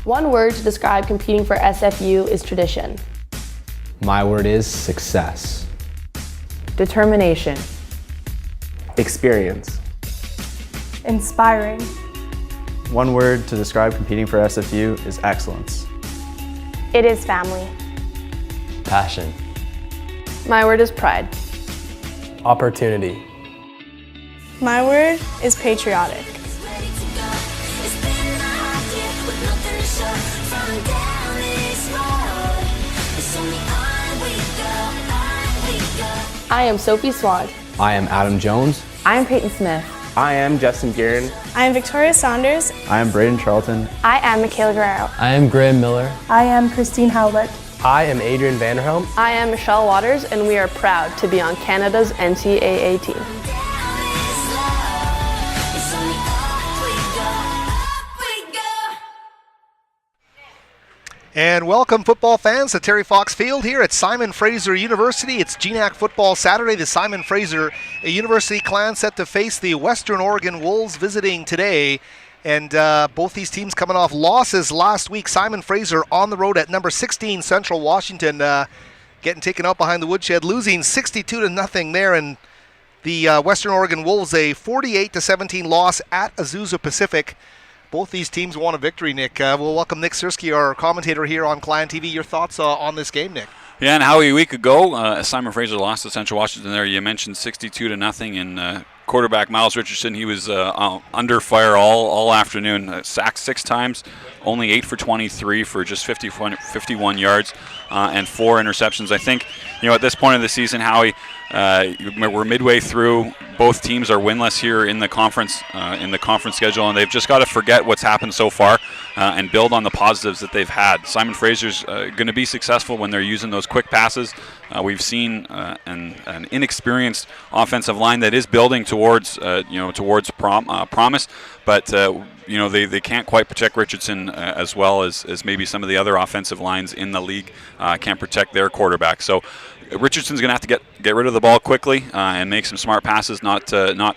One word to describe competing for SFU is tradition. My word is success. Determination. Experience. Inspiring. One word to describe competing for SFU is excellence. It is family. Passion. My word is pride. Opportunity. My word is patriotic. I am Sophie Swan. I am Adam Jones. I am Peyton Smith. I am Justin-Gavin. I am Victoria Saunders. I am Braden Charlton. I am Michaela Guerrero. I am Graham Miller. I am Christine Howlett. I am Adrian Vanderhelm. I am Michelle Waters, and we are proud to be on Canada's NCAA team. And welcome, football fans, to Terry Fox Field here at Simon Fraser University. It's GNAC Football Saturday. The Simon Fraser University clan set to face the Western Oregon Wolves visiting today. And both these teams coming off losses last week. Simon Fraser on the road at number 16 Central Washington, getting taken out behind the woodshed, losing 62-0 there. And the Western Oregon Wolves a 48-17 loss at Azusa Pacific. Both these teams won a victory, Nick. We'll welcome Nick Sersky, our commentator here on Clan TV. Your thoughts on this game, Nick? Yeah, and Howie, a week ago, Simon Fraser lost to Central Washington there. You mentioned 62-0, and quarterback Myles Richardson, he was under fire all afternoon. Sacked 6 times, only 8 for 23 for just 51 yards and 4 interceptions. I think, at this point of the season, Howie, we're midway through. Both teams are winless here in the conference schedule, and they've just got to forget what's happened so far and build on the positives that they've had. Simon Fraser's going to be successful when they're using those quick passes. We've seen an inexperienced offensive line that is building towards promise, but they can't quite protect Richardson as well as maybe some of the other offensive lines in the league can't protect their quarterback. So Richardson's going to have to get rid of the ball quickly and make some smart passes, not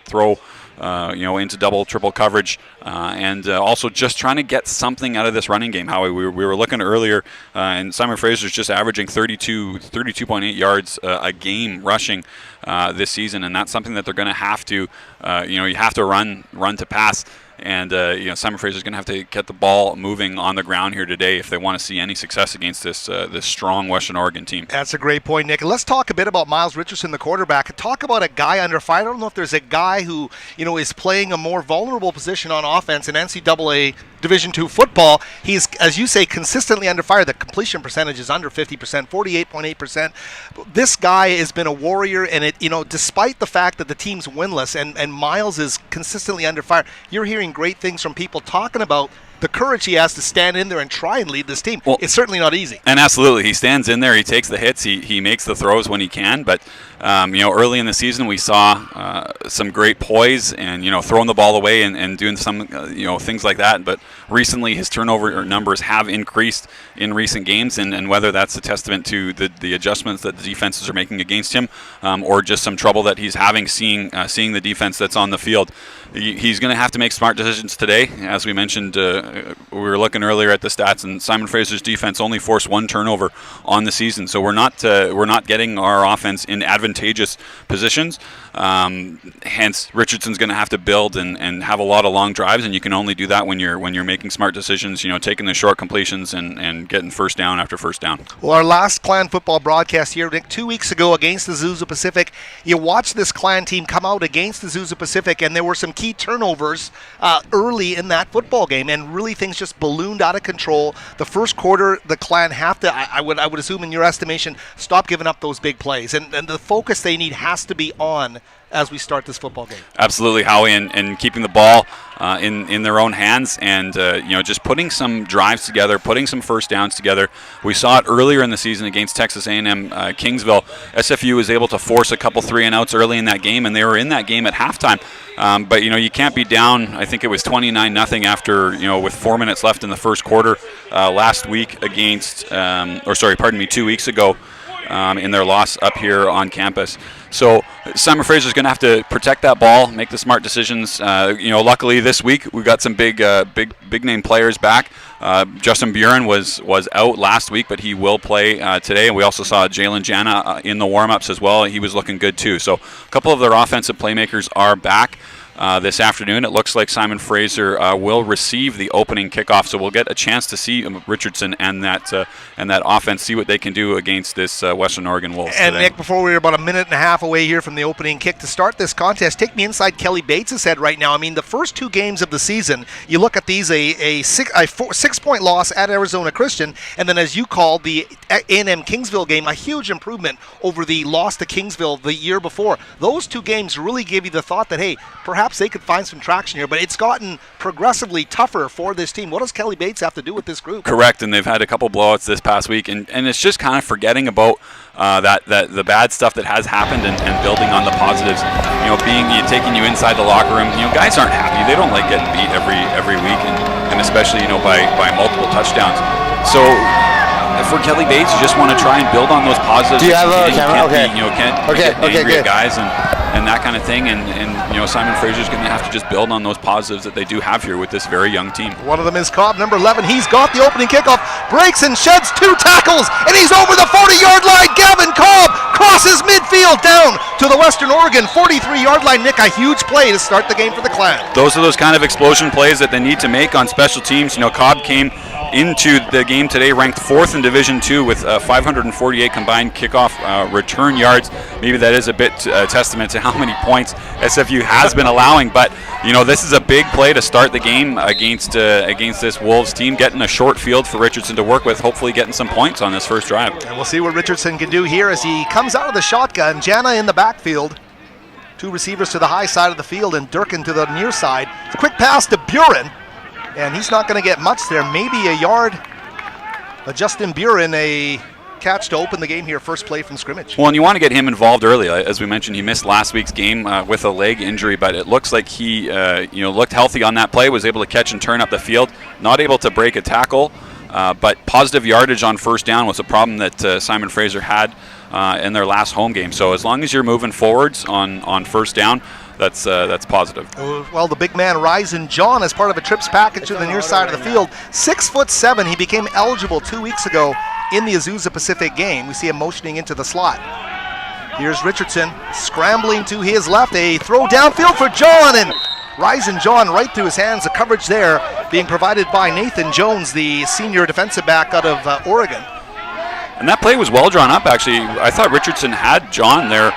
throw into double, triple coverage, and also just trying to get something out of this running game. Howie, we were looking earlier, and Simon Fraser's just averaging 32.8 yards a game rushing this season, and that's something that they're going to have to, you have to run to pass. And Simon Fraser's going to have to get the ball moving on the ground here today if they want to see any success against this strong Western Oregon team. That's a great point, Nick. Let's talk a bit about Myles Richardson, the quarterback. Talk about a guy under fire. I don't know if there's a guy who is playing a more vulnerable position on offense in NCAA Division II football. He's, as you say, consistently under fire. The completion percentage is under 50%, 48.8%. This guy has been a warrior, and despite the fact that the team's winless and Myles is consistently under fire, you're hearing great things from people talking about the courage he has to stand in there and try and lead this team. Well, it's certainly not easy. And absolutely, he stands in there, he takes the hits, he makes the throws when he can, but early in the season we saw some great poise and throwing the ball away and doing some things like that, but recently his turnover numbers have increased in recent games, and whether that's a testament to the adjustments that the defenses are making against him or just some trouble that he's having seeing the defense that's on the field. He's going to have to make smart decisions today. As we mentioned, we were looking earlier at the stats, and Simon Fraser's defense only forced 1 turnover on the season. So we're not getting our offense in advantageous positions. Hence, Richardson's going to have to build and have a lot of long drives, and you can only do that when you're making smart decisions. Taking the short completions and getting first down after first down. Well, our last Clan football broadcast here, Nick, 2 weeks ago against the Azusa Pacific, you watched this Clan team come out against the Azusa Pacific, and there were some key turnovers early in that football game, and really things just ballooned out of control. The first quarter, the Clan have to, I would assume in your estimation, stop giving up those big plays, and the focus they need has to be on as we start this football game. Absolutely, Howie, and keeping the ball in their own hands, and just putting some drives together, putting some first downs together. We saw it earlier in the season against Texas A&M Kingsville. SFU was able to force a couple 3-and-outs early in that game, and they were in that game at halftime. But you can't be down. I think it was 29-0 after with 4 minutes left in the first quarter last week against 2 weeks ago in their loss up here on campus. So Simon Fraser's going to have to protect that ball, make the smart decisions. Luckily this week we got some big name players back. Justin Buren was out last week, but he will play today. And we also saw Jalen Jana in the warm-ups as well. He was looking good too. So a couple of their offensive playmakers are back. This afternoon, it looks like Simon Fraser will receive the opening kickoff, so we'll get a chance to see Richardson and that offense, see what they can do against this Western Oregon Wolves. And today. Nick, before we're about a minute and a half away here from the opening kick to start this contest, take me inside Kelly Bates' head right now. I mean, the first 2 games of the season, you look at these, a 6-point loss at Arizona Christian, and then as you called the A&M Kingsville game, a huge improvement over the loss to Kingsville the year before. Those 2 games really give you the thought that, hey, perhaps they could find some traction here, but it's gotten progressively tougher for this team. What does Kelly Bates have to do with this group? Correct, and they've had a couple blowouts this past week, and it's just kind of forgetting about that the bad stuff that has happened and building on the positives. Taking you inside the locker room. Guys aren't happy. They don't like getting beat every week, and especially by multiple touchdowns. So for Kelly Bates, you just want to try and build on those positives. Do you have a camera? Okay. Can't angry good. at guys and that kind of thing. And Simon Fraser's going to have to just build on those positives that they do have here with this very young team. One of them is Cobb, number 11. He's got the opening kickoff, breaks and sheds 2 tackles, and he's over the 40-yard line. Gavin Cobb crosses midfield down to the Western Oregon 43-yard line. Nick, a huge play to start the game for the Clan. Those are those kind of explosion plays that they need to make on special teams. Cobb came into the game today ranked 4th in Division II with 548 combined kickoff return yards. Maybe that is a bit testament to how many points SFU has been allowing, but this is a big play to start the game against this Wolves team, getting a short field for Richardson to work with, hopefully getting some points on this first drive. And we'll see what Richardson can do here as he comes out of the shotgun. Jana in the backfield. 2 receivers to the high side of the field and Durkin to the near side. Quick pass to Buren. And he's not going to get much there, maybe a yard. Justin Buren, a catch to open the game here, first play from scrimmage. Well, and you want to get him involved early. As we mentioned, he missed last week's game with a leg injury, but it looks like he looked healthy on that play, was able to catch and turn up the field, not able to break a tackle, but positive yardage on first down was a problem that Simon Fraser had in their last home game. So as long as you're moving forwards on first down, that's positive. Well, the big man Ryzen John as part of a trips package to the near side of the field. 6'7". He became eligible 2 weeks ago in the Azusa Pacific game. We see him motioning into the slot. Here's Richardson scrambling to his left. A throw downfield for John, and Ryzen John right through his hands. The coverage there being provided by Nathan Jones, the senior defensive back out of Oregon. And that play was well drawn up, actually. I thought Richardson had John there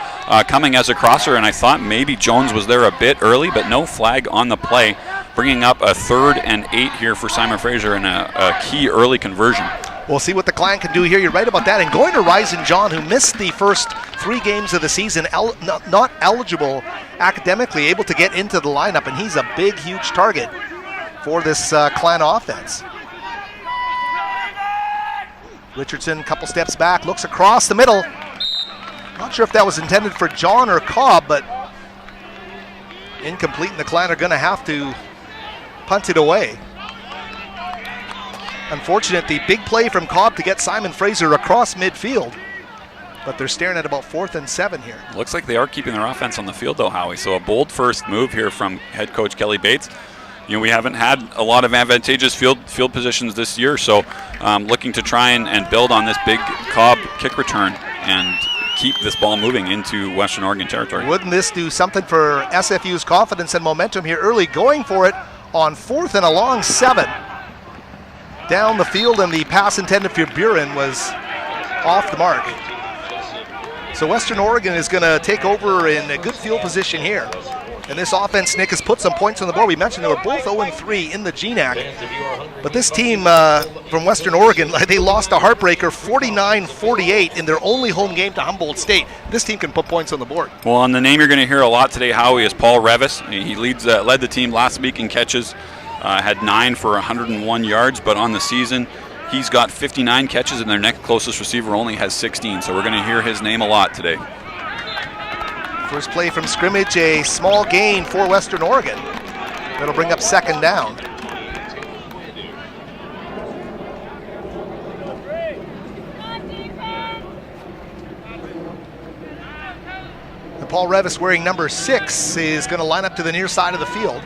coming as a crosser, and I thought maybe Jones was there a bit early, but no flag on the play, bringing up a 3rd and 8 here for Simon Fraser and a key early conversion. We'll see what the Clan can do here. You're right about that. And going to Ryzen John, who missed the first 3 games of the season, not eligible academically, able to get into the lineup, and he's a big, huge target for this Clan offense. Richardson, couple steps back, looks across the middle. Not sure if that was intended for John or Cobb, but incomplete, and the Clan are going to have to punt it away. Unfortunate, the big play from Cobb to get Simon Fraser across midfield, but they're staring at about 4th and 7 here. Looks like they are keeping their offense on the field though, Howie, so a bold first move here from head coach Kelly Bates. We haven't had a lot of advantageous field positions this year, so looking to try and build on this big Cobb kick return and keep this ball moving into Western Oregon territory. Wouldn't this do something for SFU's confidence and momentum here early, going for it on 4th and a long 7. Down the field, and the pass intended for Buren was off the mark. So Western Oregon is going to take over in a good field position here. And this offense, Nick, has put some points on the board. We mentioned they were both 0-3 in the GNAC. But this team from Western Oregon, they lost a heartbreaker 49-48 in their only home game to Humboldt State. This team can put points on the board. Well, and the name you're going to hear a lot today, Howie, is Paul Revis. He led the team last week in catches, had 9 for 101 yards, but on the season, he's got 59 catches, and their next closest receiver only has 16. So we're going to hear his name a lot today. First play from scrimmage, a small gain for Western Oregon. That'll bring up 2nd down. Paul Revis, wearing number 6, is going to line up to the near side of the field.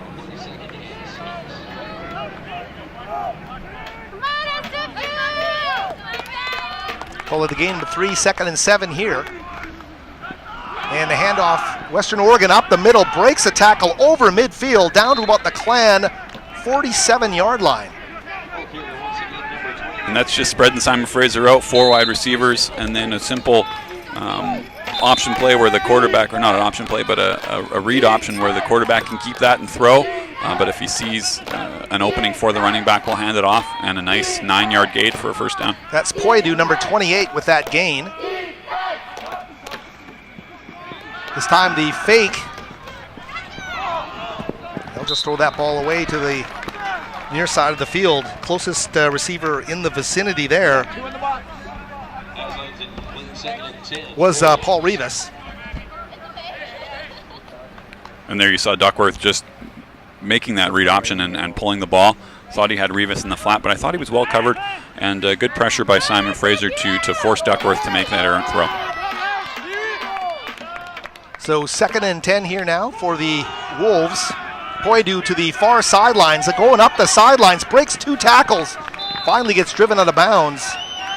Call it the game of 3, 2nd and 7 here. And the handoff, Western Oregon up the middle, breaks a tackle over midfield, down to about the Clan 47-yard line. And that's just spreading Simon Fraser out, 4 wide receivers, and then a simple option play where the quarterback, or not an option play, but a read option where the quarterback can keep that and throw. But if he sees an opening for the running back, will hand it off, and a nice 9-yard gain for a first down. That's Poidu, number 28, with that gain. This time the fake. They'll just throw that ball away to the near side of the field. Closest receiver in the vicinity there was Paul Revis. And there you saw Duckworth just making that read option and pulling the ball. Thought he had Revis in the flat, but I thought he was well covered, and good pressure by Simon Fraser to force Duckworth to make that errant throw. So 2nd and 10 here now for the Wolves. Poidu to the far sidelines, going up the sidelines, breaks 2 tackles, finally gets driven out of bounds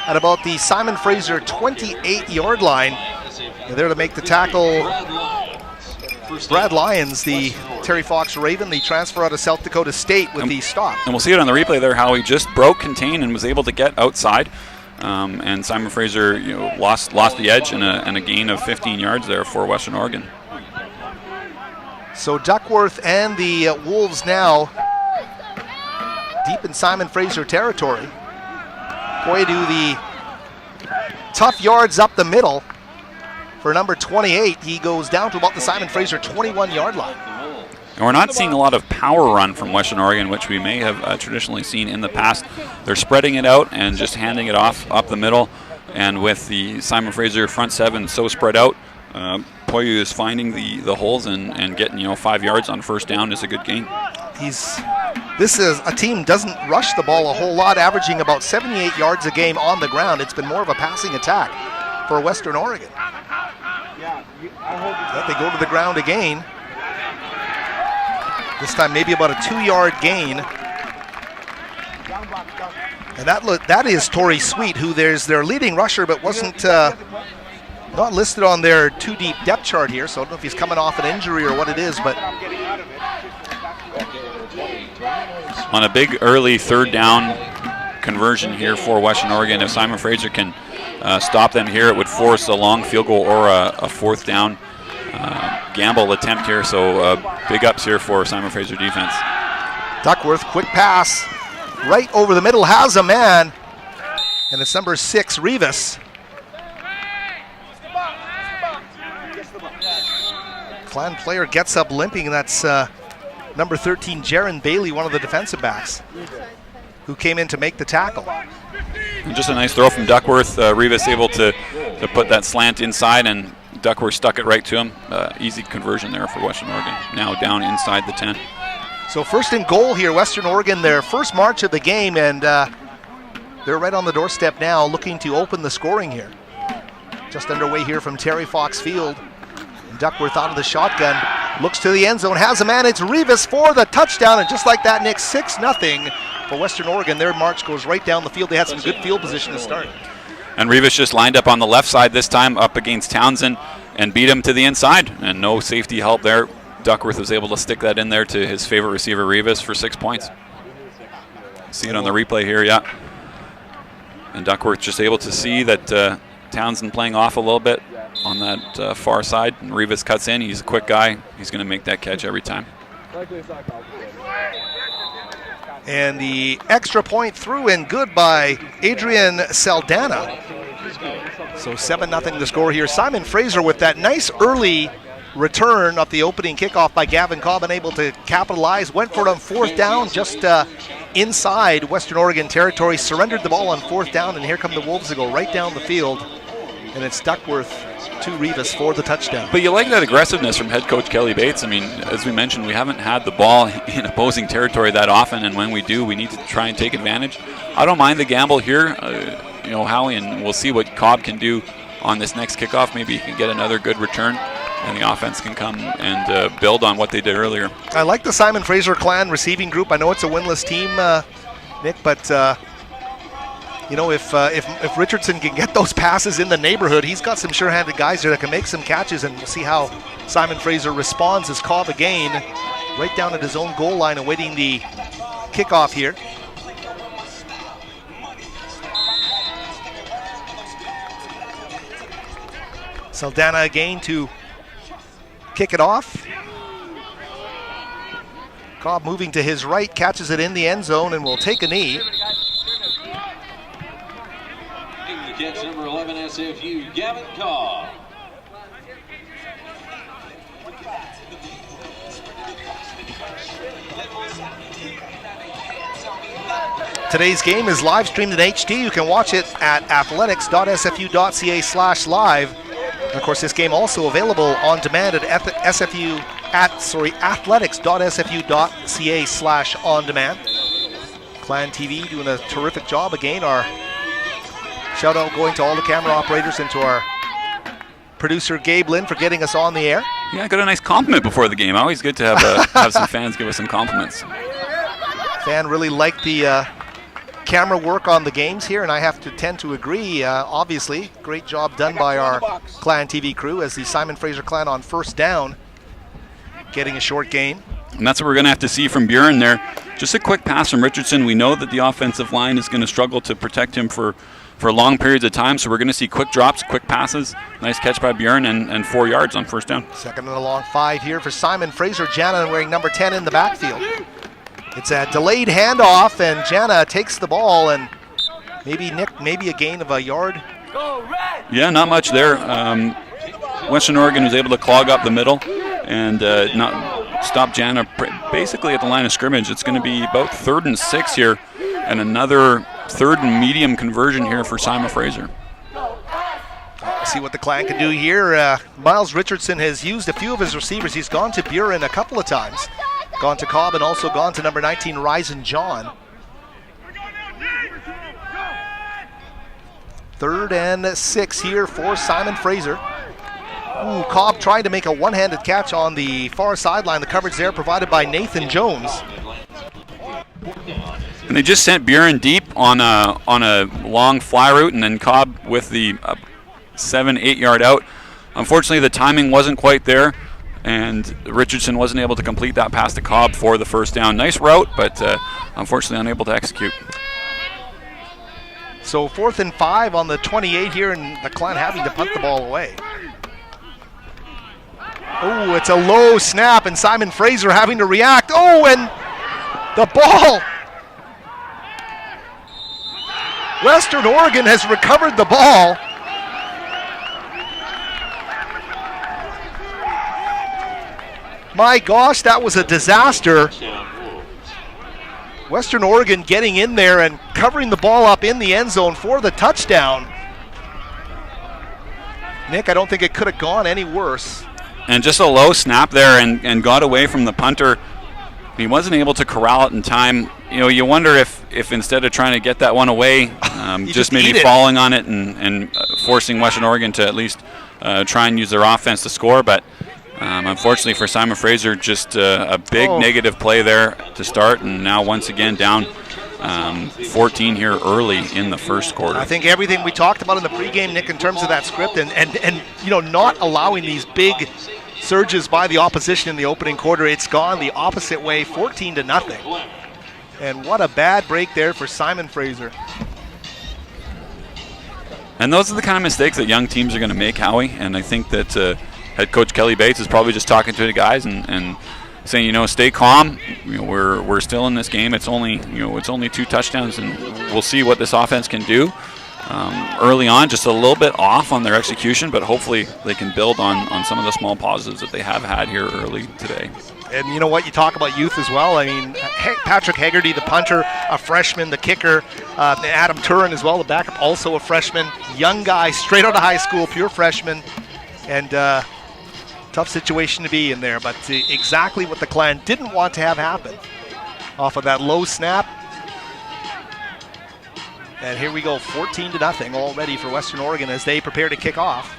at about the Simon Fraser 28-yard line. And there to make the tackle, Brad Lyons, the Terry Fox Raven, the transfer out of South Dakota State, with the stop. And we'll see it on the replay there, how he just broke contain and was able to get outside. And Simon Fraser, lost the edge and a gain of 15 yards there for Western Oregon. So Duckworth and the Wolves now deep in Simon Fraser territory. Poidu, the tough yards up the middle for number 28. He goes down to about the Simon Fraser 21-yard line. And we're not seeing a lot of power run from Western Oregon, which we may have traditionally seen in the past. They're spreading it out and just handing it off up the middle. And with the Simon Fraser front 7 so spread out, Poidu is finding the holes and getting 5 yards on first down is a good gain. This is a team doesn't rush the ball a whole lot, averaging about 78 yards a game on the ground. It's been more of a passing attack for Western Oregon. But they go to the ground again. This time maybe about a 2-yard gain. And that is Torrey Sweet, who there's their leading rusher, but wasn't not listed on their 2-deep depth chart here, so I don't know if he's coming off an injury or what it is, but on a big early 3rd down conversion here for Western Oregon, if Simon Fraser can stop them here, it would force a long field goal or a 4th down gamble attempt here, so big ups here for Simon Fraser defense. Duckworth, quick pass, right over the middle, has a man, and it's number 6, Revis. Clan player gets up limping, and that's number 13, Jaron Bailey, one of the defensive backs, who came in to make the tackle. And just a nice throw from Duckworth. Revis able to put that slant inside, and Duckworth stuck it right to him. Easy conversion there for Western Oregon. Now down inside the 10. So 1st and goal here, Western Oregon, their first march of the game, and they're right on the doorstep now, looking to open the scoring here. Just underway here from Terry Fox Field. And Duckworth out of the shotgun, looks to the end zone, has a man, it's Revis for the touchdown, and just like that, Nick, 6-0 for Western Oregon. Their march goes right down the field. They had some good field position to start. And Revis just lined up on the left side this time, up against Townsend, and beat him to the inside, and no safety help there. Duckworth was able to stick that in there to his favorite receiver, Revis, for 6 points. See it on the replay here, yeah. And Duckworth just able to see that Townsend playing off a little bit on that far side, and Revis cuts in. He's a quick guy. He's going to make that catch every time. And the extra point through and good by Adrian Saldana. So 7-0 the score here. Simon Fraser with that nice early return off the opening kickoff by Gavin Cobb, unable to capitalize. Went for it on 4th down, just inside Western Oregon territory. Surrendered the ball on 4th down, and here come the Wolves to go right down the field. And it's Duckworth to Revis for the touchdown. But you like that aggressiveness from head coach Kelly Bates. I mean, as we mentioned, we haven't had the ball in opposing territory that often, and when we do, we need to try and take advantage. I don't mind the gamble here, Howie, and we'll see what Cobb can do on this next kickoff. Maybe he can get another good return. and the offense can come and build on what they did earlier. I like the Simon Fraser clan receiving group. I know it's a winless team, Nick, but you know, if Richardson can get those passes in the neighborhood, he's got some sure-handed guys there that can make some catches, and we'll see how Simon Fraser responds as Cobb again right down at his own goal line awaiting the kickoff here. Saldana again to kick it off. Cobb moving to his right, catches it in the end zone and will take a knee. Catch number 11 SFU, Gavin Cobb. Today's game is live streamed in HD. You can watch it at athletics.sfu.ca/live. And of course, this game also available on demand at athletics.sfu.ca/on-demand. Clan TV doing a terrific job again. Our shout out going to all the camera operators and to our producer Gabe Lynn for getting us on the air. Yeah, I got a nice compliment before the game. Always good to have have some fans give us some compliments. Fan really liked the camera work on the games here, and I have to tend to agree. Obviously, great job done by our Clan TV crew as the Simon Fraser clan on first down, getting a short gain. And that's what we're going to have to see from Buren there. Just a quick pass from Richardson. We know that the offensive line is going to struggle to protect him for long periods of time, so we're going to see quick drops, quick passes. Nice catch by Buren and 4 yards on first down. Second and a long 5 here for Simon Fraser. Jana wearing number 10 in the backfield. It's a delayed handoff, and Jana takes the ball, and maybe a gain of a yard. Yeah, not much there. Western Oregon was able to clog up the middle and not stop Jana basically at the line of scrimmage. It's going to be about 3rd and 6 here, and another 3rd and medium conversion here for Simon Fraser. See what the Clan can do here. Myles Richardson has used a few of his receivers. He's gone to Buren a couple of times. Gone to Cobb and also gone to number 19, Ryzen John. 3rd and 6 here for Simon Fraser. Ooh, Cobb trying to make a one-handed catch on the far sideline. The coverage there provided by Nathan Jones. And they just sent Buren deep on a long fly route, and then Cobb with the 7-8 yard out. Unfortunately, the timing wasn't quite there, and Richardson wasn't able to complete that pass to Cobb for the first down. Nice route, but unfortunately unable to execute. So 4th and 5 on the 28 here, and the Clan having to punt the ball away. Oh, it's a low snap, and Simon Fraser having to react. Oh, and the ball. Western Oregon has recovered the ball. My gosh, that was a disaster. Western Oregon getting in there and covering the ball up in the end zone for the touchdown. Nick, I don't think it could have gone any worse. And just a low snap there and got away from the punter. He wasn't able to corral it in time. You know, you wonder if instead of trying to get that one away, just maybe falling on it and forcing Western Oregon to at least try and use their offense to score. But unfortunately for Simon Fraser, just a big negative play there to start, and now once again down 14 here early in the first quarter. I think everything we talked about in the pregame, Nick, in terms of that script and you know, not allowing these big surges by the opposition in the opening quarter, it's gone the opposite way, 14-0. And what a bad break there for Simon Fraser. And those are the kind of mistakes that young teams are going to make, Howie. And I think that head coach Kelly Bates is probably just talking to the guys and saying, you know, stay calm. You know, we're still in this game. It's only 2 touchdowns, and we'll see what this offense can do. Early on, just a little bit off on their execution, but hopefully they can build on some of the small positives that they have had here early today. And you know what, you talk about youth as well. I mean, Patrick Haggerty, the punter, a freshman, the kicker, Adam Turin as well, the backup, also a freshman. Young guy, straight out of high school, pure freshman. And tough situation to be in there, but exactly what the Clan didn't want to have happen. Off of that low snap. And here we go, 14-0 already for Western Oregon as they prepare to kick off.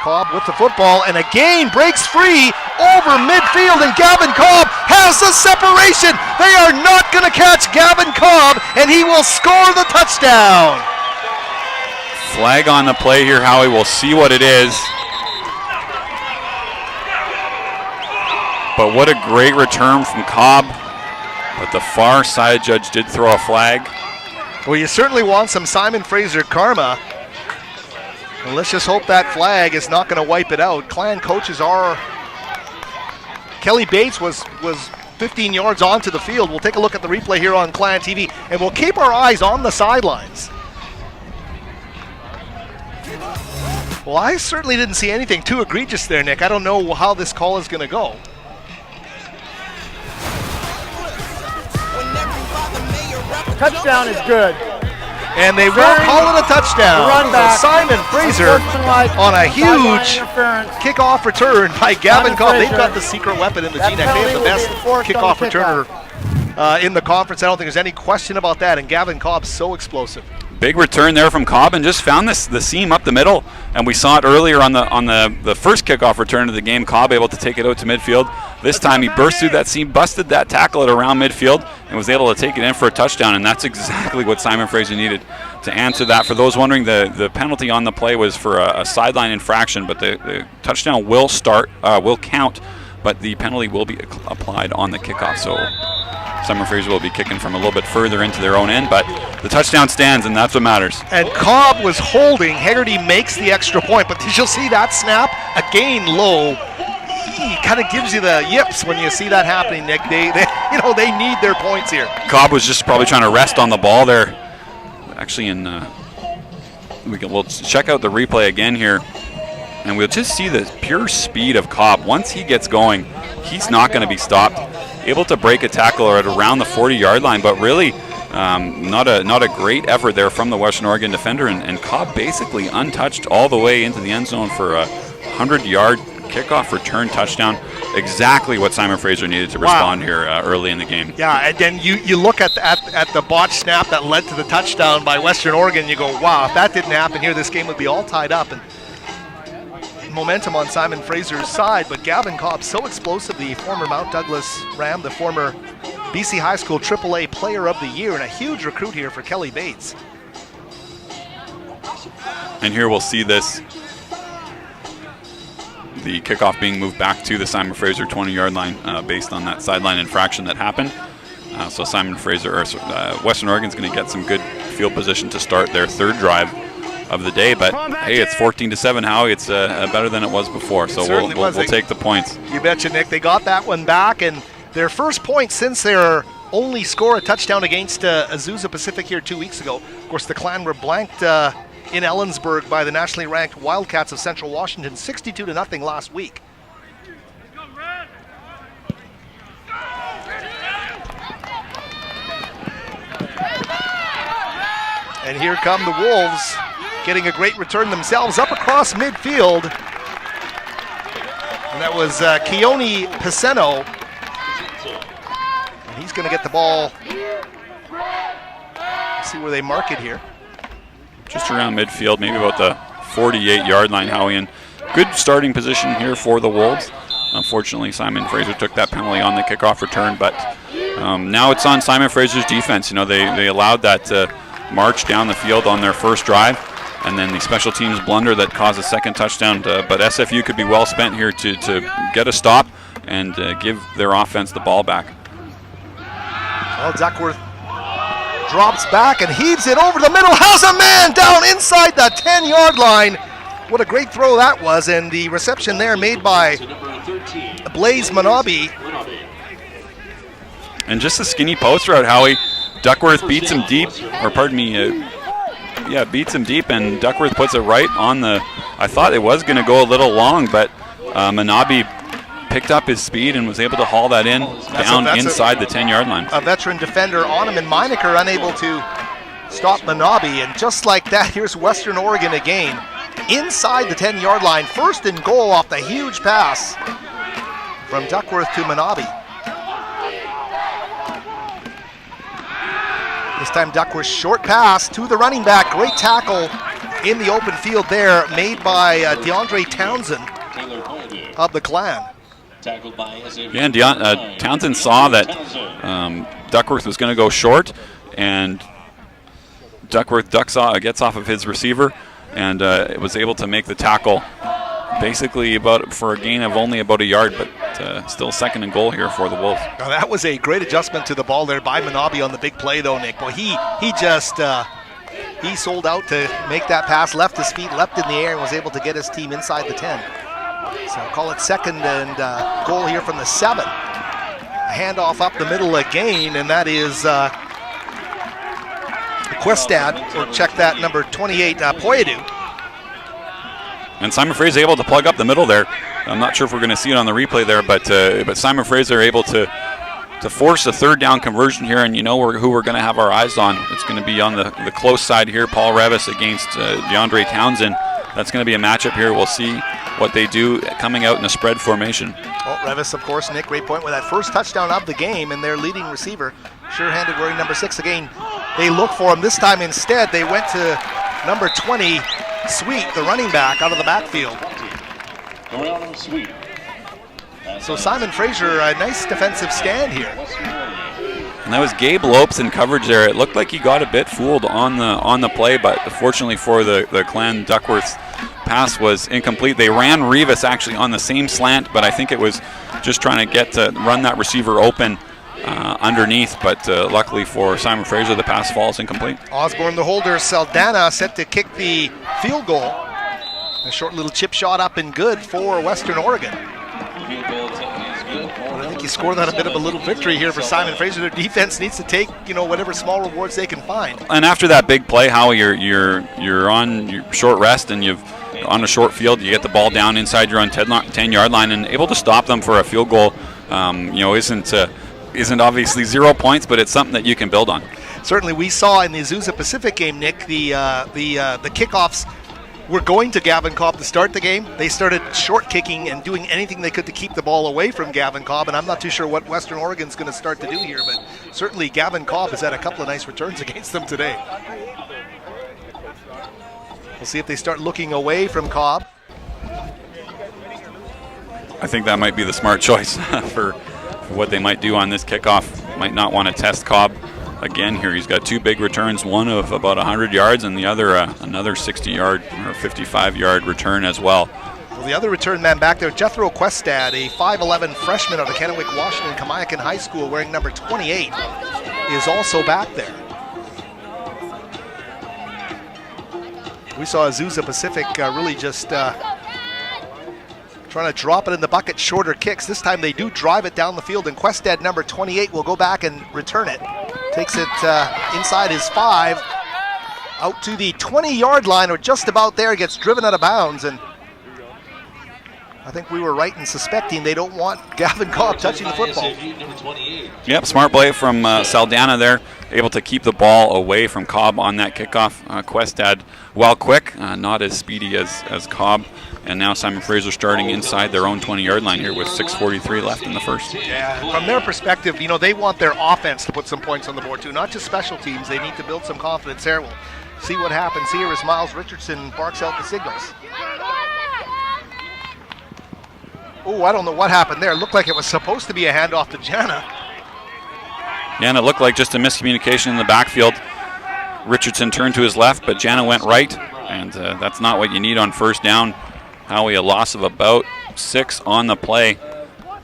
Cobb with the football and again breaks free over midfield, and Gavin Cobb has the separation. They are not going to catch Gavin Cobb, and he will score the touchdown. Flag on the play here, Howie. We'll see what it is. But what a great return from Cobb. But the far side judge did throw a flag. Well, you certainly want some Simon Fraser karma. And let's just hope that flag is not going to wipe it out. Clan coaches are... Kelly Bates was 15 yards onto the field. We'll take a look at the replay here on Clan TV, and we'll keep our eyes on the sidelines. Well, I certainly didn't see anything too egregious there, Nick. I don't know how this call is going to go. Touchdown is good. And they will call it a touchdown. Run back. So Simon Fraser on a huge kickoff return by Gavin Cobb. They've got the secret weapon in the GNAC. They have the best kickoff returner in the conference. I don't think there's any question about that. And Gavin Cobb's so explosive. Big return there from Cobb, and just found the seam up the middle. And we saw it earlier on the first kickoff return of the game. Cobb able to take it out to midfield. This time he burst through that seam, busted that tackle at around midfield, and was able to take it in for a touchdown. And that's exactly what Simon Fraser needed to answer that. For those wondering, the penalty on the play was for a sideline infraction, but the touchdown will count, but the penalty will be applied on the kickoff. So Simon Fraser will be kicking from a little bit further into their own end, but the touchdown stands, and that's what matters. And Cobb was holding. Haggerty makes the extra point, but did you see that snap? Again low. Kind of gives you the yips when you see that happening, Nick. They need their points here. Cobb was just probably trying to rest on the ball there. Actually, we'll check out the replay again here, and we'll just see the pure speed of Cobb. Once he gets going, he's not going to be stopped. Able to break a tackle at around the 40-yard line, but really not a great effort there from the Western Oregon defender, and Cobb basically untouched all the way into the end zone for a 100-yard kickoff return touchdown. Exactly what Simon Fraser needed to respond here early in the game. Yeah, and then you look at the botched snap that led to the touchdown by Western Oregon, and you go, wow, if that didn't happen here, this game would be all tied up. And momentum on Simon Fraser's side, but Gavin Cobb so explosive, the former Mount Douglas Ram, the former BC High School AAA Player of the Year, and a huge recruit here for Kelly Bates. And here we'll see this, the kickoff being moved back to the Simon Fraser 20-yard line based on that sideline infraction that happened. So Western Oregon's going to get some good field position to start their third drive of the day, but hey, it's 14-7, Howie. It's better than it was before, so we'll take the points. You betcha, Nick. They got that one back, and their first point since their only score a touchdown against Azusa Pacific here 2 weeks ago. Of course, the Clan were blanked in Ellensburg by the nationally ranked Wildcats of Central Washington, 62-0 last week. And here come the Wolves, getting a great return themselves up across midfield. And that was Keone Paceno. And he's going to get the ball. Let's see where they mark it here. Just around midfield, maybe about the 48-yard line, Howie. And good starting position here for the Wolves. Unfortunately, Simon Fraser took that penalty on the kickoff return, but now it's on Simon Fraser's defense. They allowed that march down the field on their first drive, and then the special teams blunder that caused a second touchdown. But SFU could be well spent here to get a stop and give their offense the ball back. Well, Duckworth drops back and heaves it over the middle, has a man down inside the 10-yard line. What a great throw that was, and the reception there made by Blaze Manabi. And just a skinny post route, Howie. Duckworth beats him deep, beats him deep, and Duckworth puts it right on the, I thought it was going to go a little long, but Manabi picked up his speed and was able to haul that down inside the 10-yard line. A veteran defender on him, and Meinecker unable to stop Manabi, and just like that, here's Western Oregon again, inside the 10-yard line, first and goal off the huge pass from Duckworth to Manabi. This time Duckworth short pass to the running back. Great tackle in the open field there, made by DeAndre Townsend of the Clan. Yeah, and Townsend saw that Duckworth was going to go short, and Duckworth gets off of his receiver and was able to make the tackle basically for a gain of only about a yard, but still second and goal here for the Wolves. Now that was a great adjustment to the ball there by Manabi on the big play though, Nick. Boy, he just he sold out to make that pass, left his feet, leapt in the air, and was able to get his team inside the 10. So call it second and goal here from the 7. A handoff up the middle again, and that is Questad, or check that, number 28, Poyadu. And Simon Fraser able to plug up the middle there. I'm not sure if we're going to see it on the replay there, but Simon Fraser able to force a third down conversion here, and you know who we're going to have our eyes on. It's going to be on the close side here, Paul Revis against DeAndre Townsend. That's going to be a matchup here. We'll see what they do coming out in a spread formation. Well, Revis, of course, Nick, great point with that first touchdown of the game, and their leading receiver, sure-handed, wearing number 6 again. They look for him this time. Instead, they went to number 20, Sweet, the running back, out of the backfield. So Simon Fraser, a nice defensive stand here. And that was Gabe Lopes in coverage there. It looked like he got a bit fooled on the play, but fortunately for the Clan, Duckworth's pass was incomplete. They ran Revis actually on the same slant, but I think it was just trying to run that receiver open underneath, but luckily for Simon Fraser, the pass falls incomplete. Osborne, the holder, Saldana set to kick the field goal. A short little chip shot up and good for Western Oregon. I think you score that a bit of a little victory here for Simon Fraser. Their defense needs to take, whatever small rewards they can find. And after that big play, Howie, you're on your short rest, and you've on a short field, you get the ball down inside your own 10-yard line, and able to stop them for a field goal. Isn't obviously 0 points, but it's something that you can build on. Certainly, we saw in the Azusa Pacific game, Nick, the kickoffs were going to Gavin Cobb to start the game. They started short kicking and doing anything they could to keep the ball away from Gavin Cobb, and I'm not too sure what Western Oregon's going to start to do here, but certainly Gavin Cobb has had a couple of nice returns against them today. We'll see if they start looking away from Cobb. I think that might be the smart choice for what they might do on this kickoff. Might not want to test Cobb again here. He's got 2 big returns, one of about 100 yards and the other another 60-yard or 55-yard return as well. Well, the other return man back there, Jethro Questad, a 5'11 freshman out of Kennewick, Washington, Kamiakin High School, wearing number 28, is also back there. We saw Azusa Pacific really just trying to drop it in the bucket, shorter kicks. This time they do drive it down the field, and Questad, number 28, will go back and return it. Takes it inside his 5, out to the 20-yard line, or just about there, gets driven out of bounds, and I think we were right in suspecting they don't want Gavin Cobb touching the football. Yep, smart play from Saldana there, able to keep the ball away from Cobb on that kickoff. Questad, well quick, not as speedy as Cobb. And now Simon Fraser starting inside their own 20-yard line here with 6:43 left in the first. Yeah, from their perspective, they want their offense to put some points on the board too, not just special teams. They need to build some confidence there. We'll see what happens here as Myles Richardson barks out the signals. Oh, I don't know what happened there. It looked like it was supposed to be a handoff to Jana. Yeah, and it looked like just a miscommunication in the backfield. Richardson turned to his left, but Jana went right, and that's not what you need on first down. Howie, a loss of about 6 on the play,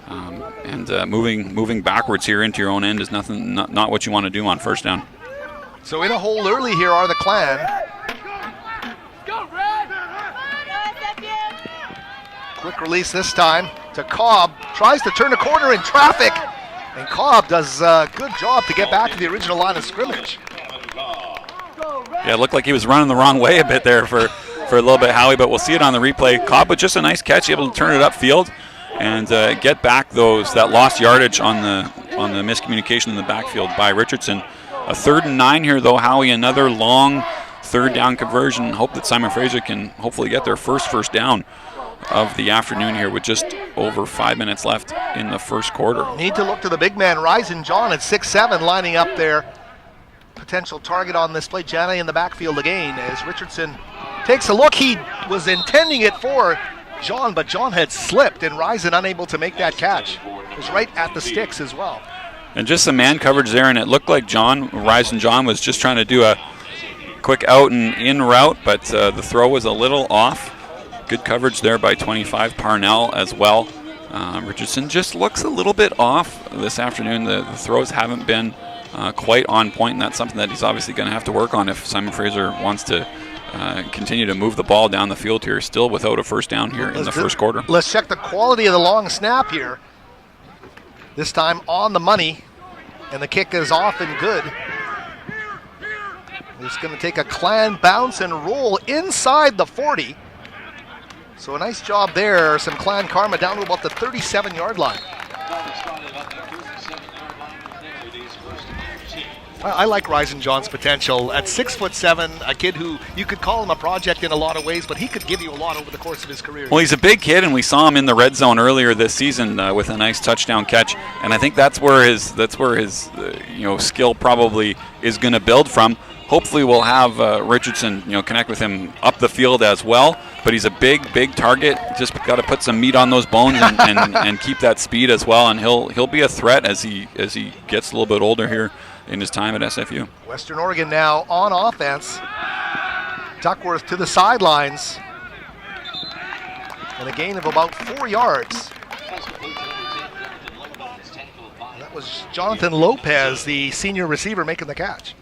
and moving backwards here into your own end is not what you want to do on first down. So in a hole early here are the Clan. Quick release this time to Cobb. Tries to turn a corner in traffic, and Cobb does a good job to get back to the original line of scrimmage. Yeah, it looked like he was running the wrong way a bit there for a little bit, Howie, but we'll see it on the replay. Cobb with just a nice catch, able to turn it upfield and get back that lost yardage on the miscommunication in the backfield by Richardson. A 3rd and 9 here, though, Howie. Another long third down conversion. Hope that Simon Fraser can hopefully get their first down of the afternoon here with just over 5 minutes left in the first quarter. Need to look to the big man, Ryzen John, at 6'7", lining up there. Potential target on this play. Jana in the backfield again as Richardson takes a look. He was intending it for John, but John had slipped, and Ryzen unable to make that catch. It was right at the sticks as well. And just some man coverage there, and it looked like Ryzen John was just trying to do a quick out and in route, but the throw was a little off. Good coverage there by 25 Parnell as well. Richardson just looks a little bit off this afternoon. The throws haven't been quite on point, and that's something that he's obviously going to have to work on if Simon Fraser wants to continue to move the ball down the field here, still without a first down here in the first quarter. Let's check the quality of the long snap here. This time on the money, and the kick is off and good. It's going to take a Clan bounce and roll inside the 40. So a nice job there. Some Clan karma down to about the 37-yard line. I like Ryzen John's potential. At 6'7", a kid who you could call him a project in a lot of ways, but he could give you a lot over the course of his career. Well, he's a big kid, and we saw him in the red zone earlier this season with a nice touchdown catch. And I think that's where his skill probably is going to build from. Hopefully, we'll have Richardson connect with him up the field as well. But he's a big target. Just got to put some meat on those bones and keep that speed as well. And he'll be a threat as he gets a little bit older here in his time at SFU. Western Oregon now on offense. Duckworth to the sidelines. And a gain of about 4 yards. And that was Jonathan Lopez, the senior receiver, making the catch.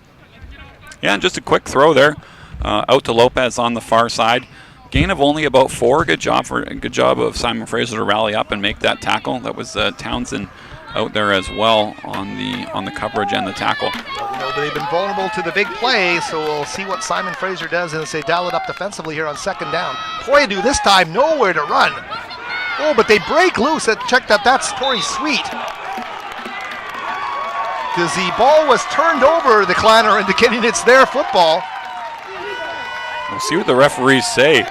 Yeah, and just a quick throw there out to Lopez on the far side. Gain of only about 4. Good job of Simon Fraser to rally up and make that tackle. That was Townsend out there as well on the coverage and the tackle. But they've been vulnerable to the big play, so we'll see what Simon Fraser does as they dial it up defensively here on second down. Poyadu this time nowhere to run. Oh, but they break loose. Check that. That's Torrey Sweet. Because the ball was turned over, the Clan are indicating it's their football. We'll see what the referees say.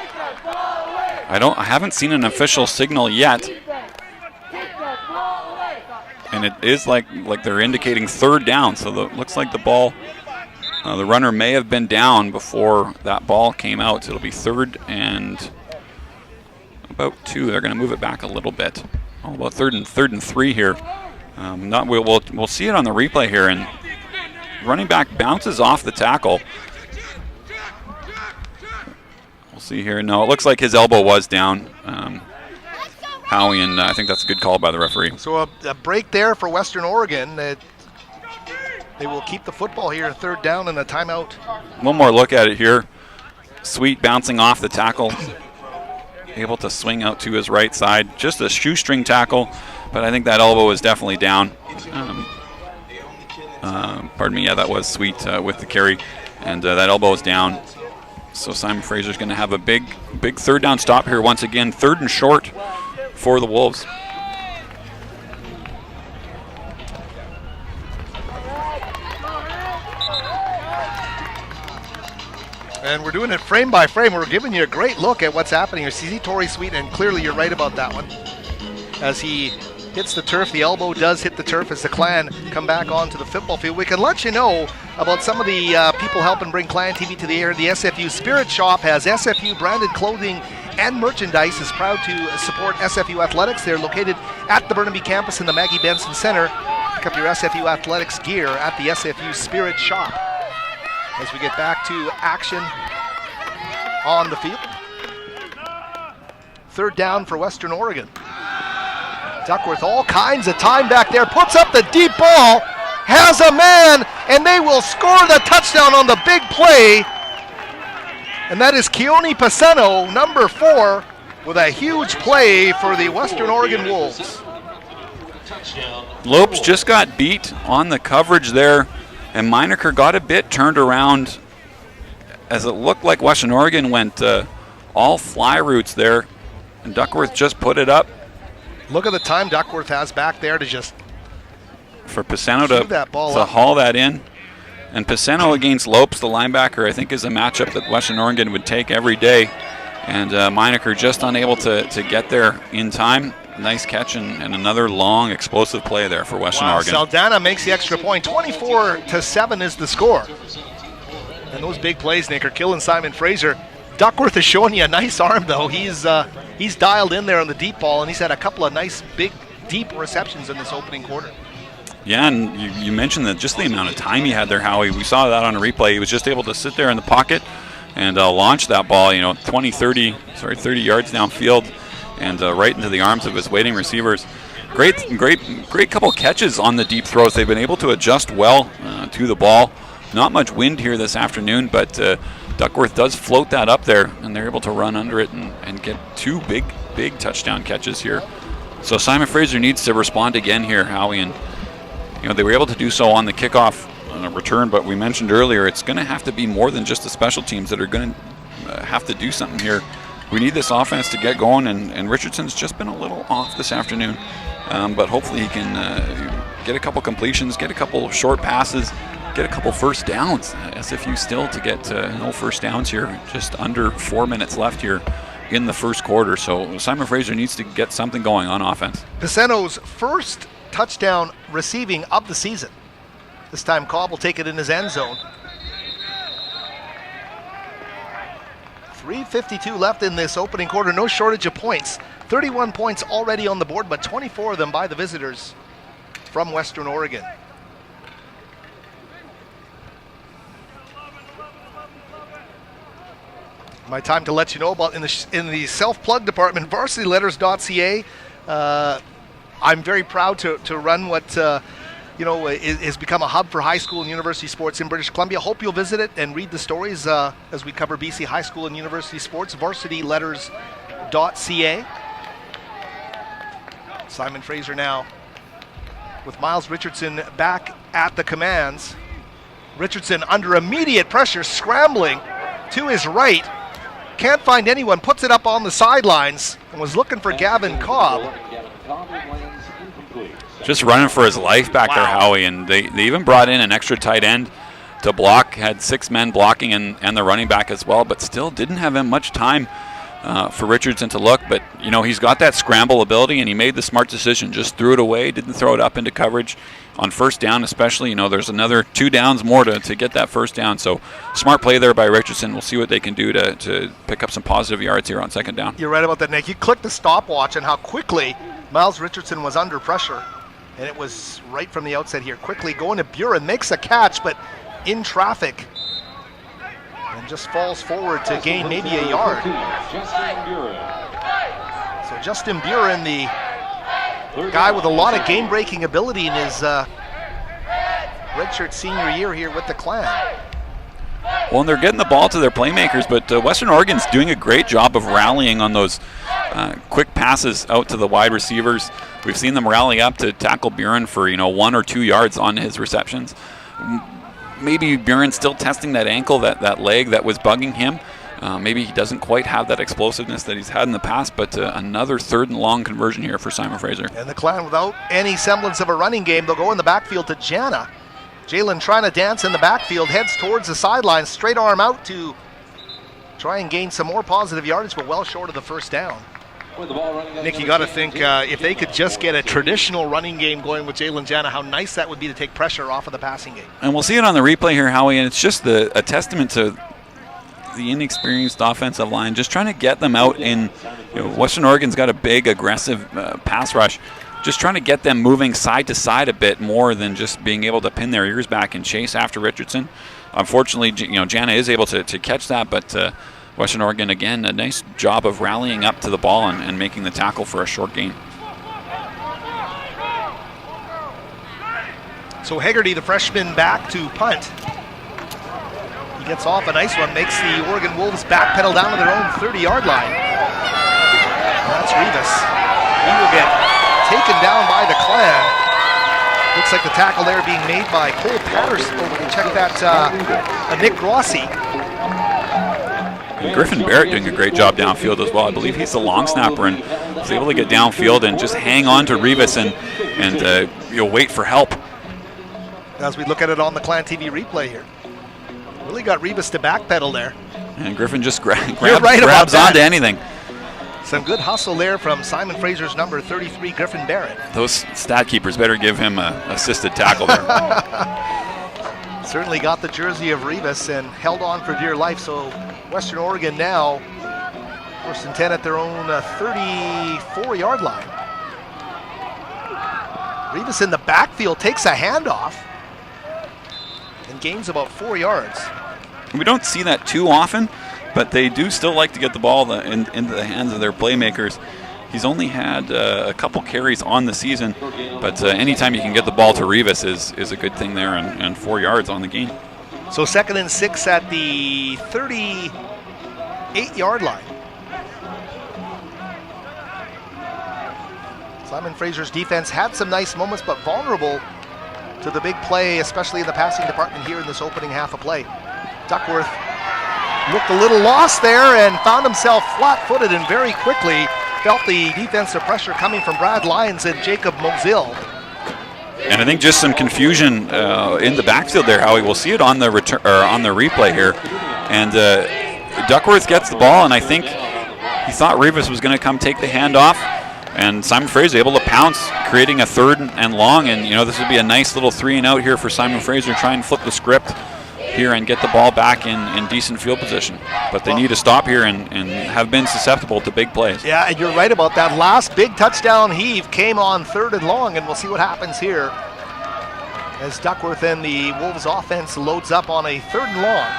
I haven't seen an official signal yet. And it is like they're indicating third down, so looks like the ball, the runner may have been down before that ball came out. So it'll be 3rd and about 2. They're going to move it back a little bit. About 3rd and 3 here. We'll see it on the replay here, and running back bounces off the tackle. We'll see here. No, it looks like his elbow was down. Howie, and I think that's a good call by the referee. So a break there for Western Oregon. They will keep the football here, 3rd down and a timeout. One more look at it here. Sweet bouncing off the tackle. Able to swing out to his right side. Just a shoestring tackle, but I think that elbow is definitely down. Pardon me, yeah, that was Sweet with the carry, and that elbow is down. So Simon Fraser's going to have a big 3rd down stop here once again. 3rd and short for the Wolves. And we're doing it frame by frame. We're giving you a great look at what's happening here. See Torrey Sweet, and clearly you're right about that one. As he hits the turf, the elbow does hit the turf as the Clan come back onto the football field. We can let you know about some of the people helping bring Clan TV to the air. The SFU Spirit Shop has SFU branded clothing and merchandise, is proud to support SFU Athletics. They're located at the Burnaby campus in the Maggie Benson Center. Pick up your SFU Athletics gear at the SFU Spirit Shop. As we get back to action on the field. 3rd down for Western Oregon. Duckworth all kinds of time back there, puts up the deep ball, has a man, and they will score the touchdown on the big play. And that is Keone Paceno, number 4, with a huge play for the Western Oregon Wolves. Lopes just got beat on the coverage there, and Meinecker got a bit turned around as it looked like Western Oregon went all fly routes there, and Duckworth just put it up. Look at the time Duckworth has back there to just for Paceno to up. haul that in. And Paceno against Lopes, the linebacker, I think is a matchup that Western Oregon would take every day. And Meinecker just unable to get there in time. Nice catch and another long, explosive play there for Western Oregon. Saldana makes the extra point. 24-7 is the score. And those big plays, Nick, are killing Simon Fraser. Duckworth is showing you a nice arm, though. He's dialed in there on the deep ball, and he's had a couple of nice, big, deep receptions in this opening quarter. Yeah, and you mentioned that just the amount of time he had there, Howie. We saw that on a replay. He was just able to sit there in the pocket and launch that ball, 30 yards downfield and right into the arms of his waiting receivers. Great couple catches on the deep throws. They've been able to adjust well to the ball. Not much wind here this afternoon, but Duckworth does float that up there, and they're able to run under it and get two big touchdown catches here. So Simon Fraser needs to respond again here, Howie, and they were able to do so on the kickoff on a return, but we mentioned earlier it's going to have to be more than just the special teams that are going to have to do something here. We need this offense to get going, and Richardson's just been a little off this afternoon, but hopefully he can get a couple completions, get a couple short passes, get a couple first downs. SFU still to get no first downs here, just under 4 minutes left here in the first quarter, so Simon Fraser needs to get something going on offense. Piceno's first touchdown receiving of the season. This time Cobb will take it in his end zone. 3:52 left in this opening quarter. No shortage of points. 31 points already on the board, but 24 of them by the visitors from Western Oregon. My time to let you know about in the self-plug department, varsityletters.ca. I'm very proud to run what has become a hub for high school and university sports in British Columbia. Hope you'll visit it and read the stories as we cover BC high school and university sports. varsityletters.ca. Simon Fraser now with Myles Richardson back at the commands. Richardson under immediate pressure, scrambling to his right. Can't find anyone, puts it up on the sidelines and was looking for Gavin Cobb. Just running for his life back there, Howie, and they even brought in an extra tight end to block, had 6 men blocking and the running back as well, but still didn't have him much time for Richardson to look. But, he's got that scramble ability, and he made the smart decision, just threw it away, didn't throw it up into coverage on first down especially. There's another 2 downs more to get that first down, so smart play there by Richardson. We'll see what they can do to pick up some positive yards here on second down. You're right about that, Nick. You clicked the stopwatch and how quickly Myles Richardson was under pressure. And it was right from the outset here. Quickly going to Buren, makes a catch, but in traffic. And just falls forward to gain maybe a yard. So Justin Buren, the guy with a lot of game-breaking ability in his redshirt senior year here with the Clan. Well, and they're getting the ball to their playmakers, but Western Oregon's doing a great job of rallying on those quick passes out to the wide receivers. We've seen them rally up to tackle Buren for 1 or 2 yards on his receptions. Maybe Buren's still testing that ankle, that leg that was bugging him. Maybe he doesn't quite have that explosiveness that he's had in the past, but another 3rd and long conversion here for Simon Fraser. And the Clan, without any semblance of a running game, they'll go in the backfield to Jana. Jalen trying to dance in the backfield, heads towards the sideline, straight arm out to try and gain some more positive yardage, but well short of the first down. Nick, you got to think if they could just get a traditional running game going with Jalen Jana, how nice that would be to take pressure off of the passing game. And we'll see it on the replay here, Howie, and it's just a testament to the inexperienced offensive line, just trying to get them out in, Western Oregon's got a big, aggressive pass rush. Just trying to get them moving side to side a bit more than just being able to pin their ears back and chase after Richardson. Unfortunately, Jana is able to catch that, but Western Oregon, again, a nice job of rallying up to the ball and making the tackle for a short gain. So Hegarty, the freshman, back to punt. He gets off a nice one, makes the Oregon Wolves backpedal down to their own 30-yard line. That's Rivas. He will get taken down by the Clan. Looks like the tackle there being made by Cole Patterson. Check that, Nick Grossi. And Griffin Barrett doing a great job downfield as well. I believe he's the long snapper and was able to get downfield and just hang on to Rivas and wait for help. As we look at it on the Clan TV replay here. Really got Rivas to backpedal there. And Griffin just grabs onto anything. Some good hustle there from Simon Fraser's number 33, Griffin Barrett. Those stat keepers better give him an assisted tackle there. Certainly got the jersey of Rivas and held on for dear life, so Western Oregon now, 1st and 10 at their own 34-yard line. Rivas in the backfield takes a handoff and gains about 4 yards. We don't see that too often, but they do still like to get the ball into the hands of their playmakers. He's only had a couple carries on the season, but anytime you can get the ball to Rivas is a good thing there, and 4 yards on the gain. So 2nd and 6 at the 38-yard line. Simon Fraser's defense had some nice moments, but vulnerable to the big play, especially in the passing department here in this opening half of play. Duckworth looked a little lost there and found himself flat-footed, and very quickly felt the defensive pressure coming from Brad Lyons and Jacob Mozil. And I think just some confusion in the backfield there, Howie. We'll see it on the on the replay here. And Duckworth gets the ball, and I think he thought Rivas was going to come take the handoff. And Simon Fraser able to pounce, creating a 3rd and long. And, this would be a nice little 3-and-out here for Simon Fraser. Try and flip the script here and get the ball back in decent field position. But they need to stop here and have been susceptible to big plays. Yeah, and you're right about that. Last big touchdown heave came on 3rd and long, and we'll see what happens here as Duckworth and the Wolves offense loads up on a 3rd and long.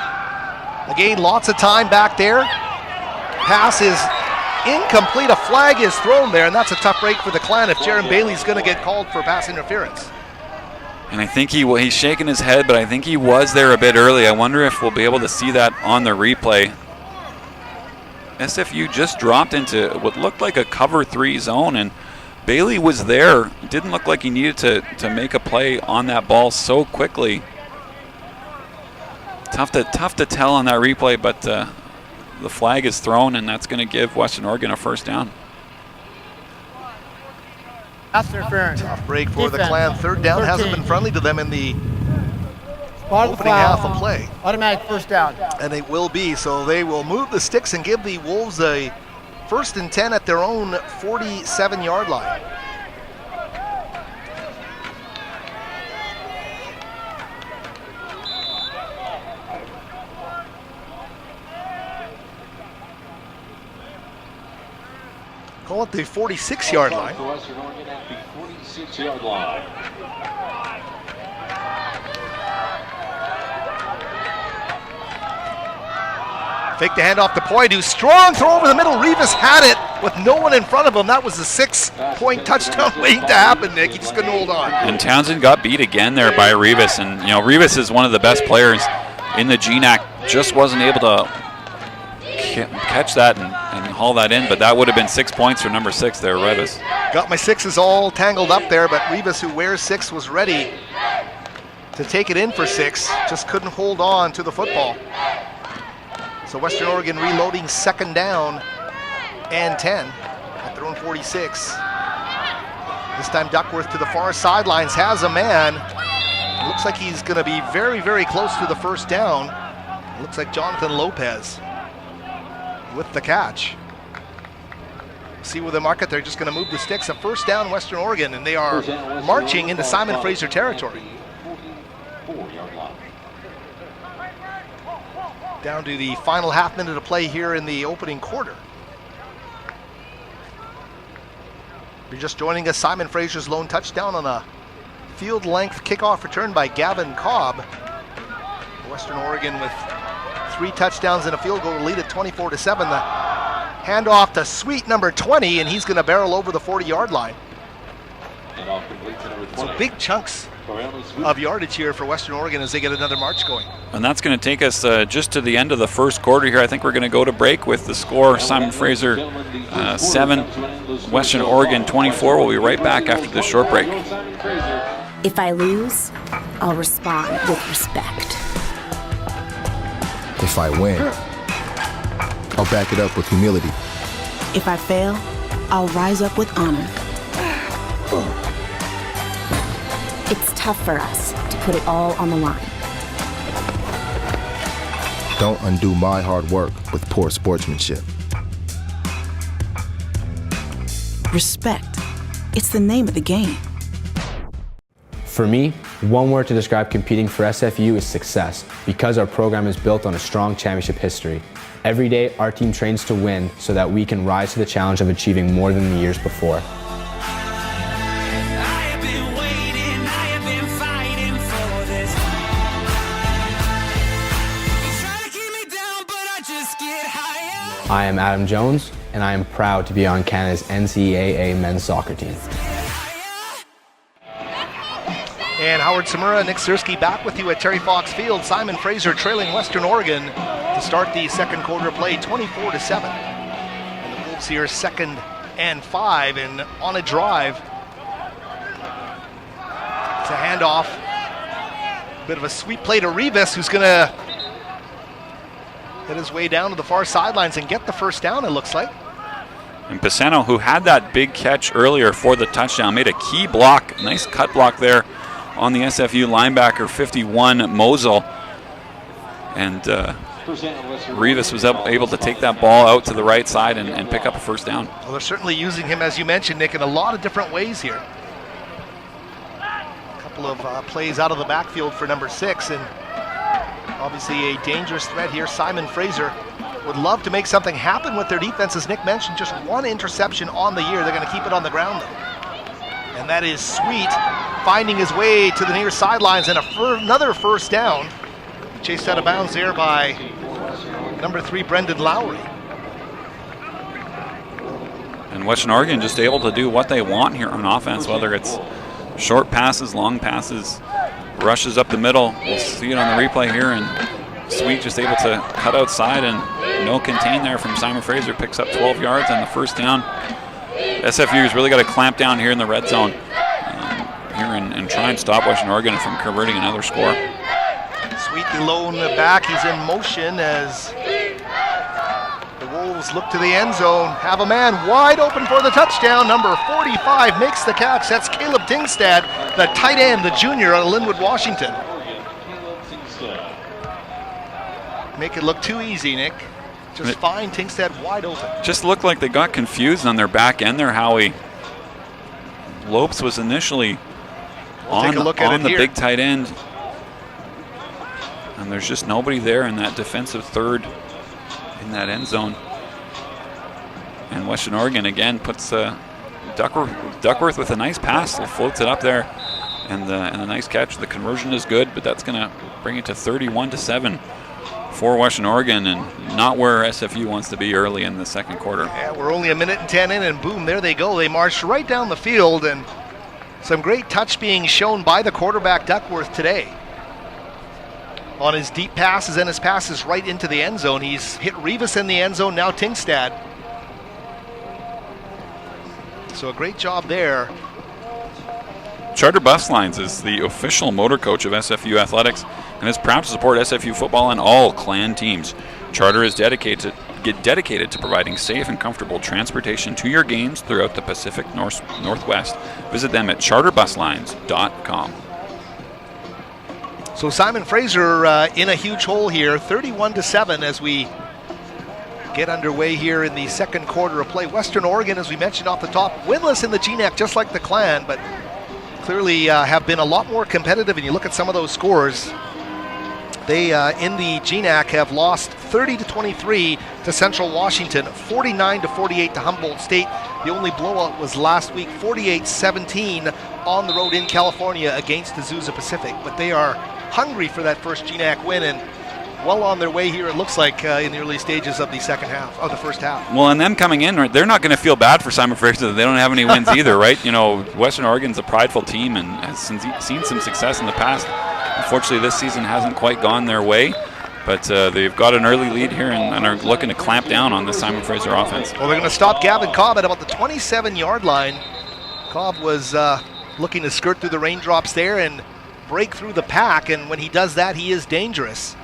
Again, lots of time back there. Pass is incomplete. A flag is thrown there, and that's a tough break for the Clan if Jaron Bailey's going to get called for pass interference. And I think he's shaking his head, but I think he was there a bit early. I wonder if we'll be able to see that on the replay. SFU just dropped into what looked like a cover 3 zone, and Bailey was there. It didn't look like he needed to make a play on that ball so quickly. Tough to tell on that replay, but the flag is thrown, and that's going to give Western Oregon a 1st down. That's interference. Tough break for the Clan. 3rd down hasn't been friendly to them in the opening half of play. Automatic 1st down. And it will be, so they will move the sticks and give the Wolves a 1st and 10 at their own 47-yard line. Call it the 46-yard line. For Western Oregon at the 46-yard line. Fake the handoff to Poidu. Strong throw over the middle. Rivas had it with no one in front of him. That was a 6-point touchdown waiting to happen, Nick. He just couldn't hold on. And Townsend got beat again there by Rivas. And, Rivas is one of the best players in the GNAC. Just wasn't able to catch that and haul that in, but that would have been 6 points for number 6 there, Rivas. Got my 6s all tangled up there, but Rivas, who wears 6, was ready to take it in for 6. Just couldn't hold on to the football. So Western Oregon reloading 2nd down and 10 at their own 46. This time Duckworth to the far sidelines, has a man. It looks like he's going to be very, very close to the 1st down. It looks like Jonathan Lopez with the catch. See where they mark it. They're just going to move the sticks. A 1st down Western Oregon, and they are marching into Simon Fraser territory. Down to the final half minute of play here in the opening quarter. If you're just joining us, Simon Fraser's lone touchdown on a field length kickoff return by Gavin Cobb. Western Oregon with 3 touchdowns and a field goal lead at 24-7. The handoff to sweet number 20, and he's going to barrel over the 40-yard line. So big chunks of yardage here for Western Oregon as they get another march going. And that's going to take us just to the end of the 1st quarter here. I think we're going to go to break with the score: Simon Fraser 7, Western Oregon 24. We'll be right back after this short break. If I lose, I'll respond with respect. If I win, I'll back it up with humility. If I fail, I'll rise up with honor. It's tough for us to put it all on the line. Don't undo my hard work with poor sportsmanship. Respect. It's the name of the game. For me, one word to describe competing for SFU is success, because our program is built on a strong championship history. Every day, our team trains to win so that we can rise to the challenge of achieving more than the years before. I am Adam Jones, and I am proud to be on Canada's NCAA men's soccer team. And Howard Samura, Nick Sirski back with you at Terry Fox Field. Simon Fraser trailing Western Oregon to start the second quarter play, 24-7. And the Wolves here 2nd and 5, and on a drive. It's a handoff. A bit of a sweet play to Rivas, who's going to get his way down to the far sidelines and get the first down, it looks like. And Pisano, who had that big catch earlier for the touchdown, made a key block, nice cut block there on the SFU linebacker, 51, Mosel. And Rivas was able to take that ball out to the right side and pick up a first down. Well, they're certainly using him, as you mentioned, Nick, in a lot of different ways here. A couple of plays out of the backfield for number 6, and obviously a dangerous threat here. Simon Fraser would love to make something happen with their defense. As Nick mentioned, just 1 interception on the year. They're going to keep it on the ground, though. And that is Sweet finding his way to the near sidelines, and another first down. Chased out of bounds there by number 3, Brendan Lowry. And Western Oregon just able to do what they want here on offense, whether it's short passes, long passes, rushes up the middle. We'll see it on the replay here, and Sweet just able to cut outside and no contain there from Simon Fraser. Picks up 12 yards on the first down. SFU's really got to clamp down here in the red zone here and try and stop Western Oregon from converting another score. Sweet the lone back. He's in motion as the Wolves look to the end zone. Have a man wide open for the touchdown. Number 45 makes the catch. That's Caleb Tingstad, the tight end, the junior out of Linwood, Washington. Make it look too easy, Nick. Just find Tingstad wide open. Just looked like they got confused on their back end there, Howie. Lopes was initially on the big tight end, and there's just nobody there in that defensive third in that end zone. And Western Oregon again puts Duckworth with a nice pass, floats it up there, and a nice catch. The conversion is good, but that's going to bring it to 31-7 for Western Oregon, and not where SFU wants to be early in the second quarter. Yeah, we're only 1:10 in, and boom, there they go. They marched right down the field, and some great touch being shown by the quarterback Duckworth today on his deep passes and his passes right into the end zone. He's hit Rivas in the end zone, now Tingstad. So a great job there. Charter Bus Lines is the official motor coach of SFU Athletics and is proud to support SFU football and all Clan teams. Charter is dedicated to providing safe and comfortable transportation to your games throughout the Pacific Northwest. Visit them at charterbuslines.com. So Simon Fraser in a huge hole here, 31-7 as we get underway here in the second quarter of play. Western Oregon, as we mentioned off the top, winless in the GNAC just like the Clan, but clearly have been a lot more competitive. And you look at some of those scores, they in the GNAC have lost 30-23 to Central Washington, 49-48 to Humboldt State. The only blowout was last week, 48-17 on the road in California against Azusa Pacific. But they are hungry for that first GNAC win, and well on their way here, it looks like, in the early stages of the the first half. Well, and them coming in, they're not going to feel bad for Simon Fraser. They don't have any wins either, right? You know, Western Oregon's a prideful team and has seen some success in the past. Unfortunately, this season hasn't quite gone their way, but they've got an early lead here and are looking to clamp down on the Simon Fraser offense. Well, they're going to stop Gavin Cobb at about the 27-yard line. Cobb was looking to skirt through the raindrops there and break through the pack, and when he does that, he is dangerous.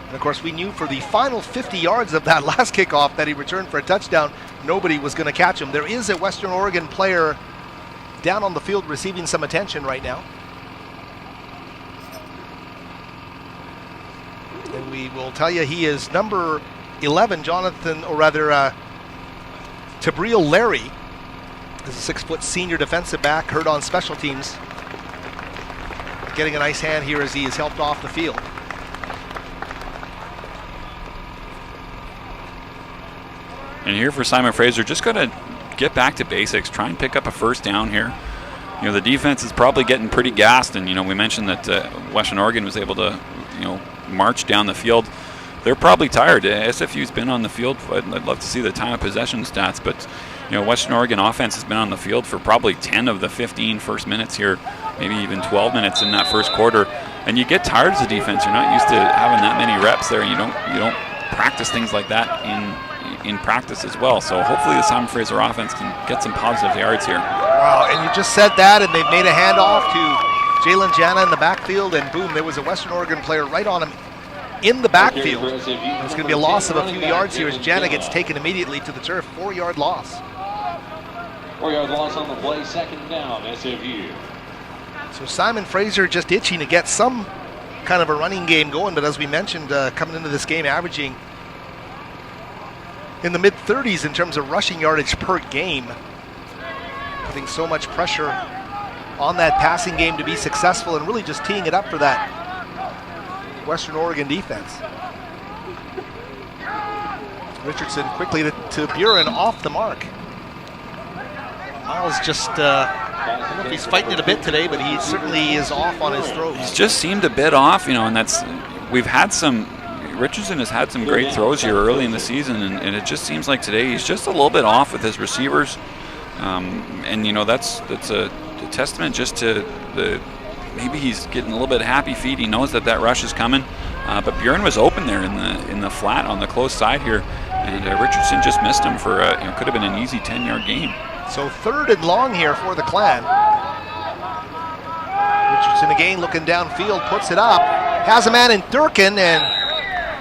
And of course, we knew for the final 50 yards of that last kickoff that he returned for a touchdown, nobody was going to catch him. There is a Western Oregon player down on the field receiving some attention right now. And we will tell you he is number 11, Tabriel Larry is a 6-foot senior defensive back, hurt on special teams. Getting a nice hand here as he is helped off the field. And here for Simon Fraser, just got to get back to basics, try and pick up a first down here. You know, the defense is probably getting pretty gassed, and, you know, we mentioned that Western Oregon was able to, you know, march down the field. They're probably tired. SFU's been on the field. I'd love to see the time of possession stats, but, you know, Western Oregon offense has been on the field for probably 10 of the 15 first minutes here, maybe even 12 minutes in that first quarter. And you get tired as a defense. You're not used to having that many reps there. You don't practice things like that in practice as well. So hopefully the Simon Fraser offense can get some positive yards here. Wow, and you just said that, and they've made a handoff to Jalen Jana in the backfield, and boom, there was a Western Oregon player right on him in the backfield. There's going to be a loss of a few yards here as Jana gets taken immediately to the turf. 4-yard loss. 4-yard loss on the play, second down, SFU. So Simon Fraser just itching to get some kind of a running game going, but as we mentioned, coming into this game averaging in the mid-30s in terms of rushing yardage per game, putting so much pressure on that passing game to be successful and really just teeing it up for that Western Oregon defense. Richardson quickly to Buren, off the mark. Myles just, I don't know if he's fighting it a bit today, but he certainly is off on his throws. He's just seemed a bit off, you know, and that's, we've had some, Richardson has had some great throws here early in the season, and it just seems like today he's just a little bit off with his receivers. And, you know, that's a testament just to the, maybe he's getting a little bit happy feet. He knows that rush is coming. But Buren was open there in the flat on the close side here, and Richardson just missed him for, you know, could have been an easy 10-yard gain. So 3rd and long here for the Clan. Richardson again looking downfield, puts it up, has a man in Durkin, and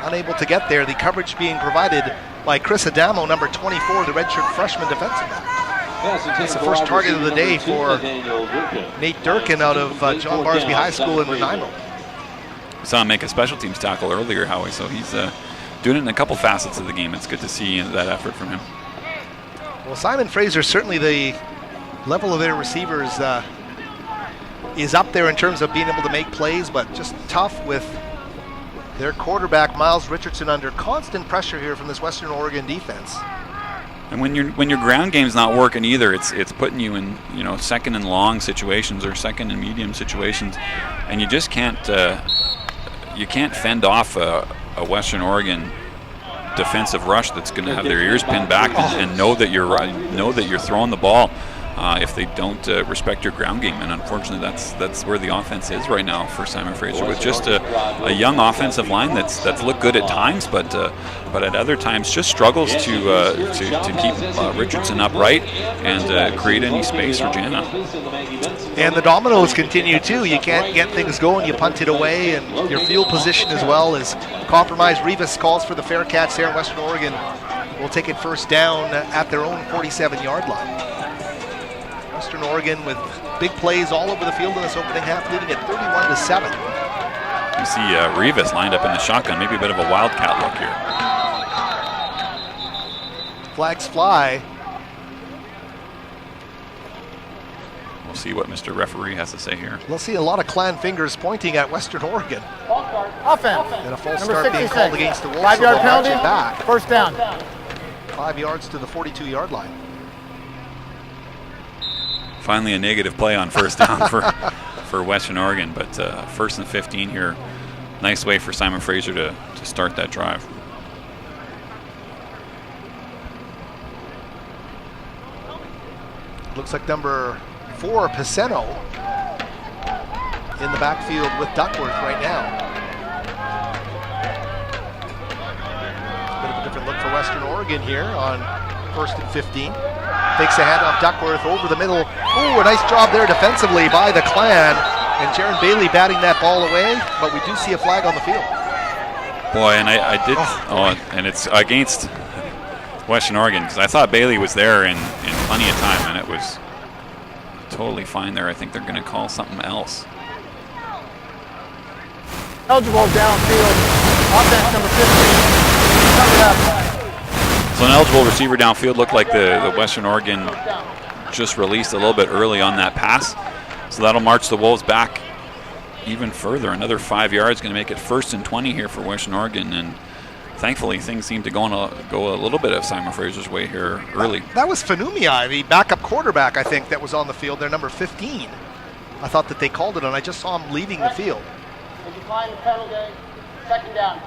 unable to get there. The coverage being provided by Chris Adamo, number 24, the redshirt freshman defensive back. That's the first target of the day for Nate Durkin out of John Barsby High School in Nanaimo. We saw him make a special teams tackle earlier, Howie, so he's doing it in a couple facets of the game. It's good to see that effort from him. Well, Simon Fraser, certainly the level of their receivers is up there in terms of being able to make plays, but just tough with their quarterback, Myles Richardson, under constant pressure here from this Western Oregon defense. And when your ground game's not working either, it's putting you in, you know, second and long situations or second and medium situations, and you just can't fend off a Western Oregon defensive rush that's going to have their ears pinned back and know that you're throwing the ball if they don't respect your ground game. And unfortunately, that's where the offense is right now for Simon Fraser, with just a young offensive line that's looked good at times, but at other times just struggles to keep Richardson upright and create any space for Jana. And the dominoes continue too. You can't get things going, you punt it away, and your field position as well is compromised. Rivas calls for the fair catch there in Western Oregon. Will take it first down at their own 47-yard line. Western Oregon with big plays all over the field in this opening half, leading at 31-7. You see Rivas lined up in the shotgun, maybe a bit of a wildcat look here. Flags fly. We'll see what Mr. Referee has to say here. We'll see a lot of Clan fingers pointing at Western Oregon. Offense. And a false Number start 66. being called against the Wolves. 5-yard penalty. Back. First down. 5 yards to the 42-yard line. Finally a negative play on first down for Western Oregon, but first and 15 here. Nice way for Simon Fraser to start that drive. Looks like number 4, Paceno, in the backfield with Duckworth right now. A bit of a different look for Western Oregon here on 1st and 15. Takes a handoff, Duckworth over the middle. Ooh, a nice job there defensively by the Clan. And Jaron Bailey batting that ball away, but we do see a flag on the field. Boy, and I did, and it's against Western Oregon, because I thought Bailey was there in plenty of time, and it was totally fine there. I think they're going to call something else. Eligible downfield. Offense number 15. Coming up. So an eligible receiver downfield. Looked like the Western Oregon just released a little bit early on that pass. So that'll march the Wolves back even further. Another 5 yards, going to make it 1st and 20 here for Western Oregon. And thankfully, things seem to go a little bit of Simon Fraser's way here early. That was Fanumia, the backup quarterback, I think, that was on the field. Their number 15. I thought that they called it, and I just saw him leaving the field. Decline the penalty. Second down.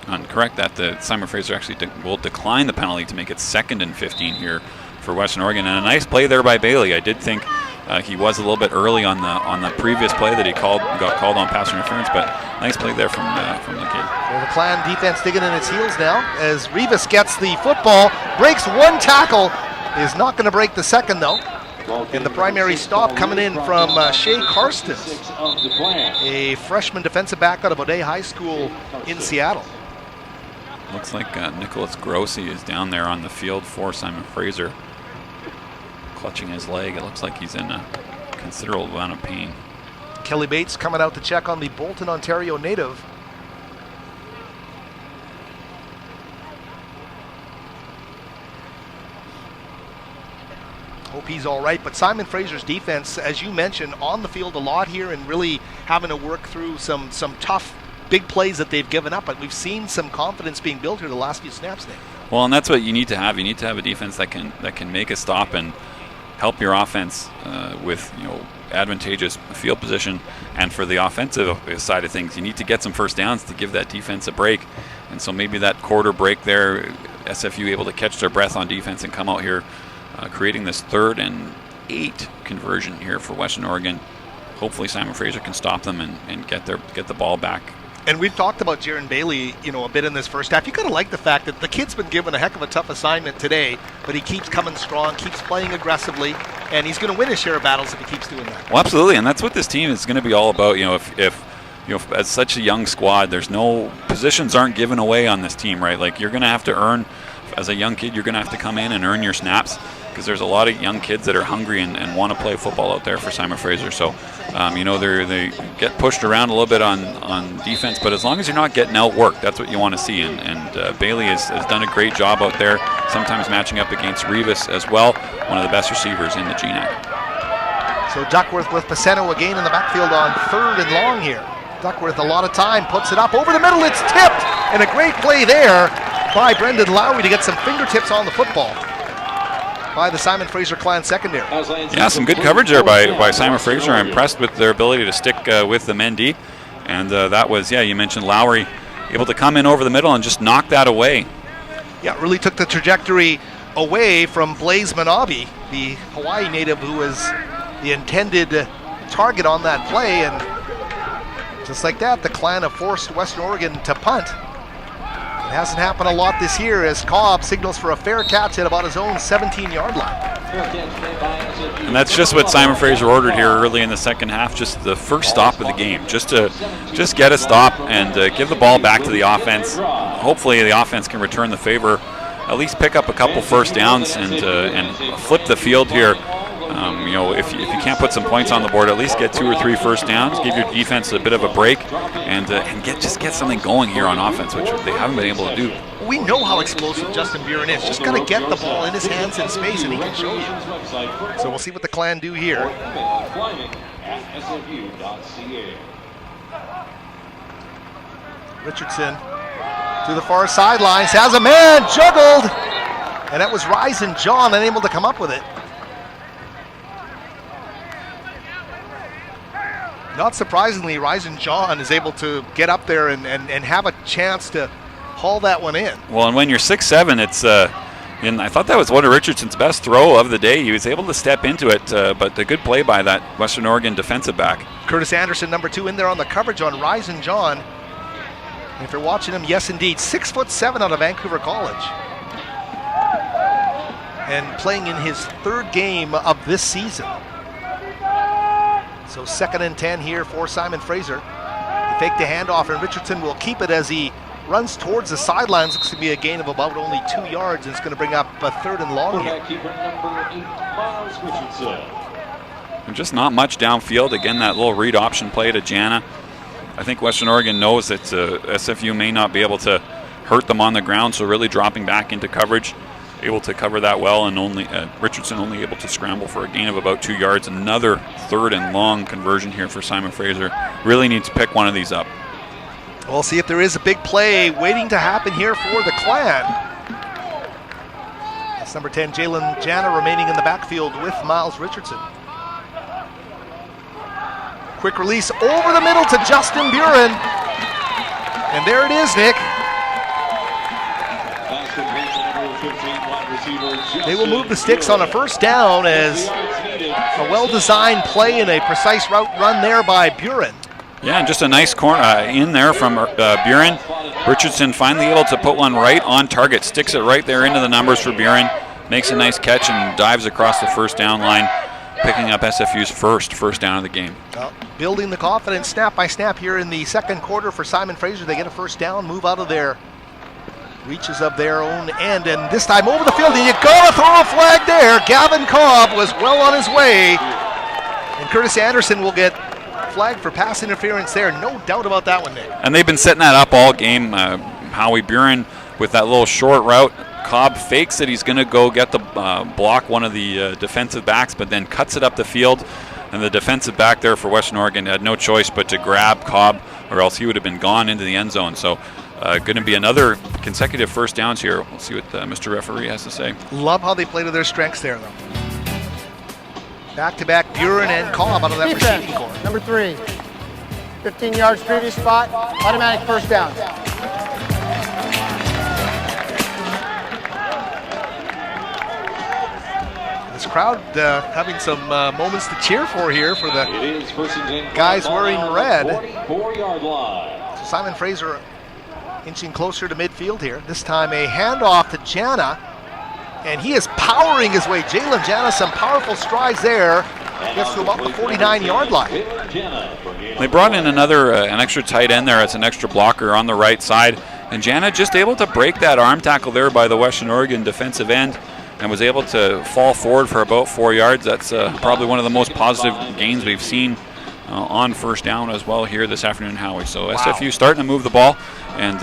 And correct that the Simon Fraser actually will decline the penalty to make it 2nd and 15 here for Western Oregon. And a nice play there by Bailey. I did think he was a little bit early on the previous play that he got called on pass interference, but nice play there from the kid. So the Clan defense digging in its heels now as Rivas gets the football, breaks one tackle, is not going to break the second though. And the primary stop coming in from Shea Karsten, a freshman defensive back out of O'Day High School in Seattle. Looks like Nicholas Grossi is down there on the field for Simon Fraser, clutching his leg. It looks like he's in a considerable amount of pain. Kelly Bates coming out to check on the Bolton, Ontario native. Hope he's all right, but Simon Fraser's defense, as you mentioned, on the field a lot here and really having to work through some tough big plays that they've given up, but we've seen some confidence being built here the last few snaps now. Well, and that's what you need to have. You need to have a defense that can make a stop and help your offense with advantageous field position. And for the offensive side of things, you need to get some first downs to give that defense a break. And so maybe that quarter break there, SFU able to catch their breath on defense and come out here creating this 3rd and 8 conversion here for Western Oregon. Hopefully Simon Fraser can stop them and get the ball back. And we've talked about Jaron Bailey, a bit in this first half. You kind of like the fact that the kid's been given a heck of a tough assignment today, but he keeps coming strong, keeps playing aggressively, and he's going to win his share of battles if he keeps doing that. Well, absolutely, and that's what this team is going to be all about. If as such a young squad, there's no positions aren't given away on this team, right? Like you're going to have to earn, as a young kid, you're going to have to come in and earn your snaps, because there's a lot of young kids that are hungry and want to play football out there for Simon Fraser. So, they get pushed around a little bit on defense, but as long as you're not getting outworked, that's what you want to see. And Bailey has done a great job out there, sometimes matching up against Rivas as well, one of the best receivers in the GNAC. So Duckworth with Paceno again in the backfield on 3rd and long here. Duckworth a lot of time, puts it up over the middle, it's tipped, and a great play there by Brendan Lowry to get some fingertips on the football by the Simon Fraser Clan secondary. Yeah, some good coverage there by Simon Fraser. I'm impressed with their ability to stick with the Mendy. And that was, you mentioned Lowry, able to come in over the middle and just knock that away. Yeah, really took the trajectory away from Blaise Manabe, the Hawaii native who was the intended target on that play. And just like that, the Clan have forced Western Oregon to punt. It hasn't happened a lot this year as Cobb signals for a fair catch at about his own 17-yard line. And that's just what Simon Fraser ordered here early in the second half, just the first stop of the game, just get a stop and give the ball back to the offense. Hopefully the offense can return the favor, at least pick up a couple first downs and flip the field here. If you can't put some points on the board, at least get 2 or 3 first downs, give your defense a bit of a break, and get something going here on offense, which they haven't been able to do. We know how explosive Justin Buren is. Just got to get the ball in his hands in space, and he can show you. So we'll see what the Clan do here. Richardson to the far sidelines, has a man, juggled, and that was Ryzen John, unable to come up with it. Not surprisingly, Ryzen John is able to get up there and have a chance to haul that one in. Well, and when you're 6'7", it's and I thought that was one of Richardson's best throw of the day. He was able to step into it, but a good play by that Western Oregon defensive back. Curtis Anderson, number 2, in there on the coverage on Ryzen John. And if you're watching him, yes indeed, 6'7" out of Vancouver College. And playing in his 3rd game of this season. So 2nd and 10 here for Simon Fraser. He faked the handoff, and Richardson will keep it as he runs towards the sidelines. Looks to be a gain of about only 2 yards, and it's going to bring up a 3rd and long here. And just not much downfield. Again, that little read option play to Jana. I think Western Oregon knows that SFU may not be able to hurt them on the ground, so really dropping back into coverage. Able to cover that well, and only Richardson only able to scramble for a gain of about 2 yards. Another 3rd and long conversion here for Simon Fraser. Really needs to pick one of these up. We'll see if there is a big play waiting to happen here for the Clan. That's number 10, Jalen Jana, remaining in the backfield with Myles Richardson. Quick release over the middle to Justin Buren. And there it is, Nick. They will move the sticks on a first down as a well-designed play and a precise route run there by Buren. Yeah, and just a nice corner in there from Buren. Richardson finally able to put one right on target, sticks it right there into the numbers for Buren, makes a nice catch and dives across the first down line, picking up SFU's first down of the game. Well, building the confidence snap by snap here in the second quarter for Simon Fraser. They get a first down, move out of their reaches of their own end, and this time over the field, and you gotta throw a flag there. Gavin Cobb was well on his way, and Curtis Anderson will get flagged for pass interference there. No doubt about that one, Nick. And they've been setting that up all game. Howie Buren with that little short route. Cobb fakes it. He's going to go get the block one of the defensive backs, but then cuts it up the field. And the defensive back there for Western Oregon had no choice but to grab Cobb, or else he would have been gone into the end zone. So going to be another consecutive first downs here. We'll see what Mr. Referee has to say. Love how they play to their strengths there, though. Back-to-back Buren and Cobb out of that receiving corps. Number 3. 15 yards previous spot. Automatic first down. This crowd having some moments to cheer for here for the guys wearing red. 44-yard line. So Simon Fraser inching closer to midfield here. This time a handoff to Jana. And he is powering his way. Jalen Jana, some powerful strides there. Gets to about the 49-yard line. They brought in another, an extra tight end there. It's an extra blocker on the right side. And Jana just able to break that arm tackle there by the Western Oregon defensive end and was able to fall forward for about 4 yards. That's probably one of the most positive gains we've seen on first down as well here this afternoon, Howie. So wow. SFU starting to move the ball and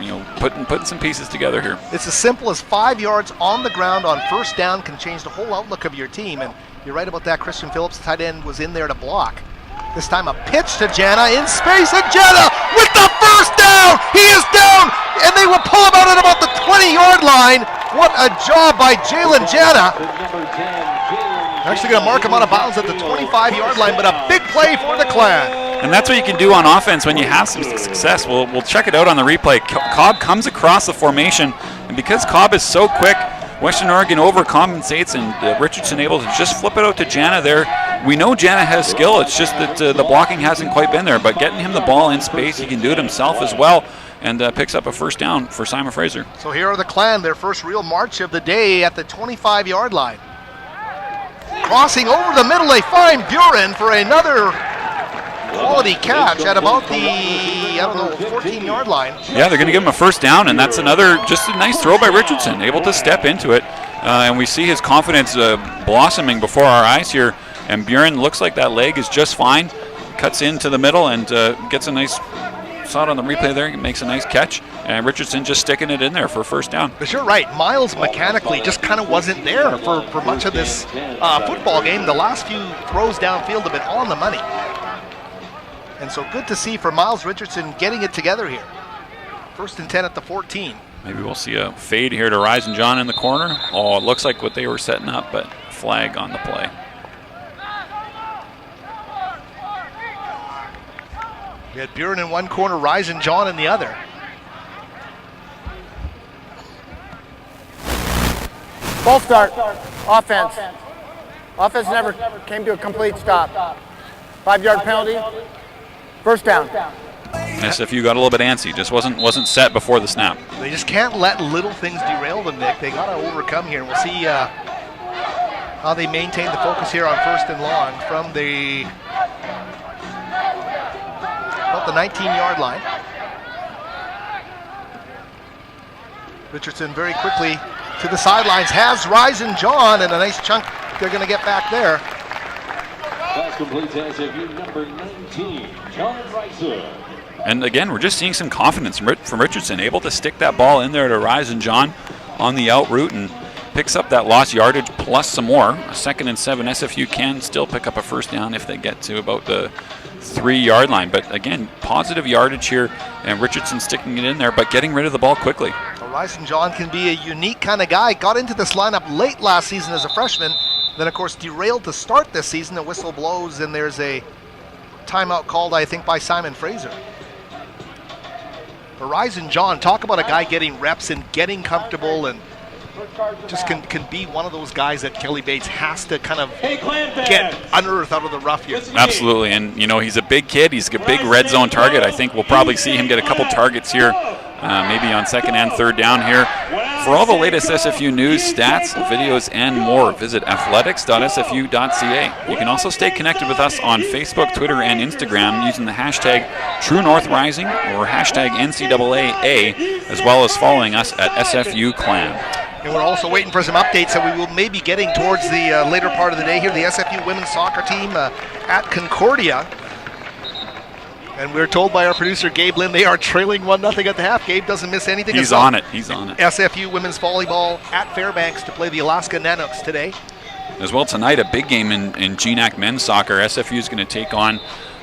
you know, putting some pieces together here. It's as simple as 5 yards on the ground on first down can change the whole outlook of your team. And you're right about that. Christian Phillips, the tight end, was in there to block. This time a pitch to Jana in space, and Jana with the first down. He is down, and they will pull him out at about the 20-yard line. What a job by Jalen Jana. Actually going to mark him out of bounds at the 25-yard line, but a big play for the Clan. And that's what you can do on offense when you have some success. We'll check it out on the replay. Cobb comes across the formation, and because Cobb is so quick, Western Oregon overcompensates, and Richardson able to just flip it out to Jana there. We know Jana has skill. It's just that the blocking hasn't quite been there, but getting him the ball in space, he can do it himself as well, and picks up a first down for Simon Fraser. So here are the Clan, their first real march of the day at the 25-yard line. Crossing over the middle, they find Buren for another quality catch at about the, 14-yard line. Yeah, they're going to give him a first down, and that's another, just a nice throw by Richardson, able to step into it. And we see his confidence blossoming before our eyes here. And Buren looks like that leg is just fine. Cuts into the middle and gets a nice, saw it on the replay there, makes a nice catch. And Richardson just sticking it in there for first down. But you're right, Myles mechanically just kind of wasn't there for much of this football game. The last few throws downfield have been on the money. And so good to see for Myles Richardson getting it together here. 1st and 10 at the 14. Maybe we'll see a fade here to Rise and John in the corner. Oh, it looks like what they were setting up, but flag on the play. We had Buren in one corner, Rise and John in the other. Full start. Offense. Offense never came to a complete stop. 5-yard penalty. First down. SFU got a little bit antsy. Just wasn't set before the snap. They just can't let little things derail them, Nick. They got to overcome here. We'll see how they maintain the focus here on 1st and long from about the 19-yard line. Richardson very quickly to the sidelines, has Rise and John, and a nice chunk they're going to get back there. Pass complete to SFU number 19, John Fraser. And again, we're just seeing some confidence from Richardson, able to stick that ball in there to Rise and John on the out route and picks up that lost yardage plus some more. 2nd and 7, SFU can still pick up a first down if they get to about the 3-yard line. But again, positive yardage here, and Richardson sticking it in there, but getting rid of the ball quickly. Ryson John can be a unique kind of guy. Got into this lineup late last season as a freshman, then of course derailed to start this season. The whistle blows and there's a timeout called, I think, by Simon Fraser. Ryson John, talk about a guy getting reps and getting comfortable, and just can be one of those guys that Kelly Bates has to kind of get unearthed out of the rough here. Absolutely, and you know, he's a big kid. He's a big red zone target. I think we'll probably see him get a couple targets here, maybe on 2nd and 3rd down here. For all the latest SFU news, stats, videos, and more, visit athletics.sfu.ca. You can also stay connected with us on Facebook, Twitter, and Instagram using the hashtag TrueNorthRising or hashtag NCAA, as well as following us at SFU Clan. And we're also waiting for some updates that we will maybe getting towards the later part of the day here. The SFU women's soccer team at Concordia. And we're told by our producer, Gabe Lynn, they are trailing 1-0 at the half. Gabe doesn't miss anything. He's on it. He's on it. SFU women's volleyball at Fairbanks to play the Alaska Nanooks today. As well tonight, a big game in GNAC men's soccer. SFU is going to take on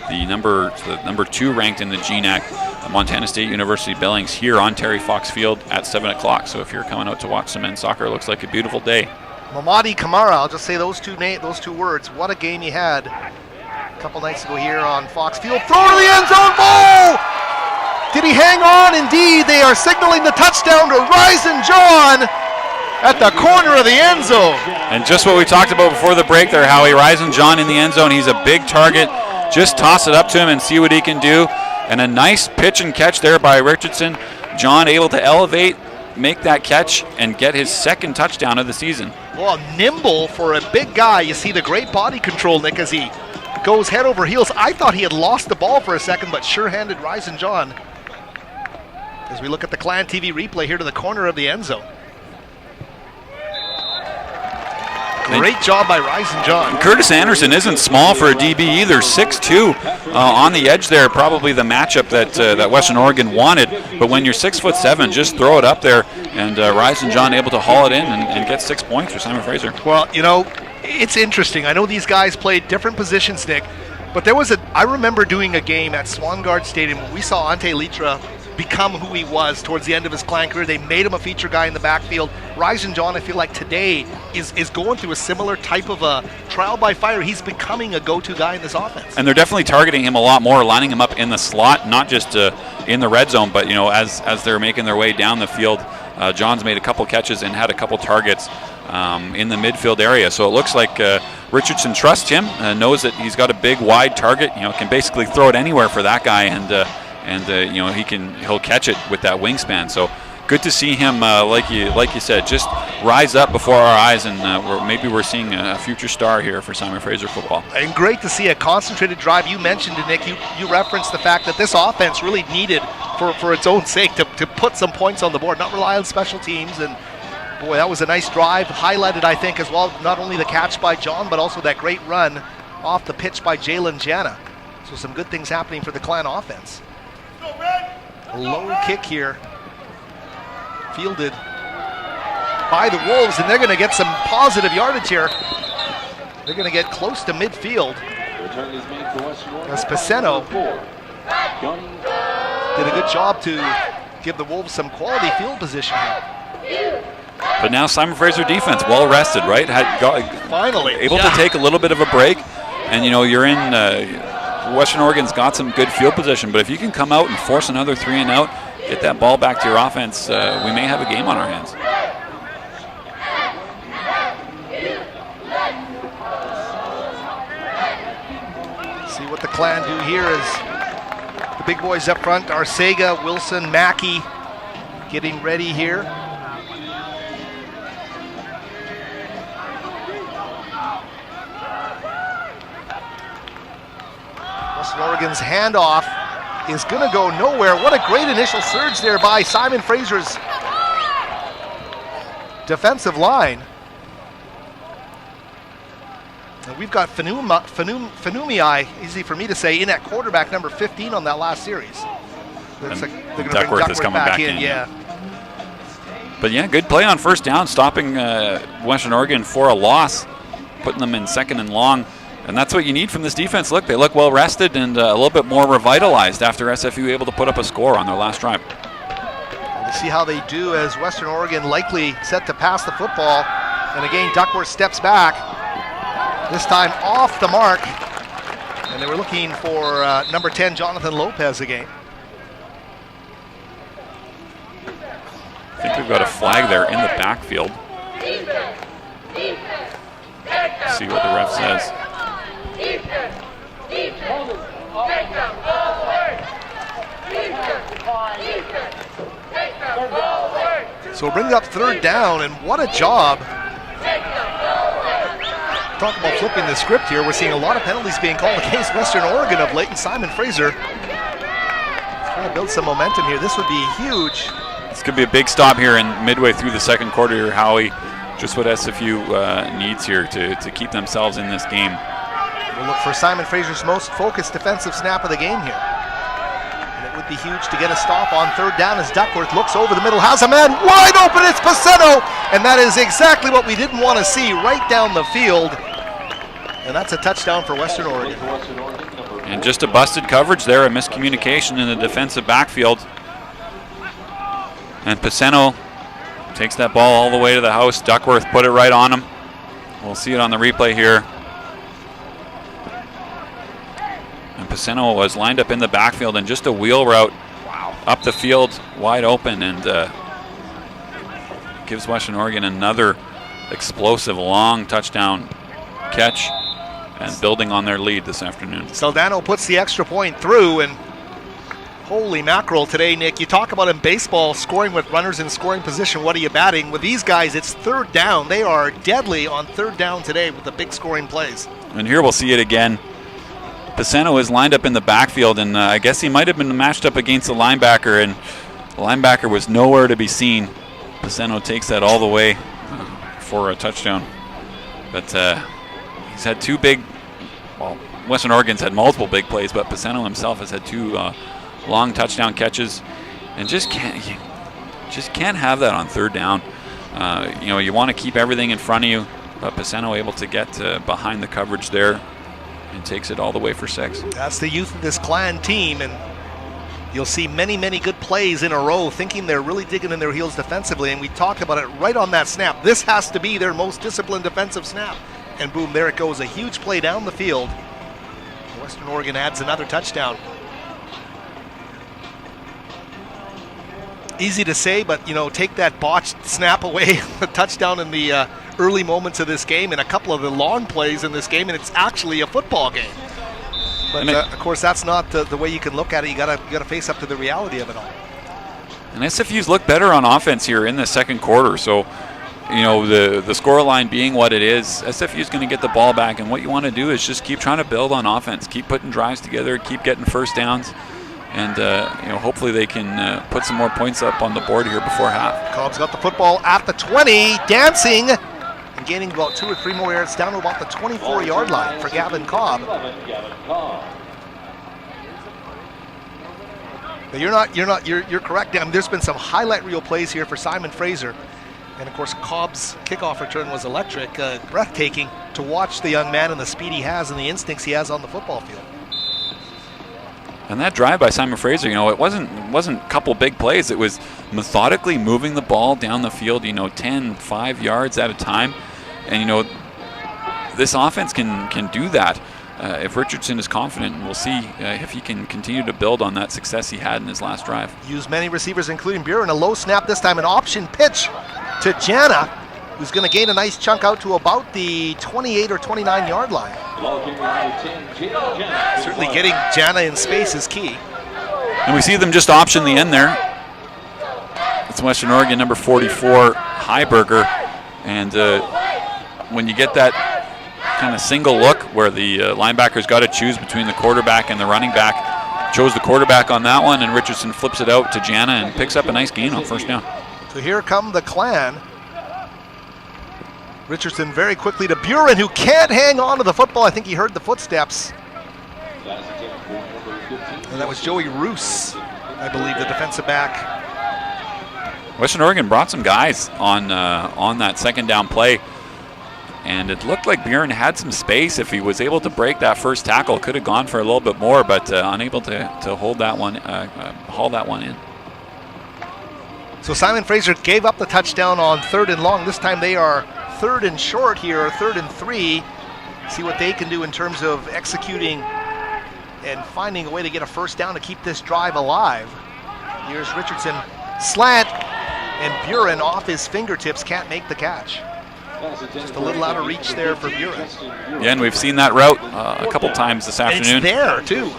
the number 2 ranked in the GNAC, Montana State University Billings, here on Terry Fox Field at 7 o'clock. So if you're coming out to watch some men's soccer, it looks like a beautiful day. Mamadi Kamara, I'll just say those two words. What a game he had a couple nights ago here on Fox Field. Throw to the end zone, ball! Did he hang on? Indeed, they are signaling the touchdown to Ryson John at the corner of the end zone. And just what we talked about before the break there, Howie, Ryson John in the end zone. He's a big target. Just toss it up to him and see what he can do. And a nice pitch and catch there by Richardson. John able to elevate, make that catch, and get his 2nd touchdown of the season. Well, nimble for a big guy. You see the great body control, Nick, as he goes head over heels. I thought he had lost the ball for a second, but sure-handed Ryson John. As we look at the Clan TV replay here to the corner of the end zone. Great job by Ryson John. Curtis Anderson isn't small for a DB either, 6'2", on the edge there, probably the matchup that Western Oregon wanted. But when you're 6'7", just throw it up there, and Ryson John able to haul it in and get 6 points for Simon Fraser. Well, you know, it's interesting. I know these guys played different positions, Nick, but I remember doing a game at Swan Guard Stadium when we saw Ante Litra become who he was towards the end of his Clan career. They made him a feature guy in the backfield. Ryson John, I feel like today is going through a similar type of a trial by fire. He's becoming a go-to guy in this offense. And they're definitely targeting him a lot more, lining him up in the slot, not just in the red zone, but you know, as they're making their way down the field. John's made a couple catches and had a couple targets in the midfield area. So it looks like Richardson trusts him, knows that he's got a big, wide target. You know, can basically throw it anywhere for that guy, and you know, he'll catch it with that wingspan. So good to see him, like you said, just rise up before our eyes, and maybe we're seeing a future star here for Simon Fraser football. And great to see a concentrated drive. You mentioned it, Nick. You referenced the fact that this offense really needed, for its own sake, to put some points on the board, not rely on special teams. And boy, that was a nice drive, highlighted, I think, as well, not only the catch by John, but also that great run off the pitch by Jalen Jana. So some good things happening for the Clan offense. A low kick here, fielded by the Wolves, and they're going to get some positive yardage here. They're going to get close to midfield. As Paceno did a good job to give the Wolves some quality field position here. But now Simon Fraser defense, well rested, right? Finally able to take a little bit of a break, and you know, you're in. Western Oregon's got some good field position, but if you can come out and force another 3 and out, get that ball back to your offense, we may have a game on our hands. See what the Clan do here is the big boys up front, Arcega, Wilson, Mackey getting ready here. Western Oregon's handoff is going to go nowhere. What a great initial surge there by Simon Fraser's defensive line. And we've got Fanumii, easy for me to say, in at quarterback number 15 on that last series. Looks like they're going to bring Duckworth is coming back in. Yeah. But yeah, good play on first down, stopping Western Oregon for a loss, putting them in 2nd and long. And that's what you need from this defense. Look, they look well rested and a little bit more revitalized after SFU able to put up a score on their last drive. We'll see how they do as Western Oregon likely set to pass the football. And again, Duckworth steps back, this time off the mark. And they were looking for number 10, Jonathan Lopez again. I think we've got a flag there in the backfield. See what the ref says. So we'll bring it up third down, and what a job. Talk about flipping the script here. We're seeing a lot of penalties being called against Western Oregon of late, and Simon Fraser trying to build some momentum here. This would be huge. This could be a big stop here in midway through the second quarter here, Howie. Just what SFU needs here to keep themselves in this game. We'll look for Simon Fraser's most focused defensive snap of the game here. And it would be huge to get a stop on third down as Duckworth looks over the middle, has a man wide open, it's Paceno! And that is exactly what we didn't want to see, right down the field. And that's a touchdown for Western Oregon. And just a busted coverage there, a miscommunication in the defensive backfield. And Paceno takes that ball all the way to the house. Duckworth put it right on him. We'll see it on the replay here. And Paceno was lined up in the backfield and just a wheel route up the field wide open, and gives Western Oregon another explosive long touchdown catch and building on their lead this afternoon. Saldano puts the extra point through, and holy mackerel today, Nick. You talk about in baseball scoring with runners in scoring position. What are you batting? With these guys, it's third down. They are deadly on third down today with the big scoring plays. And here we'll see it again. Paceno is lined up in the backfield, and I guess he might have been matched up against the linebacker, and the linebacker was nowhere to be seen. Paceno takes that all the way for a touchdown. But he's had two big, well, Western Oregon's had multiple big plays, but Paceno himself has had two long touchdown catches, and just can't have that on third down. You know, you want to keep everything in front of you, but Paceno able to get behind the coverage there and takes it all the way for 6. That's the youth of this Clan team, and you'll see many, many good plays in a row, thinking they're really digging in their heels defensively, and we talked about it right on that snap. This has to be their most disciplined defensive snap, and boom, there it goes, a huge play down the field. Western Oregon adds another touchdown. Easy to say, but, you know, take that botched snap away, a touchdown in the early moments of this game, and a couple of the long plays in this game, and it's actually a football game. But of course, that's not the way you can look at it. You gotta face up to the reality of it all. And SFU's looked better on offense here in the second quarter. So, you know, the score line being what it is, SFU's going to get the ball back, and what you want to do is just keep trying to build on offense, keep putting drives together, keep getting first downs. And, you know, hopefully they can put some more points up on the board here before half. Cobb's got the football at the 20, dancing, and gaining about 2 or 3 more yards down to about the 24-yard line for Gavin Cobb. But you're correct. I mean, there's been some highlight reel plays here for Simon Fraser. And, of course, Cobb's kickoff return was electric, breathtaking to watch the young man and the speed he has and the instincts he has on the football field. And that drive by Simon Fraser, you know, it wasn't a couple big plays. It was methodically moving the ball down the field, you know, 10, 5 yards at a time. And, you know, this offense can do that if Richardson is confident. And we'll see if he can continue to build on that success he had in his last drive. Used many receivers, including Buren. A low snap this time, an option pitch to Jana, who's going to gain a nice chunk out to about the 28 or 29-yard line. Certainly getting Jana in space is key. And we see them just option the end there. It's Western Oregon number 44, Heiberger. And when you get that kind of single look where the linebacker's got to choose between the quarterback and the running back, chose the quarterback on that one, and Richardson flips it out to Jana and picks up a nice gain on first down. So here come the Clan. Richardson very quickly to Buren, who can't hang on to the football. I think he heard the footsteps. And that was Joey Roos, I believe, the defensive back. Western Oregon brought some guys on that second down play. And it looked like Buren had some space. If he was able to break that first tackle, could have gone for a little bit more, but unable to hold that one, haul that one in. So Simon Fraser gave up the touchdown on 3rd and long. This time they are 3rd and short here, or 3rd and 3. See what they can do in terms of executing and finding a way to get a first down to keep this drive alive. Here's Richardson, slant, and Buren off his fingertips, can't make the catch. Just a little out of reach there for Buren. Yeah, and we've seen that route a couple times this afternoon. And it's there too.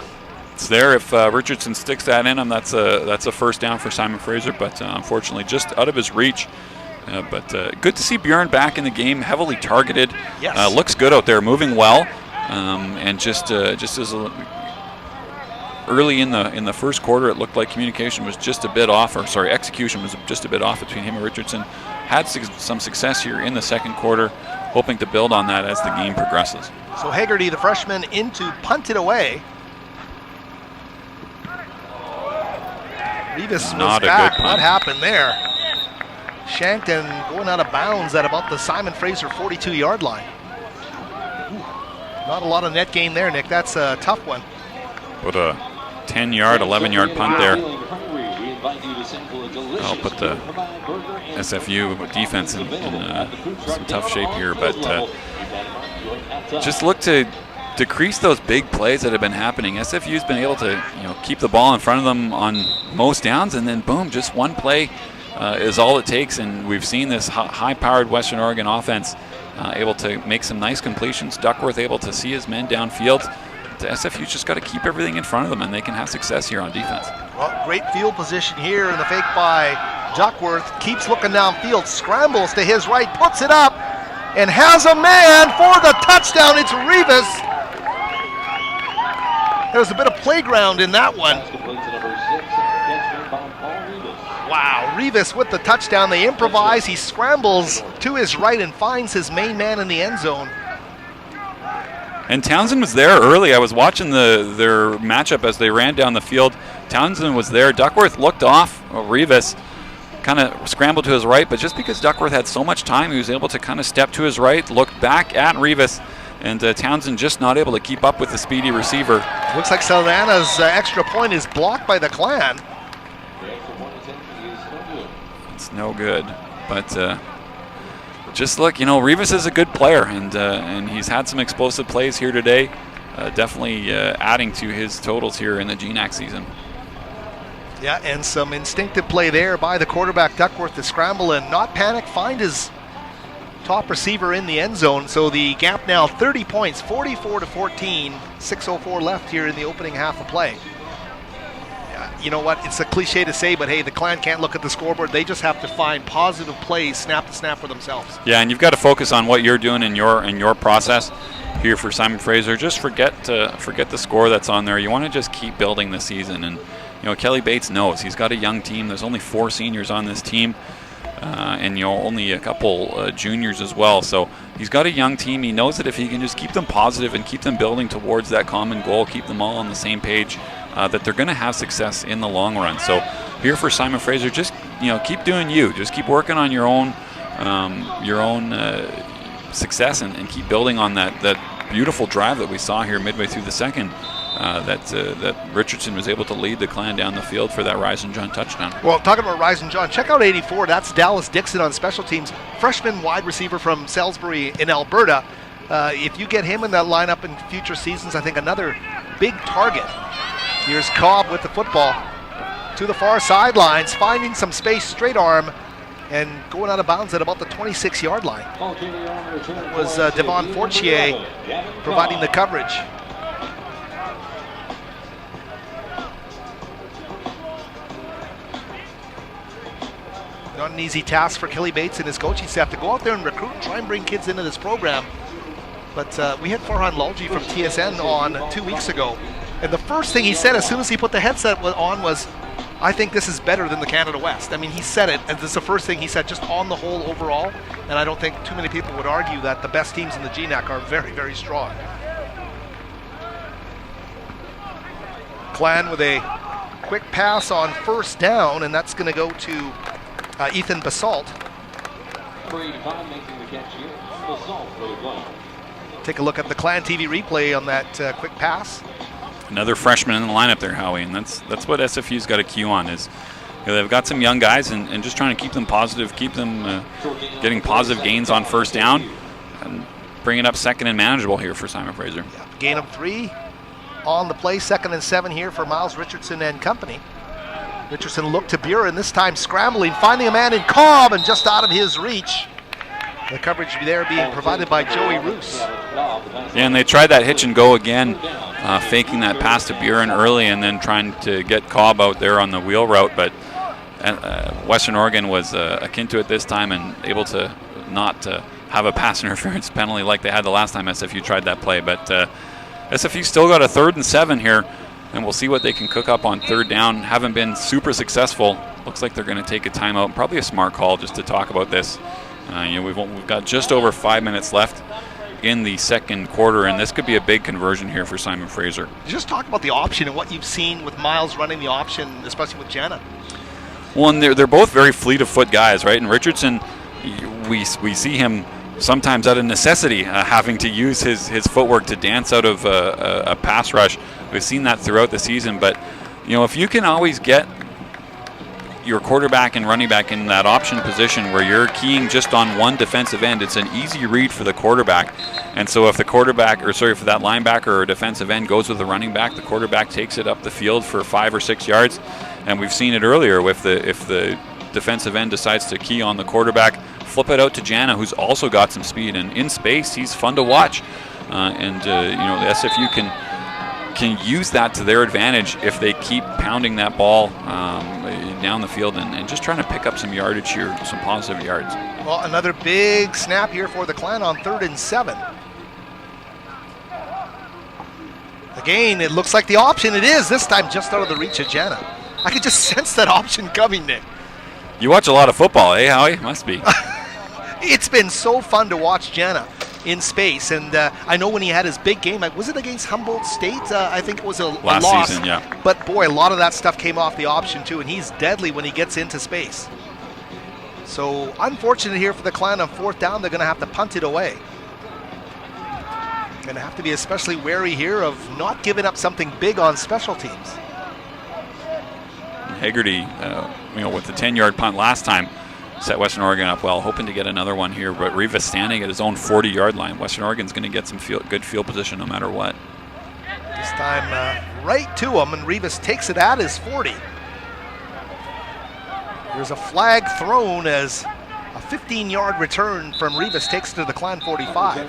It's there. If Richardson sticks that in him, that's a first down for Simon Fraser, but unfortunately just out of his reach. But good to see Buren back in the game, heavily targeted. Yes. Looks good out there, moving well, and just as early in the first quarter, it looked like communication was just a bit off, execution was just a bit off between him and Richardson. Had some success here in the second quarter, hoping to build on that as the game progresses. So Hegarty, the freshman, in to punt it away. Rivas was back. What happened there? Shanked and going out of bounds at about the Simon Fraser 42-yard line. Ooh, not a lot of net gain there, Nick. That's a tough one. Put a 10-yard, 11-yard punt there. I'll put the SFU defense in some tough shape here, but just look to decrease those big plays that have been happening. SFU's been able to keep the ball in front of them on most downs, and then boom, just one play is all it takes. And we've seen this high-powered Western Oregon offense able to make some nice completions. Duckworth able to see his men downfield. The SFU's just got to keep everything in front of them, and they can have success here on defense. Well, great field position here, and the fake by Duckworth keeps looking downfield, scrambles to his right, puts it up, and has a man for the touchdown. It's Rivas. There was a bit of playground in that one. Wow, Rivas with the touchdown. They improvise. He scrambles to his right and finds his main man in the end zone. And Townsend was there early. I was watching their matchup as they ran down the field. Townsend was there. Duckworth looked off. Rivas kind of scrambled to his right, but just because Duckworth had so much time, he was able to kind of step to his right, look back at Rivas, and Townsend just not able to keep up with the speedy receiver. Looks like Salana's extra point is blocked by the Clan. It's no good, but just look, Rivas is a good player, and he's had some explosive plays here today, definitely adding to his totals here in the GNAC season. Yeah, and some instinctive play there by the quarterback Duckworth to scramble and not panic, find his top receiver in the end zone. So the gap now 30 points, 44-14, 6:04 left here in the opening half of play. You know what, it's a cliche to say, but hey, the Clan can't look at the scoreboard. They just have to find positive plays snap to snap for themselves. Yeah, and you've got to focus on what you're doing in your process here for Simon Fraser. Just forget the score that's on there. You want to just keep building the season. And Kelly Bates knows he's got a young team. There's only 4 seniors on this team, and only a couple juniors as well. So he's got a young team. He knows that if he can just keep them positive and keep them building towards that common goal, keep them all on the same page, that they're going to have success in the long run. So here for Simon Fraser, just keep doing you. Just keep working on your own success and keep building on that beautiful drive that we saw here midway through the second. That Richardson was able to lead the Clan down the field for that Ryzen John touchdown. Well, talking about Ryzen John, check out 84. That's Dallas Dixon on special teams, freshman wide receiver from Salisbury in Alberta. If you get him in that lineup in future seasons, I think another big target. Here's Cobb with the football to the far sidelines, finding some space, straight arm, and going out of bounds at about the 26-yard line. It was Devon Fortier providing the coverage. Not an easy task for Kelly Bates and his coaching staff to go out there and recruit and try and bring kids into this program. But we had Farhan Lalji from TSN on 2 weeks ago. And the first thing he said as soon as he put the headset on was, I think this is better than the Canada West. I mean, he said it, and this is the first thing he said just on the whole overall. And I don't think too many people would argue that the best teams in the GNAC are very, very strong. Clan with a quick pass on first down, and that's going to go to Ethan Basalt. Creed Khan making the catch here. The salt for the play. Take a look at the Clan TV replay on that quick pass. Another freshman in the lineup there, Howie, and that's what SFU's got a cue on is they've got some young guys and just trying to keep them positive, keep them getting positive gains on first down and bring it up second and manageable here for Simon Fraser. Yeah, gain of 3 on the play, 2nd and 7 here for Myles, Richardson and company. Richardson looked to Buren, this time scrambling, finding a man in Cobb and just out of his reach. The coverage there being provided by Joey Roos. Yeah, and they tried that hitch and go again, faking that pass to Buren early and then trying to get Cobb out there on the wheel route, but Western Oregon was akin to it this time and able to not have a pass interference penalty like they had the last time SFU tried that play. But SFU still got a 3rd and 7 here, and we'll see what they can cook up on 3rd down. Haven't been super successful. Looks like they're going to take a timeout. Probably a smart call just to talk about this. We've got just over 5 minutes left in the second quarter, and this could be a big conversion here for Simon Fraser. Just talk about the option and what you've seen with Myles running the option, especially with Jana. Well, and they're both very fleet of foot guys, right? And Richardson, we see him sometimes out of necessity having to use his footwork to dance out of a pass rush. We've seen that throughout the season, but if you can always get your quarterback and running back in that option position where you're keying just on one defensive end, it's an easy read for the quarterback. And so if the quarterback, or sorry, for that linebacker or defensive end goes with the running back, the quarterback takes it up the field for 5 or 6 yards. And we've seen it earlier with if the defensive end decides to key on the quarterback, flip it out to Jana, who's also got some speed, and in space he's fun to watch. The SFU can use that to their advantage if they keep pounding that ball down the field and just trying to pick up some yardage here, some positive yards. Well, another big snap here for the Clan on 3rd and 7. Again, it looks like the option. It is this time just out of the reach of Jana. I could just sense that option coming, Nick. You watch a lot of football, eh, Howie? Must be. It's been so fun to watch Jana in space, and I know when he had his big game, was it against Humboldt State? I think it was a last loss. Season, yeah. But boy, a lot of that stuff came off the option too, and he's deadly when he gets into space. So unfortunate here for the Clan on 4th down. They're going to have to punt it away. Going to have to be especially wary here of not giving up something big on special teams. Haggerty, with the 10-yard punt last time, set Western Oregon up well, hoping to get another one here. But Rivas standing at his own 40-yard line. Western Oregon's going to get some good field position no matter what. This time right to him, and Rivas takes it at his 40. There's a flag thrown as a 15-yard return from Rivas takes it to the Clan 45.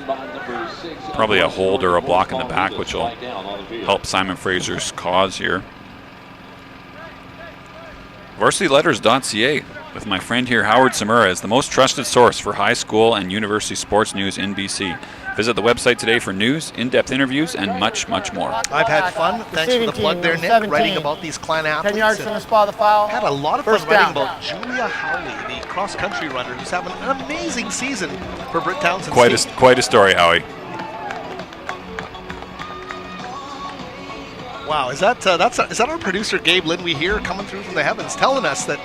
Probably a hold or a block in the back, which will help Simon Fraser's cause here. VarsityLetters.ca with my friend here, Howard Samura, is the most trusted source for high school and university sports news in BC. Visit the website today for news, in-depth interviews, and much, much more. I've had fun. Thanks for the plug there, Nick, writing about these Clan athletes. 10 yards from the spot of the foul. Had a lot of fun writing about Julia Howie, the cross-country runner, who's having an amazing season for Britt Townsend. Quite a story, Howie. Wow, is that our producer Gabe Linwe here coming through from the heavens, telling us that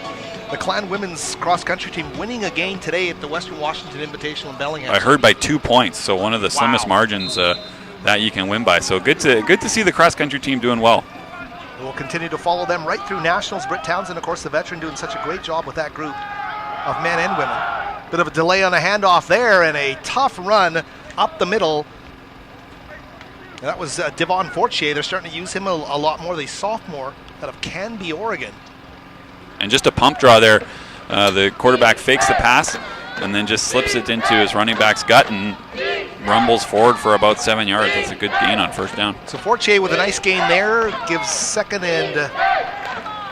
the Clan women's cross-country team winning again today at the Western Washington Invitational in Bellingham. I heard by 2 points, so one of the slimmest margins that you can win by. So good to see the cross-country team doing well. We'll continue to follow them right through nationals. Britt Townsend, of course, the veteran, doing such a great job with that group of men and women. Bit of a delay on a handoff there, and a tough run up the middle. That was Devon Fortier. They're starting to use him a lot more. The sophomore out of Canby, Oregon. And just a pump draw there. The quarterback fakes the pass and then just slips it into his running back's gut and rumbles forward for about 7 yards. That's a good gain on first down. So Fortier with a nice gain there gives second and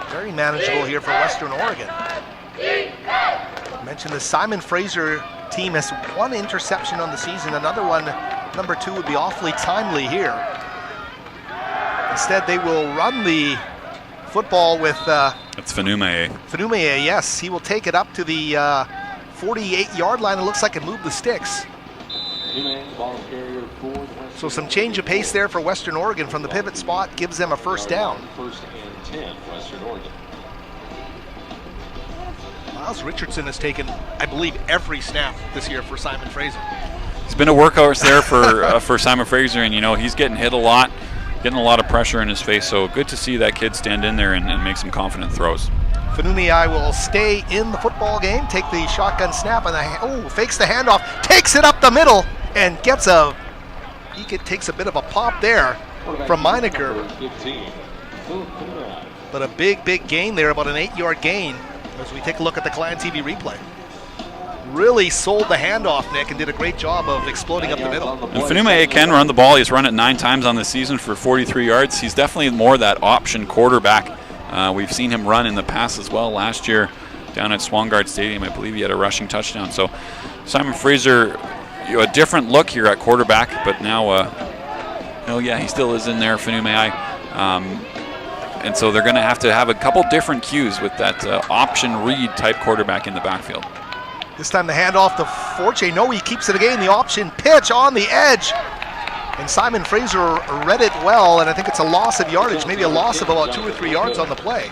very manageable here for Western Oregon. I mentioned the Simon Fraser team has 1 interception on the season. Another one, number 2, would be awfully timely here. Instead, they will run the football with That's Fanumeye. Fanumeye, yes. He will take it up to the 48-yard line. It looks like it moved the sticks. So some change of pace there for Western Oregon from the pivot spot gives them a first down. First and 10, Western Oregon. Myles Richardson has taken, I believe, every snap this year for Simon Fraser. He's been a workhorse there for Simon Fraser, and he's getting hit a lot, getting a lot of pressure in his face. So good to see that kid stand in there and make some confident throws. Fanumei will stay in the football game, take the shotgun snap, and fakes the handoff, takes it up the middle, and takes a bit of a pop there from Meinecker. But a big gain there, about an 8-yard gain, as we take a look at the Clan TV replay. Really sold the handoff, Nick, and did a great job of exploding up the middle. And Fanumei can run the ball. He's run it 9 times on the season for 43 yards. He's definitely more that option quarterback. We've seen him run in the past as well. Last year down at Swangard Stadium, I believe he had a rushing touchdown. So Simon Fraser, a different look here at quarterback, but now, he still is in there, Fanumei. And so they're going to have a couple different cues with that option read type quarterback in the backfield. This time the handoff to Forte. No, he keeps it again. The option pitch on the edge. And Simon Fraser read it well, and I think it's a loss of yardage, maybe a loss of about 2 or 3 yards on the play.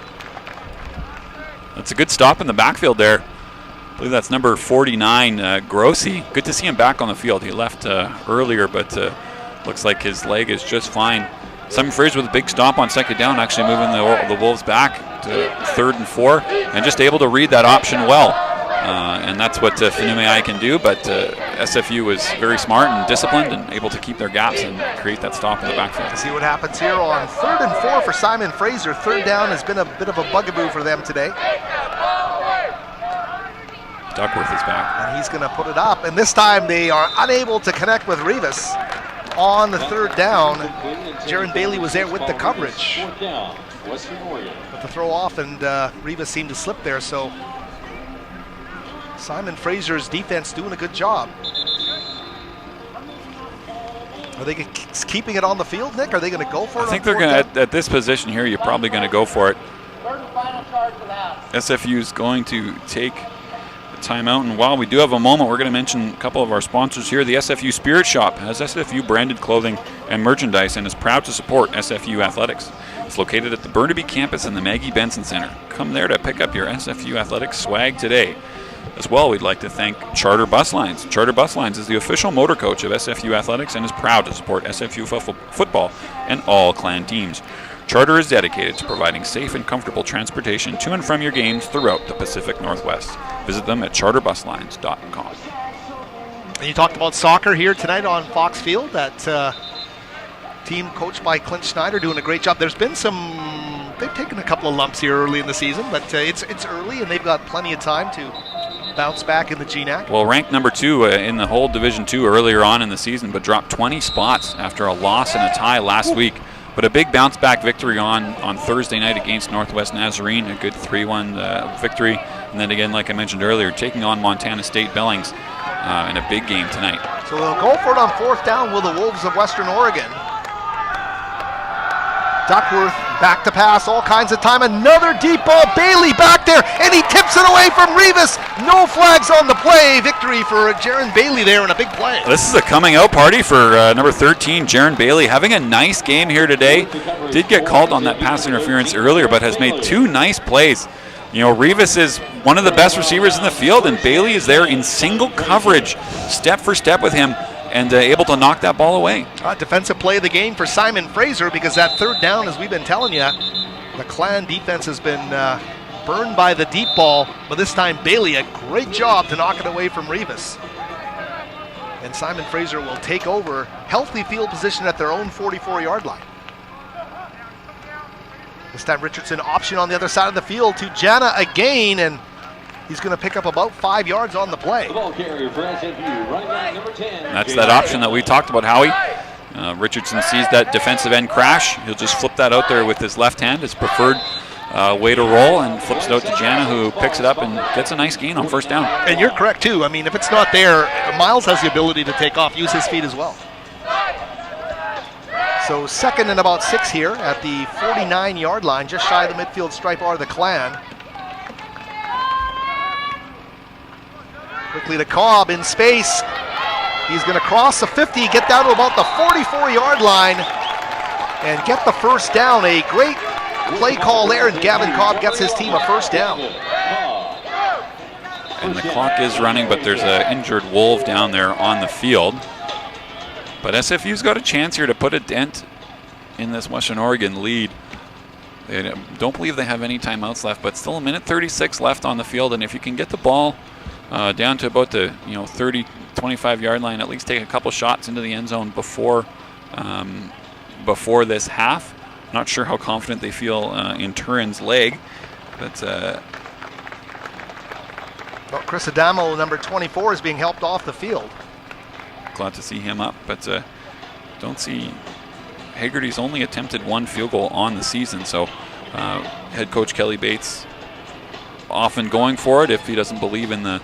That's a good stop in the backfield there. I believe that's number 49, Grossi. Good to see him back on the field. He left earlier, but looks like his leg is just fine. Simon Fraser with a big stop on second down, actually moving the Wolves back to 3rd and 4, and just able to read that option well. And that's what Fanumei can do, but SFU was very smart and disciplined and able to keep their gaps and create that stop in the backfield. See what happens here on 3rd and 4 for Simon Fraser. 3rd down has been a bit of a bugaboo for them today. Duckworth is back. And he's going to put it up, and this time they are unable to connect with Rivas on the 3rd down. Jaron Bailey was there with the coverage. But the throw off, and Rivas seemed to slip there, so Simon Fraser's defense doing a good job. Are they keeping it on the field, Nick? Are they going to go for it? I think they're going to, at this position here, you're probably going to go for it. SFU is going to take a timeout, and while we do have a moment, we're going to mention a couple of our sponsors here. The SFU Spirit Shop has SFU branded clothing and merchandise and is proud to support SFU athletics. It's located at the Burnaby campus in the Maggie Benson Center. Come there to pick up your SFU athletics swag today. As well, we'd like to thank Charter Bus Lines. Charter Bus Lines is the official motor coach of SFU athletics and is proud to support SFU football and all Clan teams. Charter is dedicated to providing safe and comfortable transportation to and from your games throughout the Pacific Northwest. Visit them at charterbuslines.com. And you talked about soccer here tonight on Fox Field. That team coached by Clint Schneider doing a great job. There's been they've taken a couple of lumps here early in the season, but it's early and they've got plenty of time to bounce back in the GNAC. Well, ranked number 2 in the whole Division 2 earlier on in the season, but dropped 20 spots after a loss and a tie last week. But a big bounce back victory on Thursday night against Northwest Nazarene, a good 3-1 victory. And then again, like I mentioned earlier, taking on Montana State Billings in a big game tonight. So they'll go for it on 4th down with the Wolves of Western Oregon. Duckworth back to pass, all kinds of time. Another deep ball, Bailey back there, and he tips it away from Rivas. No flags on the play. Victory for Jaron Bailey there in a big play. This is a coming out party for number 13, Jaron Bailey, having a nice game here today. Did get called on that pass interference earlier, but has made 2 nice plays. Rivas is one of the best receivers in the field, and Bailey is there in single coverage, step for step with him, and able to knock that ball away. Defensive play of the game for Simon Fraser, because that 3rd down, as we've been telling you, the Clan defense has been burned by the deep ball, but this time Bailey, a great job to knock it away from Rivas. And Simon Fraser will take over healthy field position at their own 44-yard line. This time Richardson option on the other side of the field to Jana again, and he's going to pick up about 5 yards on the play. That's that option that we talked about, Howie. Richardson sees that defensive end crash. He'll just flip that out there with his left hand, his preferred way to roll, and flips it out to Jana, who picks it up and gets a nice gain on 1st down. And you're correct, too. I mean, if it's not there, Myles has the ability to take off, use his feet as well. So 2nd and about 6 here at the 49-yard line, just shy of the midfield stripe are the Clan. Quickly to Cobb in space. He's going to cross the 50, get down to about the 44-yard line, and get the 1st down. A great play call there, and Gavin Cobb gets his team a 1st down. and the clock is running, but there's an injured Wolf down there on the field. But SFU's got a chance here to put a dent in this Western Oregon lead. They don't believe they have any timeouts left, but still a minute 36 left on the field, and if you can get the ball down to about the 30, 25 yard line, at least take a couple shots into the end zone before this half. Not sure how confident they feel in Turin's leg, but well, Chris Adamo, number 24, is being helped off the field. Glad to see him up, but don't see Haggerty's only attempted one field goal on the season, so head coach Kelly Bates often going for it if he doesn't believe in the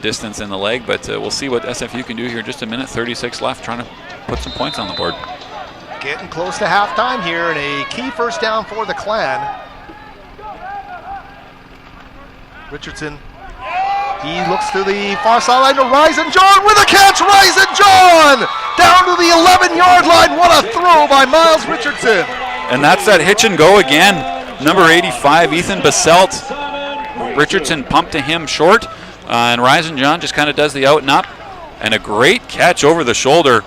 distance and the leg, but we'll see what SFU can do here. Just a minute 36 left, trying to put some points on the board. Getting close to halftime here, and a key first down for the Clan. Richardson, he looks to the far sideline to Ryzen John with a catch. Ryzen John down to the 11-yard line. What a throw by Myles Richardson. And that's that hitch and go again. Number 85, Ethan Baselt. Richardson pumped to him short, and Ryzen John just kind of does the out and up. And a great catch over the shoulder.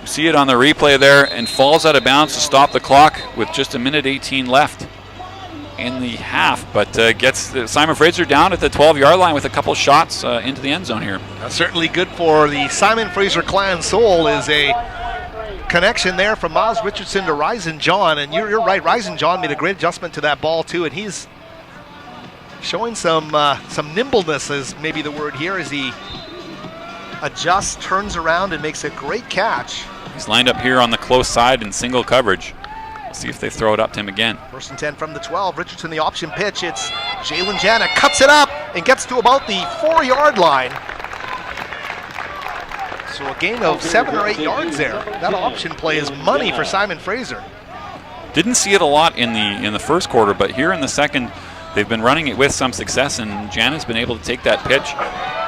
You see it on the replay there, and falls out of bounds to stop the clock with just a minute 18 left in the half, but gets Simon Fraser down at the 12-yard line with a couple shots into the end zone here. That's certainly good for the Simon Fraser Clan soul, is a connection there from Myles Richardson to Ryzen John, and you're right, Ryzen John made a great adjustment to that ball too, and he's showing some nimbleness is maybe the word here, as he adjusts, turns around, and makes a great catch. He's lined up here on the close side in single coverage. We'll see if they throw it up to him again. First and 10 from the 12. Richardson the option pitch. It's Jalen Jana, cuts it up and gets to about the 4-yard line. So a gain of 7 or 8 yards there. That option play is money for Simon Fraser. Didn't see it a lot in the first quarter, but here in the second, they've been running it with some success, and Jana's been able to take that pitch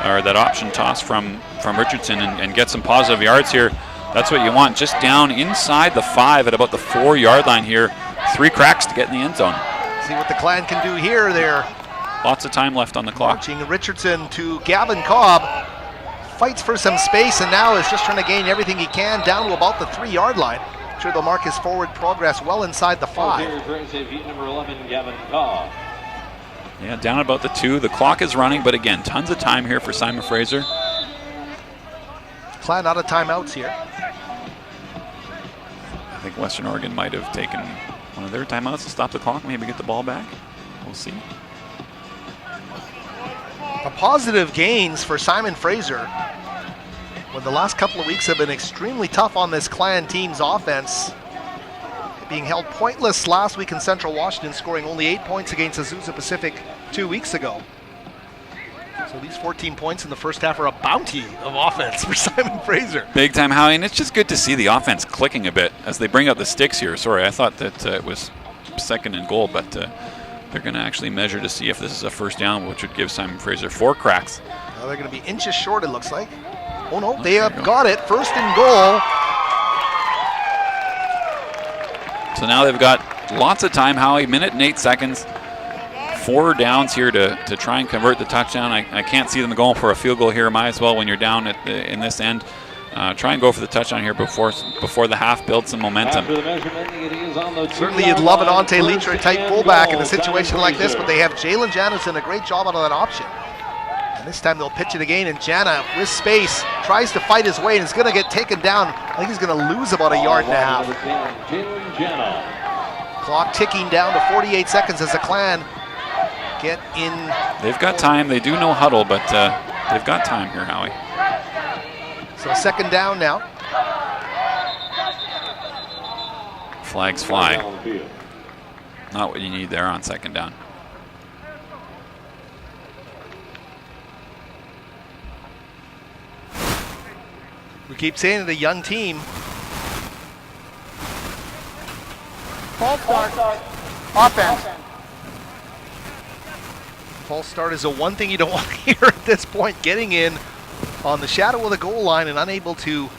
or that option toss from Richardson and get some positive yards here. That's what you want, just down inside the 5 at about the 4-yard line here. 3 cracks to get in the end zone. See what the Clan can do here. They're lots of time left on the clock. Watching Richardson to Gavin Cobb. Fights for some space and now is just trying to gain everything he can down to about the 3-yard line. I'm sure they'll mark his forward progress well inside the 5. Number 11, Gavin Cobb. Yeah, down about the 2. The clock is running, but again, tons of time here for Simon Fraser. Clan out of timeouts here. I think Western Oregon might have taken one of their timeouts to stop the clock, maybe get the ball back. We'll see. A positive gains for Simon Fraser, when the last couple of weeks have been extremely tough on this Clan team's offense. Being held pointless last week in Central Washington, scoring only 8 points against Azusa Pacific 2 weeks ago. So these 14 points in the first half are a bounty of offense for Simon Fraser. Big time, Howie, and it's just good to see the offense clicking a bit as they bring out the sticks here. Sorry, I thought that it was 2nd and goal, but they're going to actually measure to see if this is a first down, which would give Simon Fraser 4 cracks. Now they're going to be inches short, it looks like. Oh no, they have got it. 1st and goal. So now they've got lots of time, Howie, minute and 8 seconds. 4 downs here to try and convert the touchdown. I can't see them going for a field goal here. Might as well, when you're down in this end, try and go for the touchdown here before the half, build some momentum. Certainly you'd love an Ante Leitra type fullback in a situation like this, but they have Jalen Jana doing a great job out of that option. And this time they'll pitch it again, and Jana, with space, tries to fight his way and is going to get taken down. I think he's going to lose about 1.5 yards. Clock ticking down to 48 seconds as the Clan get in. They've got time. They do no huddle, but they've got time here, Howie. So 2nd down now. Flags fly. Not what you need there on 2nd down. We keep saying it, a young team. False start. Offense. False start is the one thing you don't want to hear at this point. Getting in on the shadow of the goal line and unable to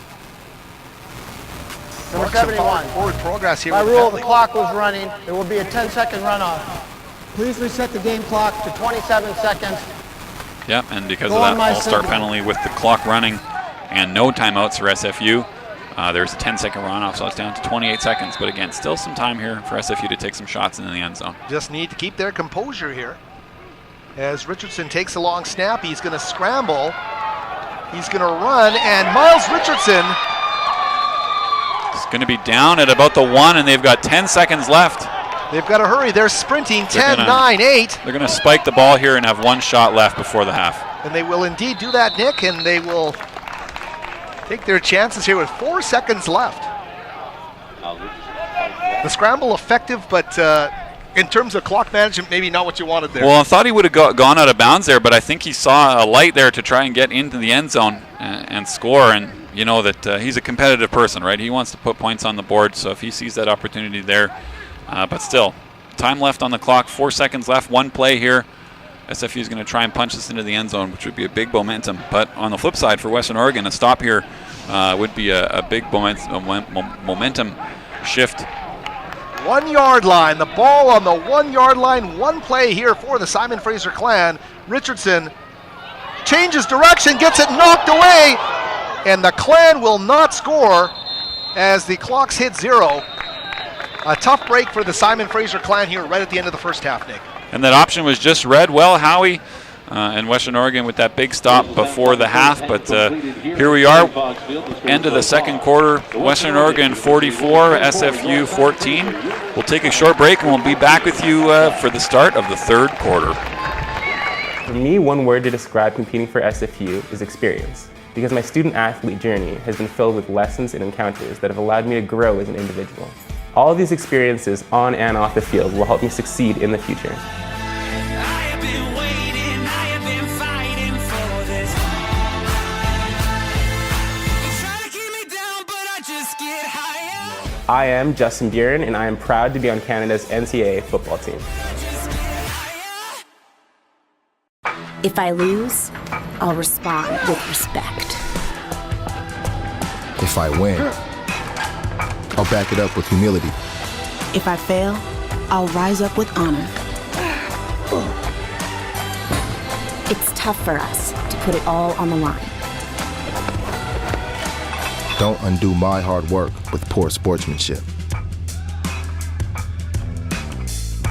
Number 71. Forward progress here. By rule, the clock was running. There will be a 10-second runoff. Please reset the game clock to 27 seconds. Yep, and because of that all-star penalty with the clock running and no timeouts for SFU, there's a 10-second runoff, so it's down to 28 seconds. But again, still some time here for SFU to take some shots in the end zone. Just need to keep their composure here. As Richardson takes a long snap, he's going to scramble. He's going to run, and Myles Richardson. It's going to be down at about the 1, and they've got 10 seconds left. They've got to hurry. They're sprinting 10, 9, 8. They're going to spike the ball here and have one shot left before the half. And they will indeed do that, Nick, and they will take their chances here with 4 seconds left. The scramble effective, but in terms of clock management, maybe not what you wanted there. Well, I thought he would have gone out of bounds there, but I think he saw a light there to try and get into the end zone and score. And you know that he's a competitive person, right? He wants to put points on the board, so if he sees that opportunity there, but still, time left on the clock, 4 seconds left, one play here. SFU is going to try and punch this into the end zone, which would be a big momentum. But on the flip side, for Western Oregon, a stop here would be a big momentum shift. 1 yard line, the ball on the 1 yard line, one play here for the Simon Fraser clan. Richardson changes direction, gets it knocked away, and the clan will not score as the clocks hit 0. A tough break for the Simon Fraser clan here right at the end of the first half, Nick. And that option was just read well, Howie, and Western Oregon with that big stop before the half. But here we are, end of the second quarter. Western Oregon 44, SFU 14. We'll take a short break and we'll be back with you for the start of the third quarter. For me, one word to describe competing for SFU is experience, because my student-athlete journey has been filled with lessons and encounters that have allowed me to grow as an individual. All of these experiences on and off the field will help me succeed in the future. I am Justin Buren, and I am proud to be on Canada's NCAA football team. If I lose, I'll respond with respect. If I win, I'll back it up with humility. If I fail, I'll rise up with honor. It's tough for us to put it all on the line. Don't undo my hard work with poor sportsmanship.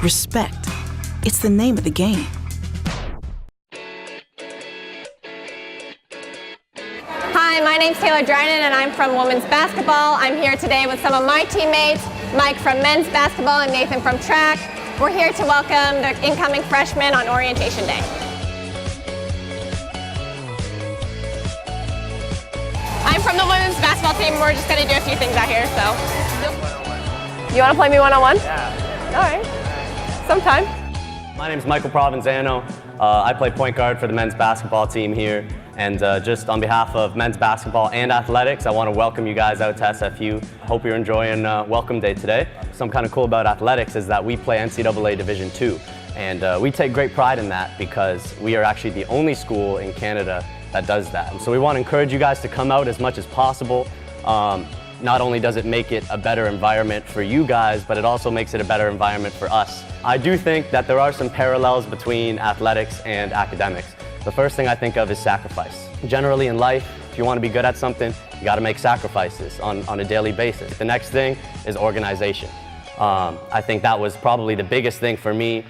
Respect. It's the name of the game. Hi, my name's Taylor Dryden and I'm from women's basketball. I'm here today with some of my teammates, Mike from men's basketball and Nathan from track. We're here to welcome the incoming freshmen on orientation day. I'm from the women's basketball team. We're just going to do a few things out here, so. You want to play me one-on-one? Yeah. All right. Sometime. My name's Michael Provenzano. I play point guard for the men's basketball team here. And just on behalf of men's basketball and athletics, I want to welcome you guys out to SFU. Hope you're enjoying Welcome Day today. Something kind of cool about athletics is that we play NCAA Division II. And we take great pride in that because we are actually the only school in Canada that does that. And so we want to encourage you guys to come out as much as possible. Not only does it make it a better environment for you guys, but it also makes it a better environment for us. I do think that there are some parallels between athletics and academics. The first thing I think of is sacrifice. Generally in life, if you want to be good at something, you got to make sacrifices on a daily basis. The next thing is organization. I think that was probably the biggest thing for me.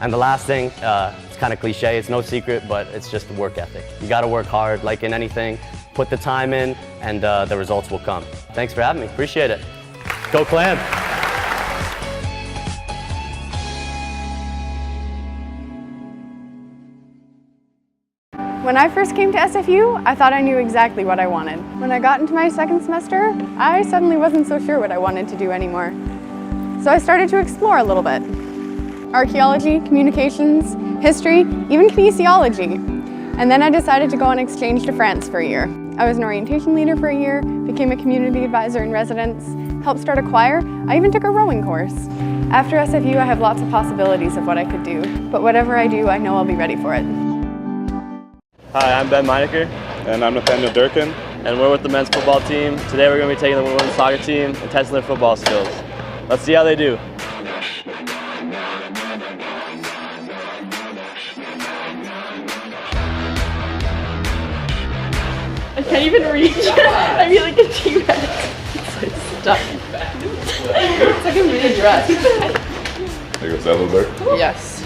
And the last thing, it's kind of cliche, it's no secret, but it's just the work ethic. You got to work hard, like in anything, put the time in, and the results will come. Thanks for having me, appreciate it. Go Clan! When I first came to SFU, I thought I knew exactly what I wanted. When I got into my second semester, I suddenly wasn't so sure what I wanted to do anymore. So I started to explore a little bit. Archaeology, communications, history, even kinesiology. And then I decided to go on exchange to France for a year. I was an orientation leader for a year, became a community advisor in residence, helped start a choir, I even took a rowing course. After SFU, I have lots of possibilities of what I could do, but whatever I do, I know I'll be ready for it. Hi, I'm Ben Meinecker. And I'm Nathaniel Durkin. And we're with the men's football team. Today we're going to be taking the women's soccer team and testing their football skills. Let's see how they do. can't even reach. I feel like a T-Rex. It's like stuck. It's like a mini dress. There goes that little bear. Yes.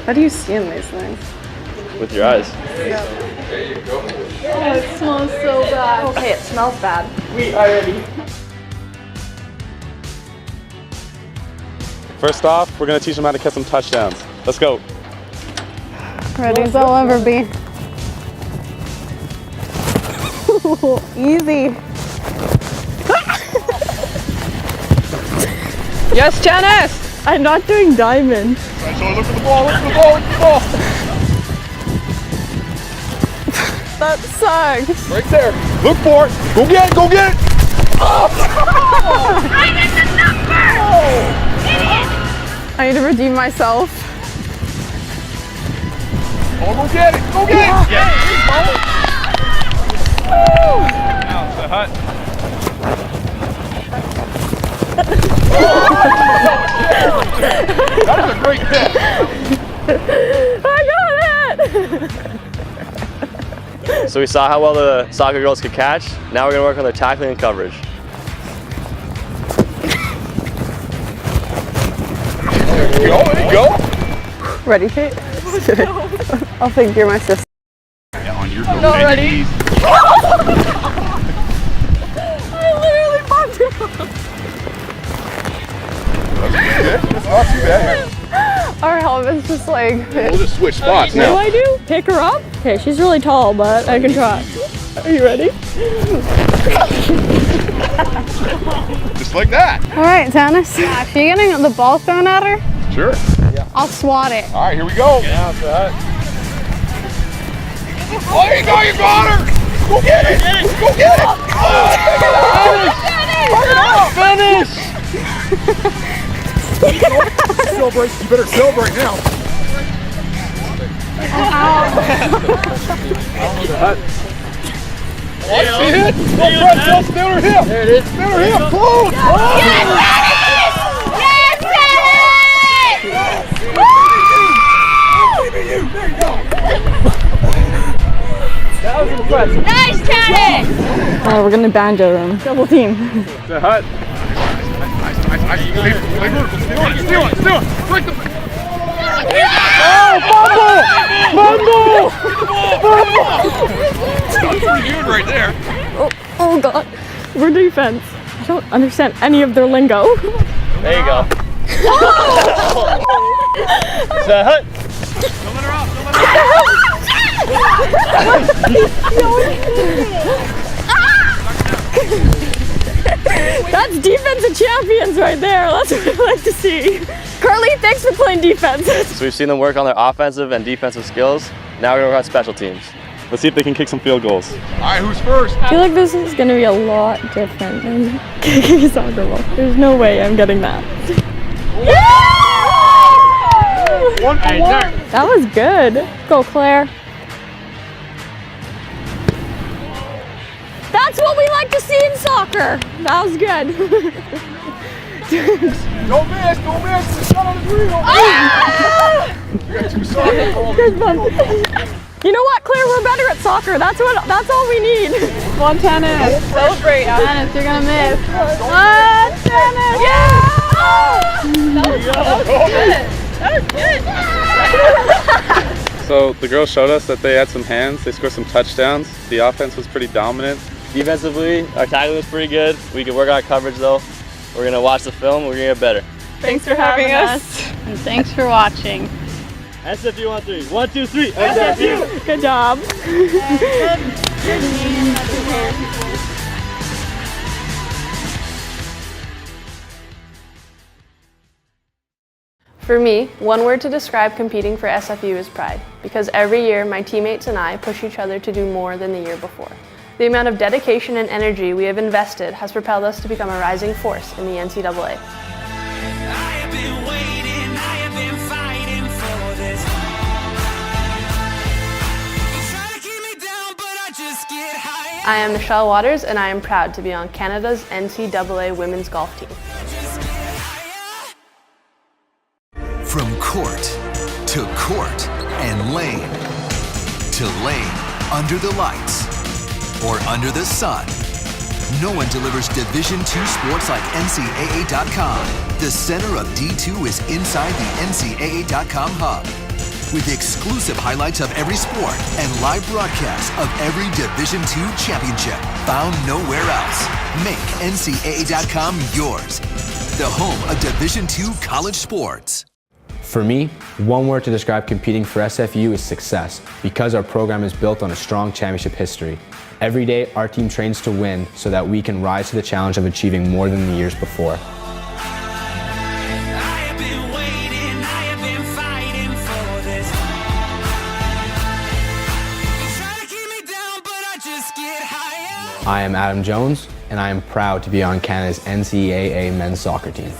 How do you see in these things? With your eyes. Yeah. Oh, it smells so bad. Okay, it smells bad. We are ready. First off, we're going to teach them how to catch some touchdowns. Let's go. Ready as I'll ever be. Easy. Yes, Janice! I'm not doing diamond. Right, so look for the ball, look for the ball, look for the ball. That sucks. Right there. Look for it. Go get it, go get it. I get the number! I need to redeem myself. Oh, go get it, go get it. Yeah. Now it's the hut. That is a great catch. I got it! So we saw how well the soccer girls could catch. Now we're going to work on their tackling and coverage. There you go. Ready, Kate? I'll think you're my sister. Yeah, on your I'm not ready. I literally bumped him. That's not too bad. Our helmet's just like... We'll just switch spots now. What do I do? Pick her up? Okay, she's really tall, but I can try. Are you ready? Just like that. All right, Tannis. If you're getting the ball thrown at her, Sure. I'll swat it. All right, here we go. Now it's the hut. Oh, there you go, you got her. Go get it. Go get it. Finish! Celebrate. You better celebrate now. See it? Go, Fred, spin her hip. There it is. Spin her hip. Close. Yes, There you go. That was impressive. Nice, Tannis! Oh, we're gonna banjo them. Double team. The hut. Nice. Play vertical. Steal it. Break the... Oh, fumble! That's pretty good right there. Oh God. We're defense. I don't understand any of their lingo. There you go. The hut. Don't let her off. That's defensive champions right there. That's what I like to see. Carly, thanks for playing defense. So we've seen them work on their offensive and defensive skills. Now we're going to work on special teams. Let's see if they can kick some field goals. All right, who's first? I feel like this is going to be a lot different than kicking a soccer ball. There's no way I'm getting that. One for one. That was good. Go, Claire. That's what we like to see in soccer. That was good. Don't miss. It's not on the green. We got two soccer calls. You know what, Claire? We're better at soccer. That's all we need. Come on, Tannis. Celebrate. Tannis, you're gonna miss. Come on, Tannis. Yeah! That was good. So the girls showed us that they had some hands. They scored some touchdowns. The offense was pretty dominant. Defensively, our tackling was pretty good. We could work on our coverage though. We're gonna watch the film. We're gonna get better. Thanks for having us. And thanks for watching. SFU on 3. 1, 2, 3. SFU. Good job. For me, one word to describe competing for SFU is pride, because every year my teammates and I push each other to do more than the year before. The amount of dedication and energy we have invested has propelled us to become a rising force in the NCAA. I am Michelle Waters, and I am proud to be on Canada's NCAA women's golf team. From court to court and lane to lane, under the lights, or under the sun. No one delivers Division II sports like NCAA.com. The center of D2 is inside the NCAA.com hub, with exclusive highlights of every sport and live broadcasts of every Division II championship found nowhere else. Make NCAA.com yours, the home of Division II college sports. For me, one word to describe competing for SFU is success, because our program is built on a strong championship history. Every day, our team trains to win so that we can rise to the challenge of achieving more than the years before. I am Adam Jones, and I am proud to be on Canada's NCAA men's soccer team.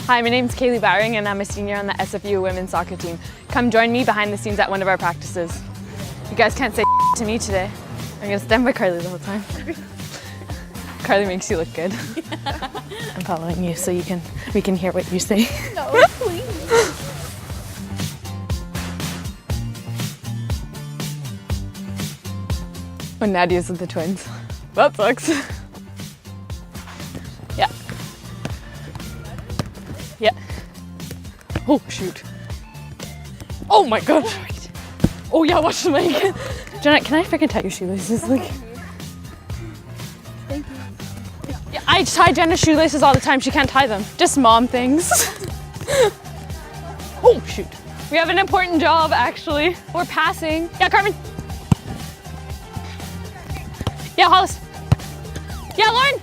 Hi, my name's Kaylee Bowering and I'm a senior on the SFU women's soccer team. Come join me behind the scenes at one of our practices. You guys can't say to me today. I'm gonna stand by Carly the whole time. Carly makes you look good. I'm following you so we can hear what you say. No, please. When Nadia's with the twins. That sucks. Yeah. Yeah. Oh, shoot. Oh my god. Oh yeah, watch the mic. Jenna, can I freaking tie your shoelaces? Like, Thank you. yeah, I tie Jenna's shoelaces all the time. She can't tie them. Just mom things. Oh, shoot. We have an important job, actually. We're passing. Yeah, Carmen. Yeah, Hollis. Yeah, Lauren.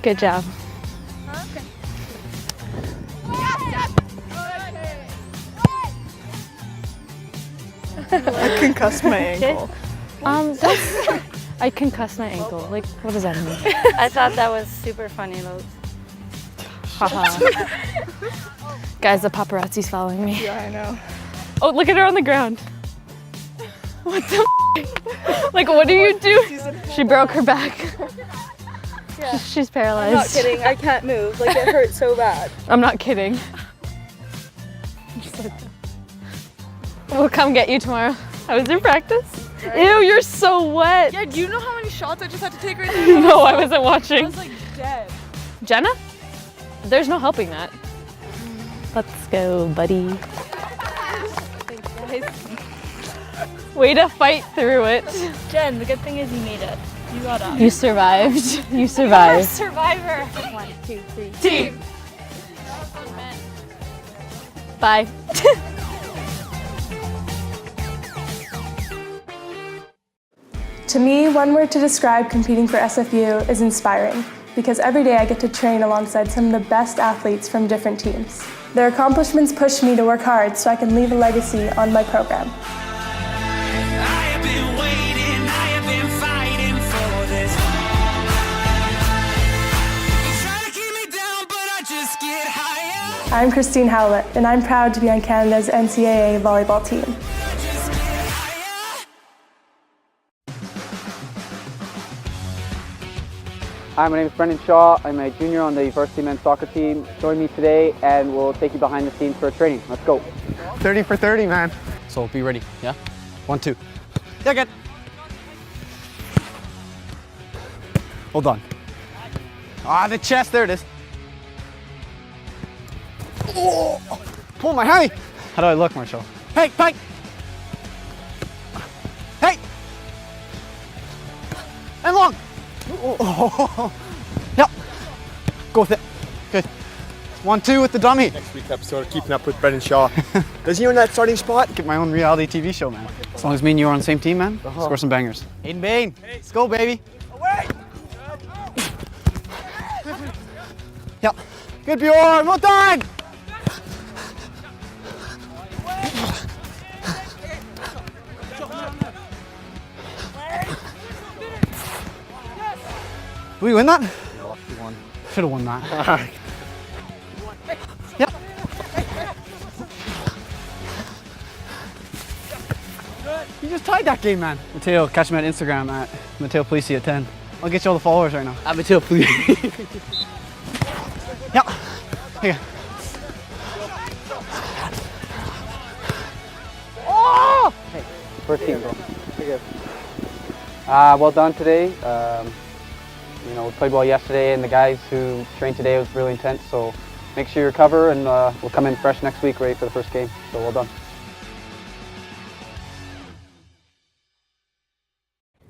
Good job. I concussed my ankle. I concussed my ankle. Like, what does that mean? I thought that was super funny though. Haha. Guys, the paparazzi's following me. Yeah, I know. Oh, look at her on the ground. What the Like, what do you do? She broke her back. Yeah. She's paralyzed. I'm not kidding. I can't move. Like, it hurts so bad. I'm not kidding. We'll come get you tomorrow. How was your practice? Right. Ew, you're so wet. Yeah, do you know how many shots I just had to take right there? No, I wasn't watching. I was like dead. Jenna? There's no helping that. Let's go, buddy. Thanks, guys. Way to fight through it. Jen, the good thing is you made it. You got up. You survived. You survived. You're a survivor. 1, 2, 3. Team. Bye. To me, one word to describe competing for SFU is inspiring, because every day I get to train alongside some of the best athletes from different teams. Their accomplishments push me to work hard so I can leave a legacy on my program. I'm Christine Howlett, and I'm proud to be on Canada's NCAA volleyball team. Hi, my name is Brendan Shaw. I'm a junior on the varsity men's soccer team. Join me today and we'll take you behind the scenes for a training. Let's go. 30 for 30, man. So be ready, yeah? 1, 2. Yeah, good. Hold on. Ah, the chest, there it is. Oh, pull my hammy. How do I look, Marshall? Hey, hey. Hey. And long. Oh. Yep. Go with it. Good. 1, 2 with the dummy. Next week's episode of Keeping Up with Brendan Shaw. Does he earn that starting spot? Get my own reality TV show, man. As long as me and you are on the same team, man, score some bangers. Aiden Bain, let's go, baby. Away. Yep. Good, Bjorn. Well done. Did we win that? No, we won. Should have won that. Yep. You just tied that game, man. Mateo, catch me on Instagram at Mateo Polisi at 10. I'll get you all the followers right now. At Mateo Polisi. Yep. Here. Oh! Hey, first team, bro. Here. Well done today. You know, we played well yesterday, and the guys who trained today was really intense. So make sure you recover, and we'll come in fresh next week, ready for the first game. So well done.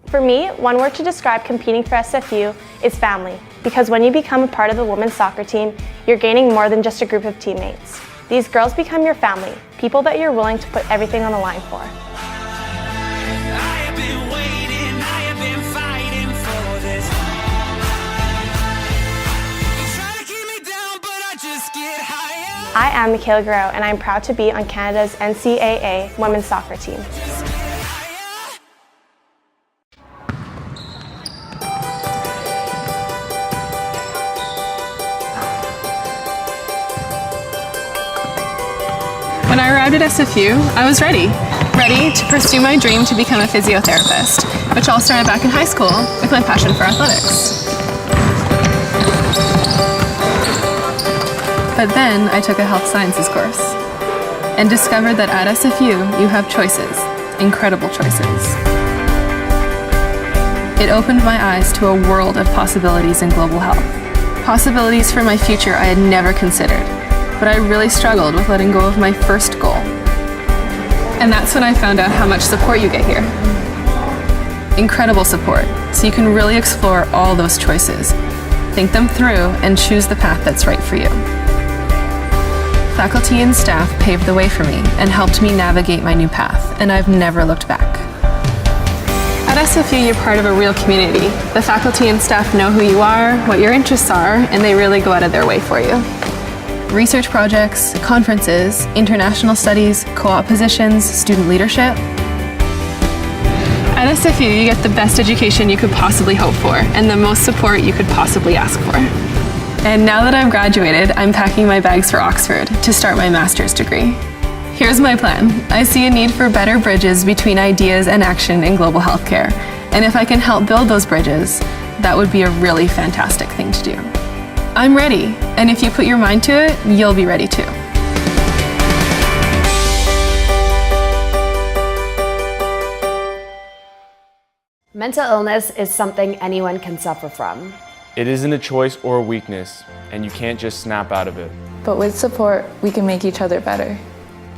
For me, one word to describe competing for SFU is family, because when you become a part of the women's soccer team, you're gaining more than just a group of teammates. These girls become your family, people that you're willing to put everything on the line for. I am Michaela Guerrero, and I'm proud to be on Canada's NCAA women's soccer team. When I arrived at SFU, I was ready to pursue my dream to become a physiotherapist, which all started back in high school with my passion for athletics. But then I took a health sciences course and discovered that at SFU you have choices, incredible choices. It opened my eyes to a world of possibilities in global health. Possibilities for my future I had never considered, but I really struggled with letting go of my first goal. And that's when I found out how much support you get here. Incredible support, so you can really explore all those choices, think them through, and choose the path that's right for you. Faculty and staff paved the way for me and helped me navigate my new path, and I've never looked back. At SFU, you're part of a real community. The faculty and staff know who you are, what your interests are, and they really go out of their way for you. Research projects, conferences, international studies, co-op positions, student leadership. At SFU, you get the best education you could possibly hope for and the most support you could possibly ask for. And now that I've graduated, I'm packing my bags for Oxford to start my master's degree. Here's my plan. I see a need for better bridges between ideas and action in global healthcare. And if I can help build those bridges, that would be a really fantastic thing to do. I'm ready, and if you put your mind to it, you'll be ready too. Mental illness is something anyone can suffer from. It isn't a choice or a weakness, and you can't just snap out of it. But with support, we can make each other better.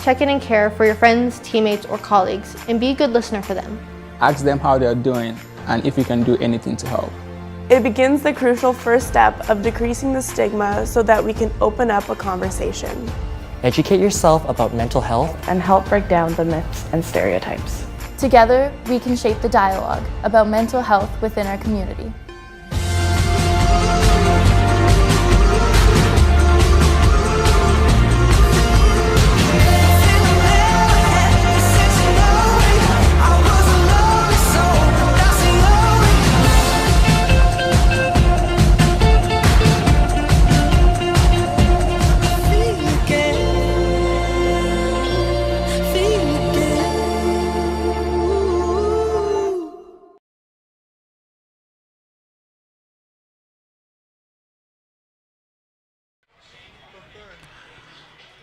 Check in and care for your friends, teammates, or colleagues, and be a good listener for them. Ask them how they are doing, and if you can do anything to help. It begins the crucial first step of decreasing the stigma so that we can open up a conversation. Educate yourself about mental health and help break down the myths and stereotypes. Together, we can shape the dialogue about mental health within our community.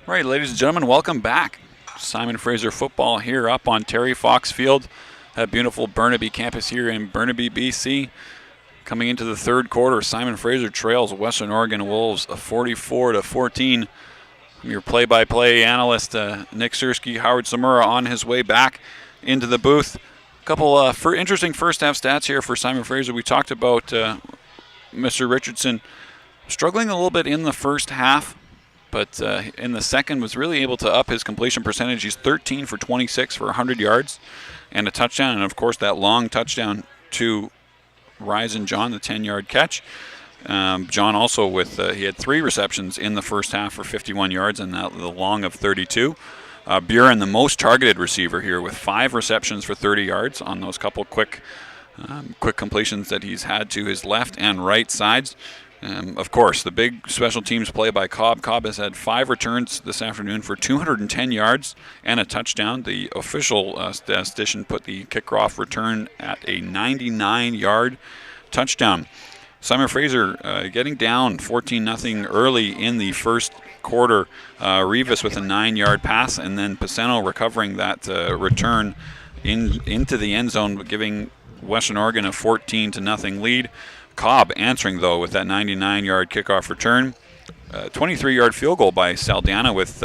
All right, ladies and gentlemen, welcome back. Simon Fraser football here up on Terry Fox Field at beautiful Burnaby campus here in Burnaby, BC. Coming into the third quarter, Simon Fraser trails Western Oregon Wolves 44-14. I'm your play-by-play analyst, Nick Sersky. Howard Samura on his way back into the booth. A couple interesting first-half stats here for Simon Fraser. We talked about Mr. Richardson struggling a little bit in the first half, but in the second was really able to up his completion percentage. He's 13 for 26 for 100 yards and a touchdown, and of course that long touchdown to Rise and John, the 10-yard catch. John also with, he had 3 receptions in the first half for 51 yards and the long of 32. Buren, the most targeted receiver here with 5 receptions for 30 yards on those couple quick completions that he's had to his left and right sides. Of course, the big special teams play by Cobb. Cobb has had 5 returns this afternoon for 210 yards and a touchdown. The official statistician put the kickoff return at a 99-yard touchdown. Simon Fraser getting down 14-0 early in the first quarter. Rivas with a 9-yard pass, and then Paceno recovering that return into the end zone, giving Western Oregon a 14-0 lead. Cobb answering, though, with that 99-yard kickoff return. 23-yard field goal by Saldana with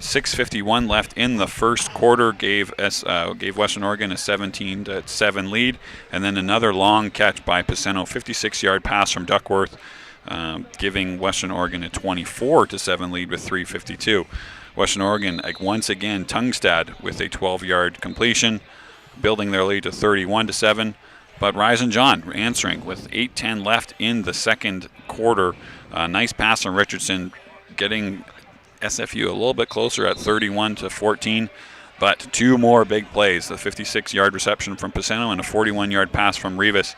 6:51 left in the first quarter gave Western Oregon a 17-7 lead, and then another long catch by Paceno, 56-yard pass from Duckworth, giving Western Oregon a 24-7 lead with 3:52. Western Oregon once again Tungstad with a 12-yard completion, building their lead to 31-7. But Rise and John answering with 8:10 left in the second quarter. Nice pass from Richardson, getting SFU a little bit closer at 31-14. But 2 more big plays, the 56-yard reception from Paceno and a 41-yard pass from Rivas,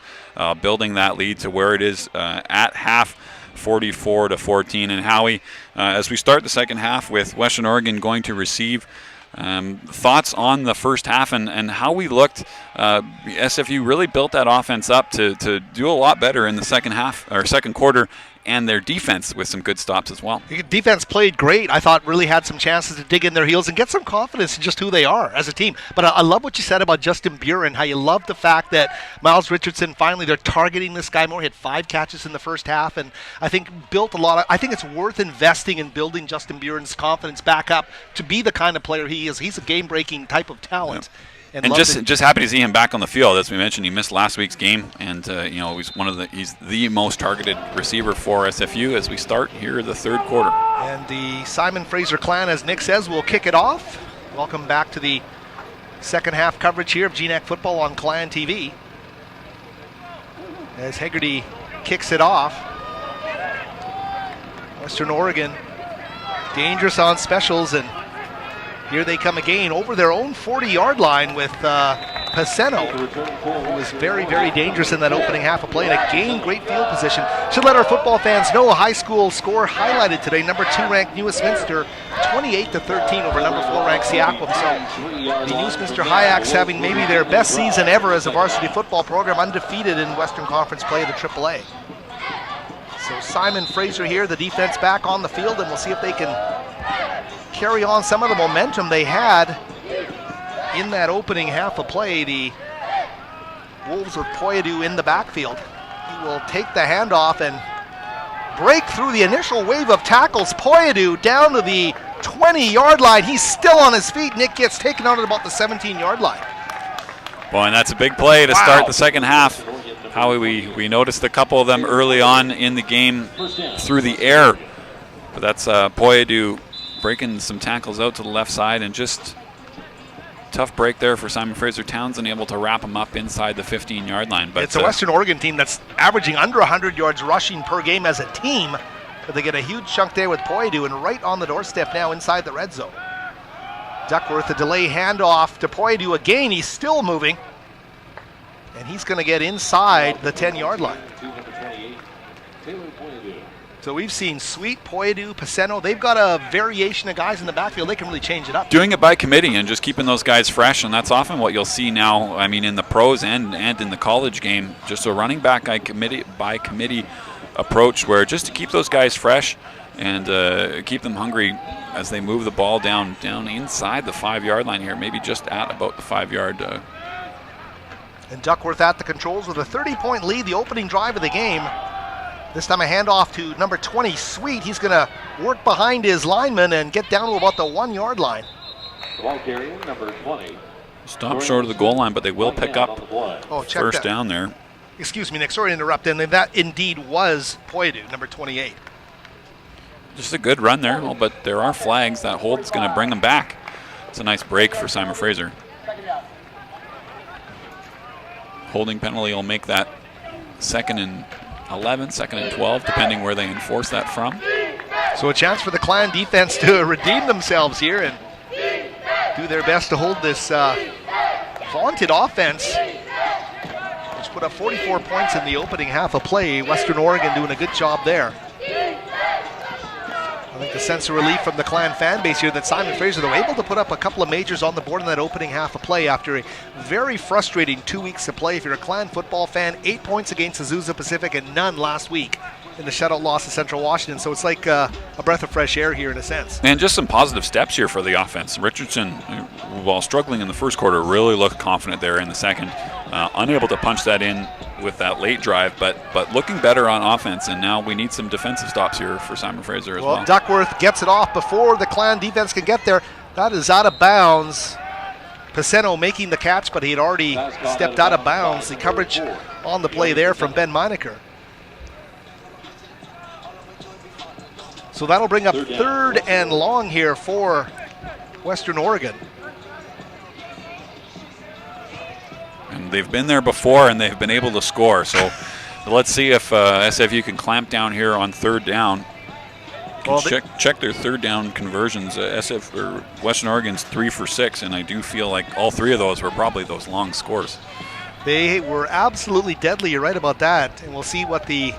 building that lead to where it is at half, 44-14. And Howie, as we start the second half with Western Oregon going to receive, thoughts on the first half and how we looked. SFU really built that offense up to do a lot better in the second half or second quarter, and their defense with some good stops as well. Defense played great. I thought really had some chances to dig in their heels and get some confidence in just who they are as a team. But I love what you said about Justin Buren, how you love the fact that Myles Richardson, finally they're targeting this guy more. He had 5 catches in the first half, and I think built a lot of, I think it's worth investing in building Justin Buren's confidence back up to be the kind of player he is. He's a game-breaking type of talent. Yep. And just happy to see him back on the field. As we mentioned, he missed last week's game, and he's the most targeted receiver for SFU as we start here the third quarter. And the Simon Fraser clan, as Nick says, will kick it off. Welcome back to the second half coverage here of GNAC football on Clan TV. As Hegarty kicks it off, Western Oregon dangerous on specials, and here they come again over their own 40-yard line with Paceno, who was very, very dangerous in that opening half of play and again great field position. Should let our football fans know a high school score highlighted today. Number 2 ranked New Westminster 28-13 over number 4 ranked Seacom. So the New Westminster Hayaks having maybe their best season ever as a varsity football program, undefeated in Western Conference play of the AAA. So Simon Fraser here, the defense back on the field, and we'll see if they can carry on some of the momentum they had in that opening half of play. The Wolves with Poyadu in the backfield. He will take the handoff and break through the initial wave of tackles. Poyadu down to the 20-yard line. He's still on his feet. Nick gets taken out at about the 17-yard line. Boy, and that's a big play to start the second half. Howie, we noticed a couple of them early on in the game through the air. But that's Poyadu breaking some tackles out to the left side, and just tough break there for Simon Fraser Townsend, able to wrap him up inside the 15-yard line. But it's a Western Oregon team that's averaging under 100 yards rushing per game as a team, but they get a huge chunk there with Poyadu, and right on the doorstep now inside the red zone. Duckworth, a delay handoff to Poyadu again. He's still moving, and he's going to get inside the 10-yard line. So we've seen Sweet, Poyadu, Paceno. They've got a variation of guys in the backfield. They can really change it up. Doing it by committee and just keeping those guys fresh, and that's often what you'll see now, I mean, in the pros and in the college game. Just a running back by committee approach where just to keep those guys fresh and keep them hungry as they move the ball down inside the 5-yard line here, maybe just at about the 5-yard. And Duckworth at the controls with a 30-point lead, the opening drive of the game. This time a handoff to number 20, Sweet. He's going to work behind his lineman and get down to about the 1-yard line. The ball carrier, number 20. Stop short of the goal line, but they will pick up first down there. Excuse me, Nick, sorry to interrupt. And that indeed was Poyadu, number 28. Just a good run there, but there are flags. That hold's going to bring them back. It's a nice break for Simon Fraser. Holding penalty will make that 2nd and 11, 2nd and 12, depending where they enforce that from. So a chance for the Clan defense to redeem themselves here and do their best to hold this vaunted offense, which put up 44 points in the opening half of play. Western Oregon doing a good job there. I think the sense of relief from the Clan fan base here that Simon Fraser, they were able to put up a couple of majors on the board in that opening half of play after a very frustrating 2 weeks of play. If you're a Clan football fan, 8 points against Azusa Pacific and none last week in the shutout loss to Central Washington. So it's like a breath of fresh air here in a sense. And just some positive steps here for the offense. Richardson, while struggling in the first quarter, really looked confident there in the second. Unable to punch that in with that late drive, but looking better on offense, and now we need some defensive stops here for Simon Fraser as well. Duckworth gets it off before the Clan defense can get there. That is out of bounds. Paceno making the catch, but he had already stepped out of bounds. The coverage on the play there from Ben Meinecker. So that'll bring up 3rd and long here for Western Oregon. And they've been there before, and they've been able to score. So let's see if SFU can clamp down here on 3rd down. Check their 3rd down conversions. Western Oregon's 3 for 6, and I do feel like all 3 of those were probably those long scores. They were absolutely deadly. You're right about that, and we'll see what the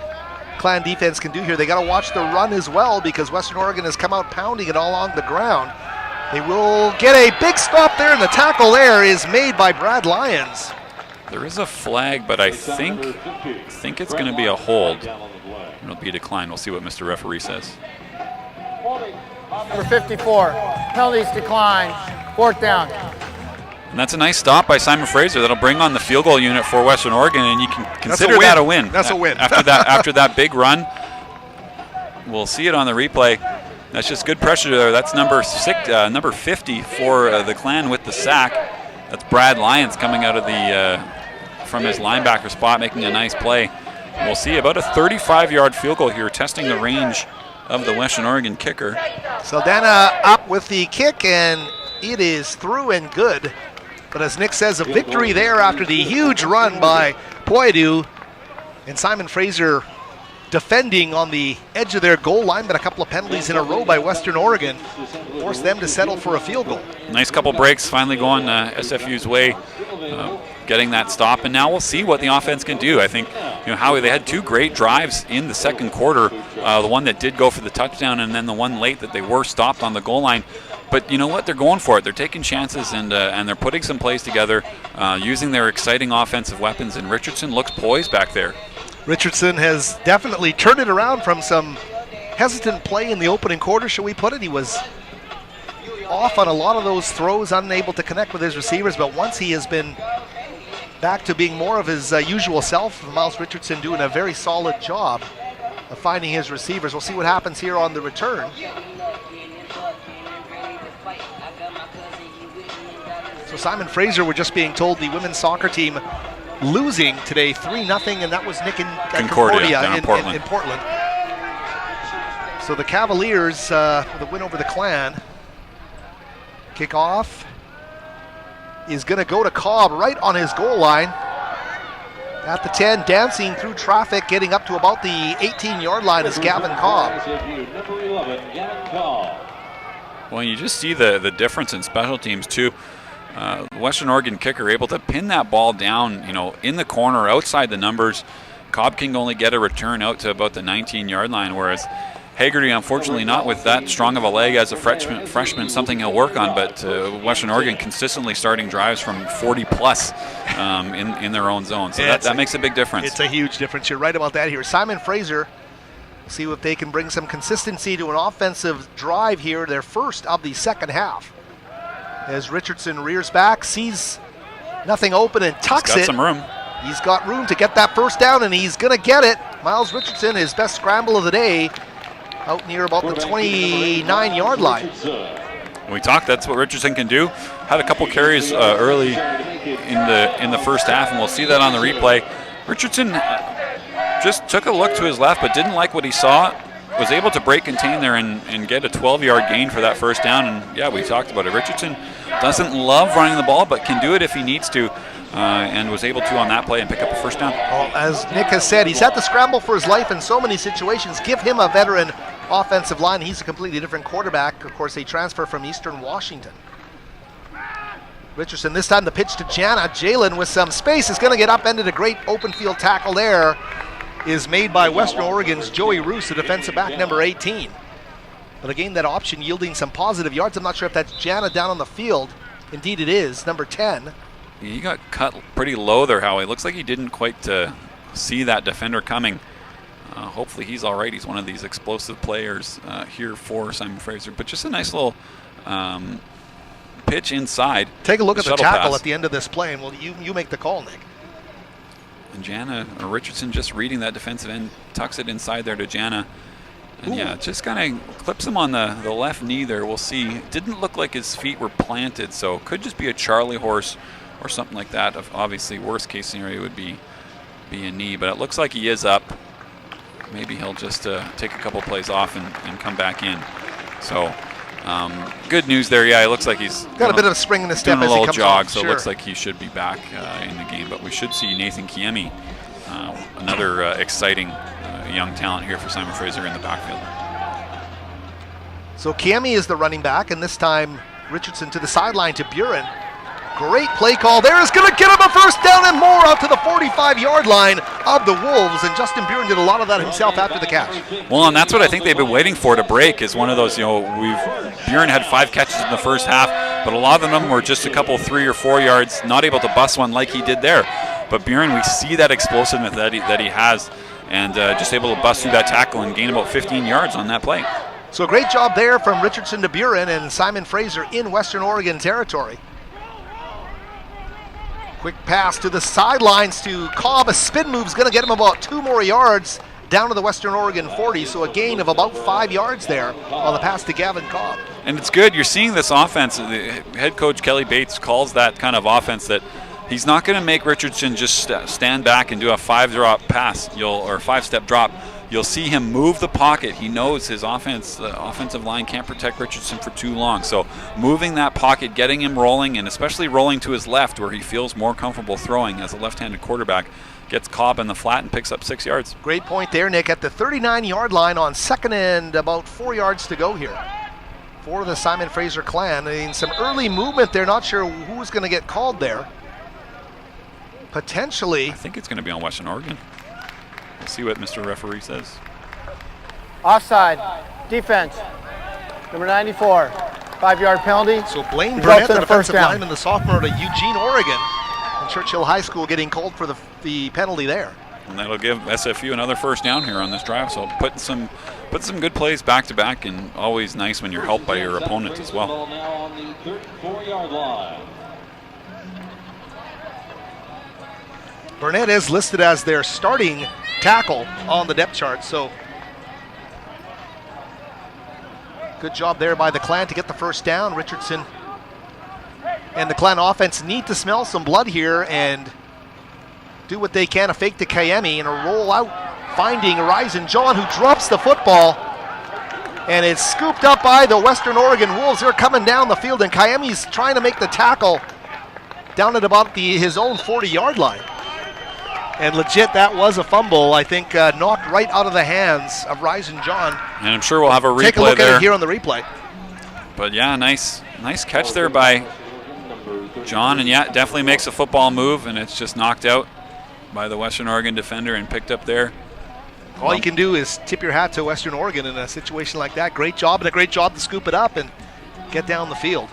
Clan defense can do here. They got to watch the run as well, because Western Oregon has come out pounding it all along the ground. They will get a big stop there, and the tackle there is made by Brad Lyons. There is a flag, but I think it's going to be a hold. It'll be a decline. We'll see what Mr. Referee says. Number 54, penalties decline, 4th down. And that's a nice stop by Simon Fraser. That'll bring on the field goal unit for Western Oregon, and you can consider that a win. That's a win. After that big run, we'll see it on the replay. That's just good pressure there. That's number 50 for the Clan with the sack. That's Brad Lyons coming out of from his linebacker spot, making a nice play. And we'll see about a 35-yard field goal here, testing the range of the Western Oregon kicker. Saldana up with the kick, and it is through and good. But as Nick says, a victory there after the huge run by Poidu. And Simon Fraser defending on the edge of their goal line, but a couple of penalties in a row by Western Oregon forced them to settle for a field goal. Nice couple breaks finally going SFU's way, getting that stop, and now we'll see what the offense can do. I think, Howie, they had 2 great drives in the second quarter, the one that did go for the touchdown and then the one late that they were stopped on the goal line. But you know what? They're going for it. They're taking chances, and they're putting some plays together, using their exciting offensive weapons, and Richardson looks poised back there. Richardson has definitely turned it around from some hesitant play in the opening quarter, shall we put it. He was off on a lot of those throws, unable to connect with his receivers, but once he has been back to being more of his usual self, Myles Richardson doing a very solid job of finding his receivers. We'll see what happens here on the return. So Simon Fraser, we're just being told, the women's soccer team losing today 3-0, and that was Nick in Concordia in Portland. So the Cavaliers with a win over the Clan. Kickoff is going to go to Cobb right on his goal line. At the 10, dancing through traffic, getting up to about the 18-yard line is Gavin Cobb. Well, you just see the difference in special teams too. Western Oregon kicker able to pin that ball down, in the corner outside the numbers. Cobb can only get a return out to about the 19-yard line, whereas Haggerty, unfortunately, not with that strong of a leg as a freshman, something he'll work on, but Western Oregon consistently starting drives from 40-plus in their own zone. So that makes a big difference. It's a huge difference. You're right about that here. Simon Fraser, see if they can bring some consistency to an offensive drive here, their first of the second half. As Richardson rears back, sees nothing open and tucks it. He's got some room. He's got room to get that first down, and he's going to get it. Myles Richardson, his best scramble of the day, out near about the 29-yard line. We talked, that's what Richardson can do. Had a couple carries early in the first half, and we'll see that on the replay. Richardson just took a look to his left, but didn't like what he saw. Was able to break contain there and get a 12-yard gain for that first down. And yeah, we talked about it. Richardson doesn't love running the ball, but can do it if he needs to, and was able to on that play and pick up a first down. Well, as Nick has said, he's had to scramble for his life in so many situations. Give him a veteran offensive line. He's a completely different quarterback. Of course, a transfer from Eastern Washington. Richardson, this time the pitch to Jana. Jalen with some space is going to get upended. A great open field tackle there is made by Western Oregon's Joey Roos, the defensive back, number 18. But again, that option yielding some positive yards. I'm not sure if that's Jana down on the field. Indeed it is, number 10. He got cut pretty low there, Howie. Looks like he didn't quite see that defender coming. Hopefully he's all right. He's one of these explosive players here for Simon Fraser. But just a nice little pitch inside. Take a look at the tackle pass at the end of this play, and well, you make the call, Nick. And Jana, or Richardson, just reading that defensive end, tucks it inside there to Jana. And yeah, just kind of clips him on the left knee there. We'll see. Didn't look like his feet were planted, so could just be a Charlie horse or something like that. Obviously, worst case scenario would be a knee, but it looks like he is up. Maybe he'll just take a couple plays off and come back in. So good news there. Yeah, it looks like he's got a bit of a spring in the step doing as a he little comes jog, off, so sure. it looks like he should be back in the game. But we should see Nathan Kiemi, another exciting young talent here for Simon Fraser in the backfield. So Kiemi is the running back, and this time Richardson to the sideline to Buren. Great play call there is going to get him a first down and more out to the 45-yard line of the Wolves, and Justin Buren did a lot of that himself after the catch. Well, and that's what I think they've been waiting for to break, is one of those, Buren had 5 catches in the first half, but a lot of them were just a couple 3 or 4 yards, not able to bust one like he did there. But Buren, we see that explosiveness that he has, and just able to bust through that tackle and gain about 15 yards on that play. So great job there from Richardson to Buren, and Simon Fraser in Western Oregon territory. Quick pass to the sidelines to Cobb. A spin move's going to get him about 2 more yards down to the Western Oregon 40, so a gain of about 5 yards there on the pass to Gavin Cobb. And it's good. You're seeing this offense. The head coach Kelly Bates calls that kind of offense that he's not going to make Richardson just stand back and do a 5-drop pass, or 5-step drop. You'll see him move the pocket. He knows his offensive line can't protect Richardson for too long. So moving that pocket, getting him rolling, and especially rolling to his left where he feels more comfortable throwing as a left-handed quarterback, gets Cobb in the flat and picks up 6 yards. Great point there, Nick, at the 39-yard line on second and about 4 yards to go here for the Simon Fraser clan. I mean, some early movement there. Not sure who's going to get called there. Potentially. I think it's going to be on Western Oregon. We'll see what Mr. Referee says. Offside. Defense. Number 94. 5-yard penalty. So Blaine Results Burnett, in the a first defensive down. lineman, the sophomore to Eugene, Oregon, and Churchill High School getting called for the penalty there. And that'll give SFU another first down here on this drive. So put some good plays back to back, and always nice when you're helped by your opponent as well. Now on the 34-yard line. Burnett is listed as their starting tackle on the depth chart, so good job there by the Clan to get the first down. Richardson and the Clan offense need to smell some blood here and do what they can. A fake to Kiemi and a roll out, finding Horizon John, who drops the football, and it's scooped up by the Western Oregon Wolves. They're coming down the field, and Kiemi's trying to make the tackle down at about his own 40-yard line. And legit, that was a fumble, I think, knocked right out of the hands of Horizon John. And I'm sure we'll have a replay there. Take a look at it here on the replay. But yeah, nice catch there by John, and yeah, definitely makes a football move, and it's just knocked out by the Western Oregon defender and picked up there. All you can do is tip your hat to Western Oregon in a situation like that. Great job, and a great job to scoop it up and get down the field.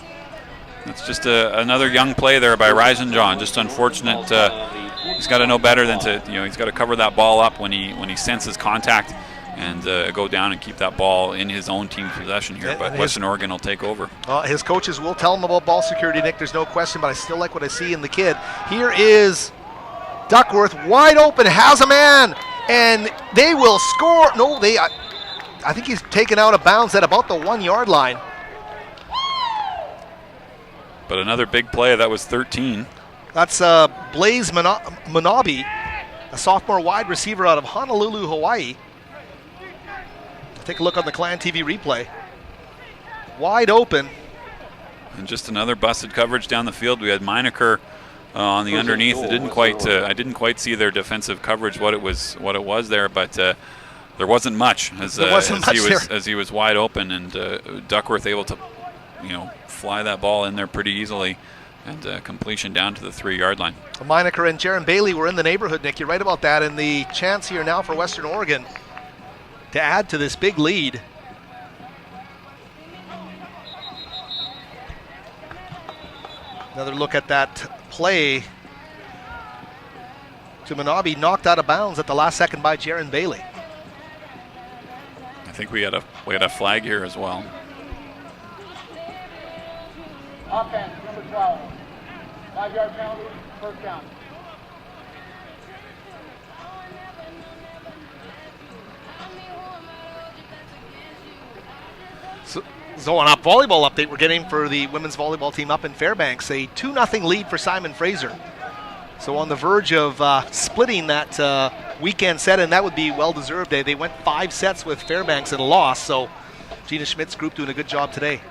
That's just another young play there by Horizon John. Just unfortunate. He's got to know better than to, he's got to cover that ball up when he senses contact and go down and keep that ball in his own team possession here. But Western Oregon will take over. His coaches will tell him about ball security, Nick. There's no question, but I still like what I see in the kid. Here is Duckworth, wide open, has a man, and they will score. No, I think he's taken out of bounds at about the 1-yard line. But another big play, that was 13. That's Blaze Manabe, a sophomore wide receiver out of Honolulu, Hawaii. Take a look on the Clan TV replay. Wide open. And just another busted coverage down the field. We had Meinecker on the underneath. I didn't quite see their defensive coverage what it was there, but there wasn't much as he was wide open, and Duckworth able to fly that ball in there pretty easily, and completion down to the 3-yard line. Meinecker and Jaron Bailey were in the neighborhood, Nick. You're right about that, and the chance here now for Western Oregon to add to this big lead. Another look at that play to Manabe, knocked out of bounds at the last second by Jaron Bailey. I think we had a flag here as well. Offense, number 12. 5-yard penalty, first down. So on a volleyball update we're getting for the women's volleyball team up in Fairbanks, a 2-0 lead for Simon Fraser. So on the verge of splitting that weekend set, and that would be well-deserved. They went 5 sets with Fairbanks and lost, so Gina Schmidt's group doing a good job today.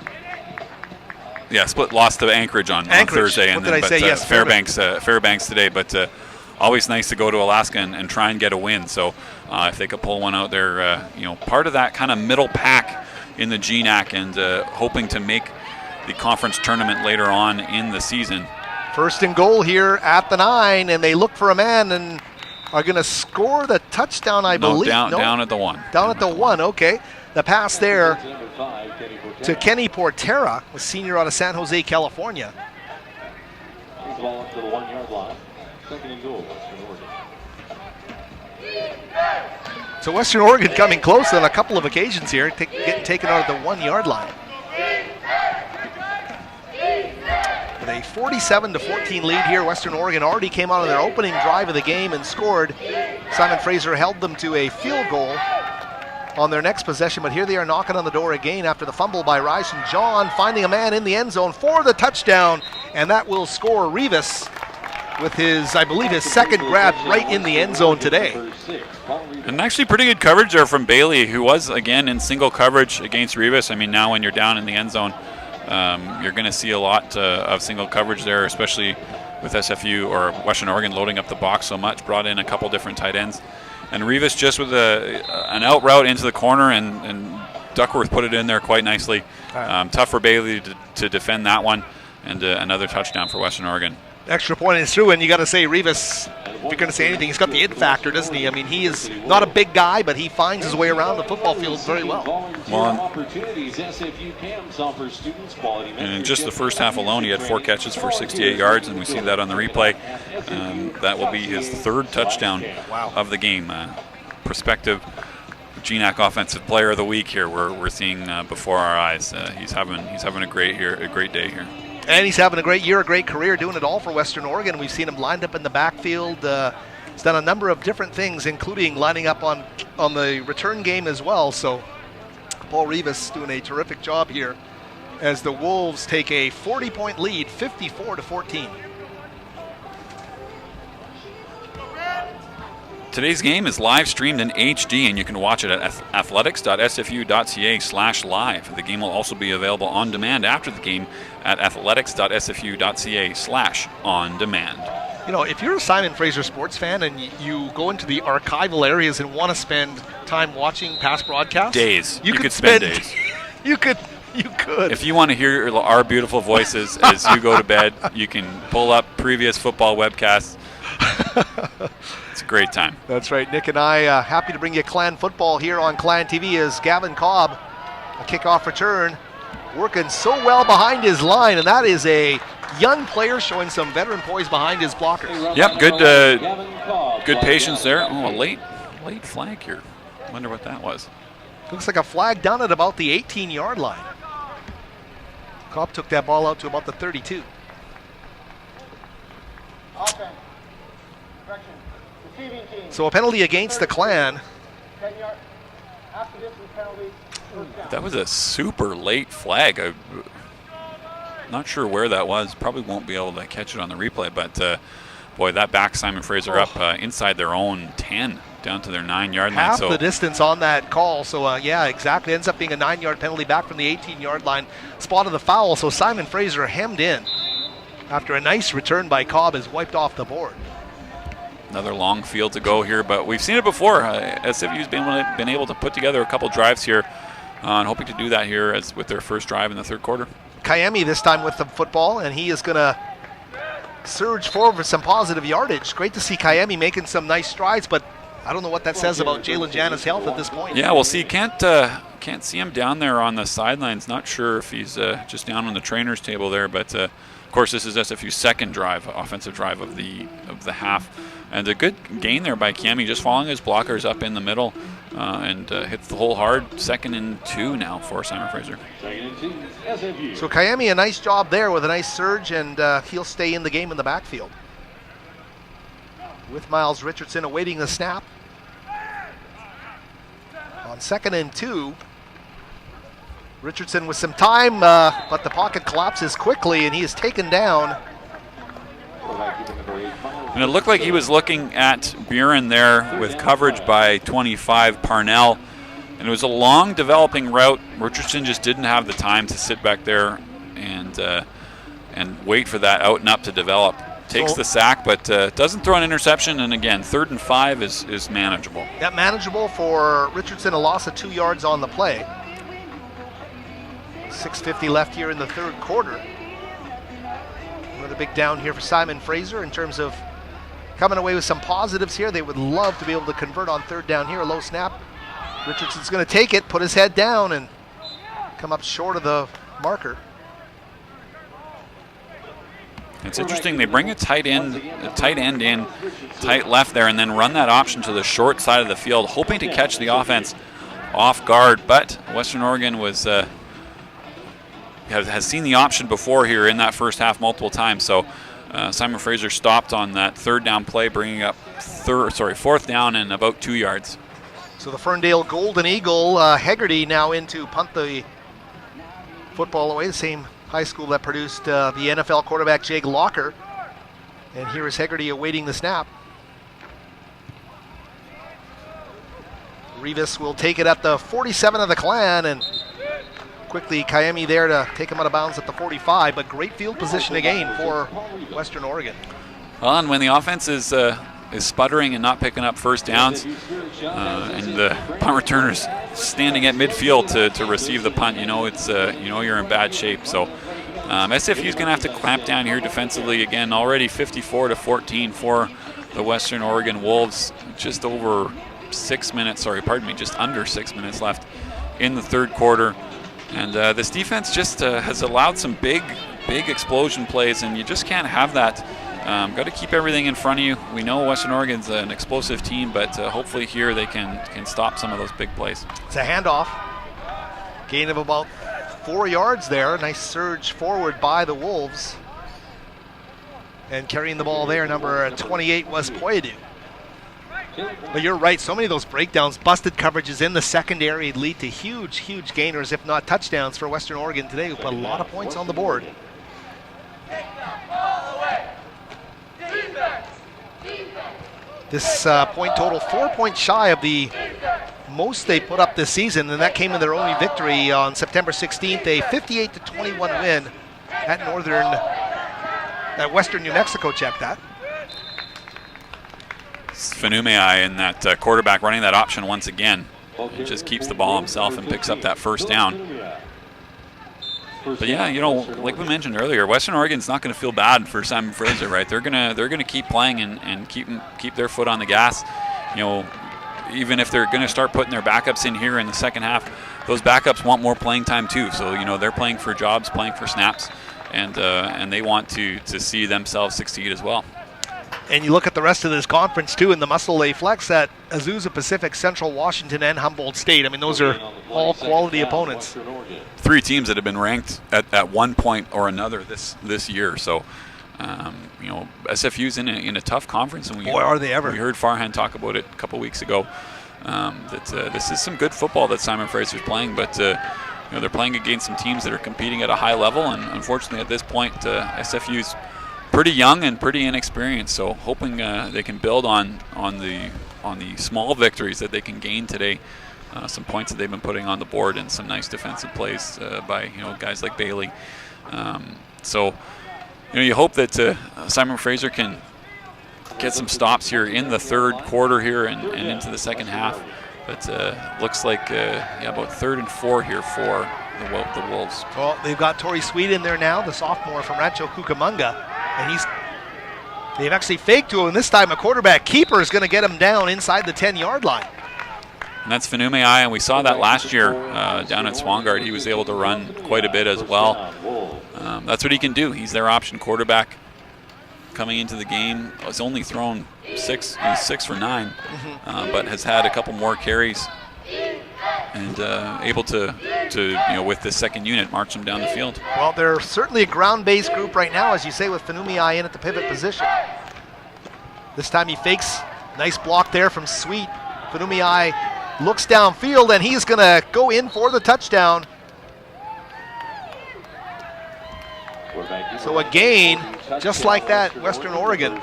Yeah, lost to Anchorage on Thursday, and Yes, Fairbanks today. But always nice to go to Alaska and try and get a win. So if they could pull one out there, part of that kind of middle pack in the GNAC, and hoping to make the conference tournament later on in the season. First and goal here at the 9, and they look for a man and are going to score the touchdown, I believe. Down at the 1. Down at the 1, okay. The pass there to Kenny Portera, a senior out of San Jose, California. Ball up to the 1-yard line. Second and goal, Western Oregon. So Western Oregon coming close on a couple of occasions here, getting taken out at the 1-yard line. With a 47-14 lead here, Western Oregon already came out on their opening drive of the game and scored. Simon Fraser held them to a field goal on their next possession, but here they are knocking on the door again after the fumble by Ryson John, finding a man in the end zone for the touchdown, and that will score Rivas with his, I believe, his second grab right in the end zone today. And actually pretty good coverage there from Bailey, who was, again, in single coverage against Rivas. I mean, now when you're down in the end zone, you're going to see a lot of single coverage there, especially with SFU or Western Oregon loading up the box so much, brought in a couple different tight ends. And Rivas just with an out route into the corner, and Duckworth put it in there quite nicely. Tough for Bailey to defend that one, and another touchdown for Western Oregon. Extra point is through, and you got to say Rivas, if you're going to say anything, he's got the it factor, doesn't he? I mean, he is not a big guy, but he finds his way around the football field very well. And in just the first half alone, he had 4 catches for 68 yards, and we see that on the replay. That will be his 3rd touchdown of the game. Prospective GNAC Offensive Player of the Week here. We're seeing before our eyes. He's having a great day here. And he's having a great year, a great career, doing it all for Western Oregon. We've seen him lined up in the backfield. He's done a number of different things, including lining up on the return game as well. So Paul Rivas doing a terrific job here as the Wolves take a 40-point lead, 54-14. Today's game is live streamed in HD, and you can watch it at athletics.sfu.ca/live. The game will also be available on demand after the game at athletics.sfu.ca/on-demand. You know, if you're a Simon Fraser sports fan and you go into the archival areas and want to spend time watching past broadcasts, days. You could spend days. You could. If you want to hear our beautiful voices as you go to bed, you can pull up previous football webcasts. It's a great time. That's right. Nick and I happy to bring you Clan football here on Clan TV as Gavin Cobb, a kickoff return, working so well behind his line, and that is a young player showing some veteran poise behind his blockers. Yep, good patience there. Oh, a late flag here. Wonder what that was. Looks like a flag down at about the 18-yard line. Cobb took that ball out to about the 32. Offense. Correction. Receiving team. So a penalty against the Clan. 10-yard. After this is penalty. That was a super late flag. I'm not sure where that was. Probably won't be able to catch it on the replay, but boy, that backs Simon Fraser up inside their own 10 down to their 9-yard line. Half the distance on that call. So, yeah, exactly. Ends up being a 9-yard penalty back from the 18-yard line. Spot of the foul. So Simon Fraser hemmed in after a nice return by Cobb is wiped off the board. Another long field to go here, but we've seen it before. SFU's been able to put together a couple drives here, and hoping to do that here as with their first drive in the third quarter. Kayemi this time with the football, and he is going to surge forward for some positive yardage. Great to see Kayemi making some nice strides, but I don't know what that says about Jalen Jana's health at this point. Yeah, we'll see. Can't see him down there on the sidelines. Not sure if he's just down on the trainer's table there, but of course this is SFU's second drive, offensive drive of the half. And a good gain there by Kayemi, just following his blockers up in the middle and hits the hole hard. 2nd and 2 now for Simon Fraser. So Kayemi, a nice job there with a nice surge, and he'll stay in the game in the backfield. With Myles Richardson awaiting the snap. On 2nd and 2, Richardson with some time, but the pocket collapses quickly, and he is taken down. And it looked like he was looking at Buren there with coverage by 25 Parnell. And it was a long developing route. Richardson just didn't have the time to sit back there and wait for that out and up to develop. Takes the sack, but doesn't throw an interception. And again, 3rd and 5 is manageable. Yeah, manageable for Richardson, a loss of 2 yards on the play. 6:50 left here in the third quarter. Another big down here for Simon Fraser in terms of coming away with some positives here. They would love to be able to convert on 3rd down here. A low snap. Richardson's going to take it, put his head down, and come up short of the marker. It's interesting. They bring a tight end in, tight left there, and then run that option to the short side of the field, hoping to catch the offense off guard. But Western Oregon was has seen the option before here in that first half multiple times. So Simon Fraser stopped on that 3rd down play, bringing up 4th down and about 2 yards. So the Ferndale Golden Eagle, Hegarty now in to punt the football away, the same high school that produced the NFL quarterback Jake Locker. And here is Hegarty awaiting the snap. Rivas will take it at the 47 of the Clan, and quickly Kayemi there to take him out of bounds at the 45, but great field position again for Western Oregon. Well, and when the offense is sputtering and not picking up first downs, and the punt returner's standing at midfield to receive the punt, you're in bad shape. So SFU's going to have to clamp down here defensively again. Already 54-14 for the Western Oregon Wolves. Just under 6 minutes left in the third quarter. And this defense just has allowed some big explosion plays, and you just can't have that. Got to keep everything in front of you. We know Western Oregon's an explosive team, but hopefully here they can stop some of those big plays. It's a handoff. Gain of about 4 yards there. Nice surge forward by the Wolves. And carrying the ball there, number 28 was Poyadu. But you're right, so many of those breakdowns, busted coverages in the secondary lead to huge gainers, if not touchdowns, for Western Oregon today, who put a lot of points on the board. This point total, 4 points shy of the most they put up this season, and that came in their only victory on September 16th, a 58-21 win at Western New Mexico. Check that. Fanumei in that quarterback running that option once again. He just keeps the ball himself and picks up that first down. But yeah, like we mentioned earlier, Western Oregon's not going to feel bad for Simon Fraser, right? They're gonna keep playing and keep their foot on the gas. Even if they're going to start putting their backups in here in the second half, those backups want more playing time too. So they're playing for jobs, playing for snaps, and they want to see themselves succeed as well. And you look at the rest of this conference too, in the muscle they flex at Azusa Pacific, Central Washington, and Humboldt State. I mean, those are all quality opponents. 3 teams that have been ranked at one point or another this year. So, SFU's in a tough conference, and boy, are they ever! We heard Farhan talk about it a couple weeks ago. That this is some good football that Simon Fraser's playing, but they're playing against some teams that are competing at a high level, and unfortunately at this point, SFU's pretty young and pretty inexperienced. So hoping they can build on the small victories that they can gain today. Some points that they've been putting on the board and some nice defensive plays by guys like Bailey. So you hope that Simon Fraser can get some stops here in the third quarter here and into the second half. But looks like about 3rd and 4 here for the Wolves. Well, they've got Torrey Sweet in there now, the sophomore from Rancho Cucamonga, and they've actually faked to him. This time a quarterback keeper is going to get him down inside the 10-yard line. And that's Fanume, and we saw that last year down at Swangard. He was able to run quite a bit as well. That's what he can do. He's their option quarterback. Coming into the game, has only thrown 6 for 9, but has had a couple more carries and able to with the second unit, march them down the field. Well, they're certainly a ground-based group right now, as you say, with Fanume in at the pivot position. This time he fakes. Nice block there from Sweet. Fanume looks downfield, and he's going to go in for the touchdown. So a gain, just like that, Western Oregon.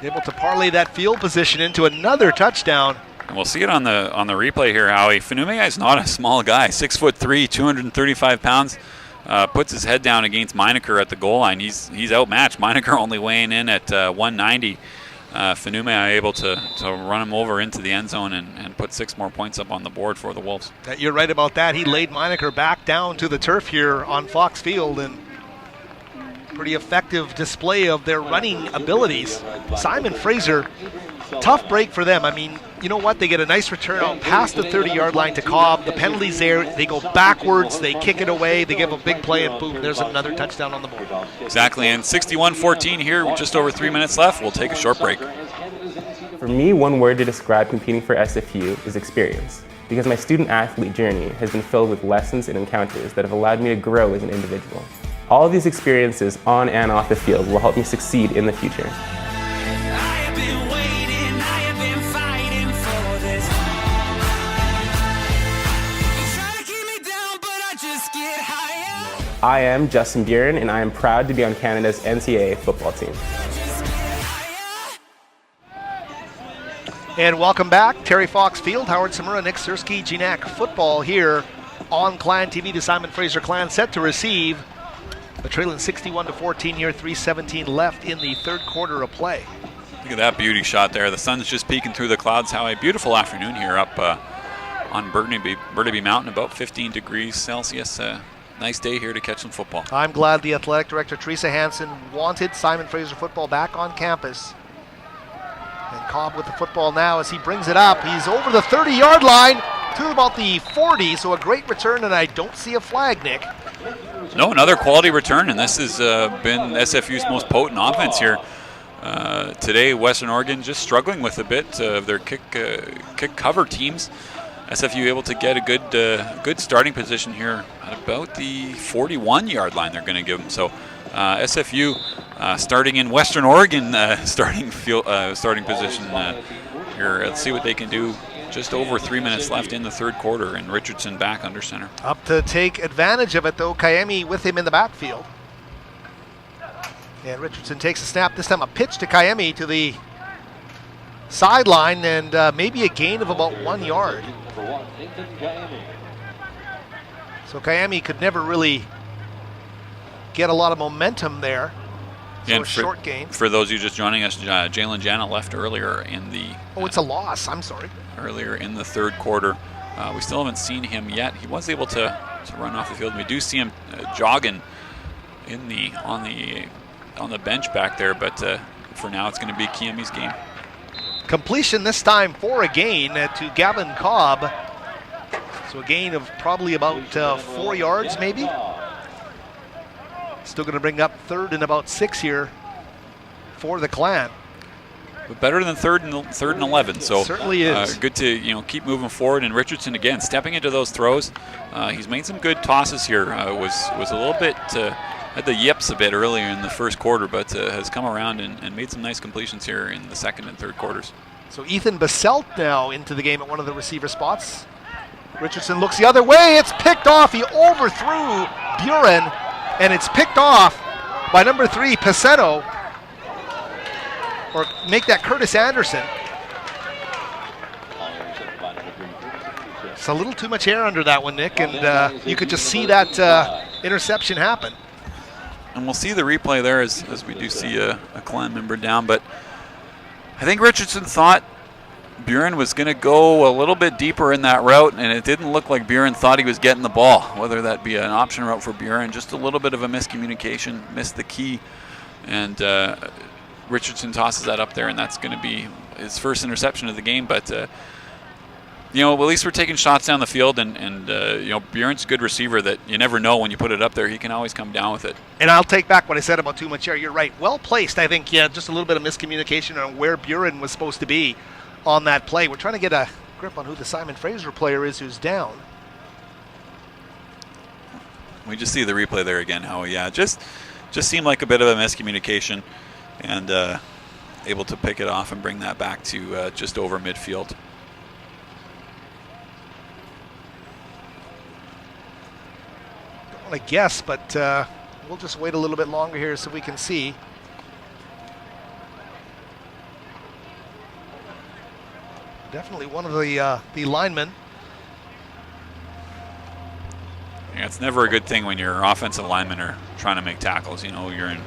Able to parlay that field position into another touchdown. And we'll see it on the replay here, Howie. Fanume is not a small guy, 6'3", 235 pounds. Puts his head down against Meinecker at the goal line. He's outmatched. Meinecker only weighing in at 190. Fanume able to run him over into the end zone and put 6 more points up on the board for the Wolves. You're right about that. He laid Meinecker back down to the turf here on Fox Field, and pretty effective display of their running abilities. Simon Fraser, tough break for them. I mean, you know what? They get a nice return out past the 30-yard line to Cobb. The penalty's there. They go backwards. They kick it away. They give a big play, and boom, there's another touchdown on the board. Exactly, and 61-14 here with just over 3 minutes left. We'll take a short break. For me, one word to describe competing for SFU is experience, because my student-athlete journey has been filled with lessons and encounters that have allowed me to grow as an individual. All of these experiences on and off the field will help me succeed in the future. I am Justin Buren, and I am proud to be on Canada's NCAA football team. And welcome back. Terry Fox Field, Howard Samura, Nick Sersky, GNAC football here on Clan TV. The Simon Fraser Clan set to receive. A trailing 61-14 here, 3:17 left in the third quarter of play. Look at that beauty shot there. The sun's just peeking through the clouds. How a beautiful afternoon here up on Burnaby Mountain, about 15 degrees Celsius. Nice day here to catch some football. I'm glad the athletic director, Teresa Hansen, wanted Simon Fraser football back on campus. And Cobb with the football now as he brings it up. He's over the 30-yard line to about the 40, so a great return, and I don't see a flag, Nick. No, another quality return, and this has been SFU's most potent offense here. Today, Western Oregon just struggling with a bit of their kick cover teams. SFU able to get a good starting position here at about the 41-yard line they're going to give them. So SFU starting in Western Oregon starting position here. Let's see what they can do. Just over 3 minutes left in the third quarter, and Richardson back under center. Up to take advantage of it, though. Kayemi with him in the backfield. And Richardson takes a snap. This time a pitch to Kayemi to the sideline, and maybe a gain of about 1 yard. So Kayemi could never really get a lot of momentum there. So a short gain. For those of you just joining us, Jalen Janet left earlier in the... Oh, it's a loss. I'm sorry. Earlier in the third quarter. We still haven't seen him yet. He was able to run off the field. We do see him jogging on the bench back there, but for now it's going to be Kiami's game. Completion this time for a gain to Gavin Cobb. So a gain of probably about 4 yards maybe. Still going to bring up third and about 6 here for the Clan. But better than third and 11. So it certainly is. Good to keep moving forward. And Richardson again stepping into those throws. He's made some good tosses here. Was a little bit had the yips a bit earlier in the first quarter, but has come around and made some nice completions here in the second and third quarters. So Ethan Baselt now into the game at one of the receiver spots. Richardson looks the other way. It's picked off. He overthrew Buren, and it's picked off by number 3, Paceno, or make that Curtis Anderson. It's a little too much air under that one, Nick, and you could just see that interception happen. And we'll see the replay there as we do see a clan member down, but I think Richardson thought Buren was going to go a little bit deeper in that route, and it didn't look like Buren thought he was getting the ball, whether that be an option route for Buren. Just a little bit of a miscommunication, missed the key, and Richardson tosses that up there, and that's going to be his first interception of the game. But you know, at least we're taking shots down the field, and you know, Buren's a good receiver that you never know when you put it up there. He can always come down with it. And I'll take back what I said about too much air. You're right. Well placed, I think. Yeah, just a little bit of miscommunication on where Buren was supposed to be on that play. We're trying to get a grip on who the Simon Fraser player is who's down. We just see the replay there again, Howie. Yeah, just seemed like a bit of a miscommunication, and able to pick it off and bring that back to just over midfield. Don't want to guess, but we'll just wait a little bit longer here so we can see. Definitely one of the linemen. Yeah, it's never a good thing when your offensive linemen are trying to make tackles. You know, you're in.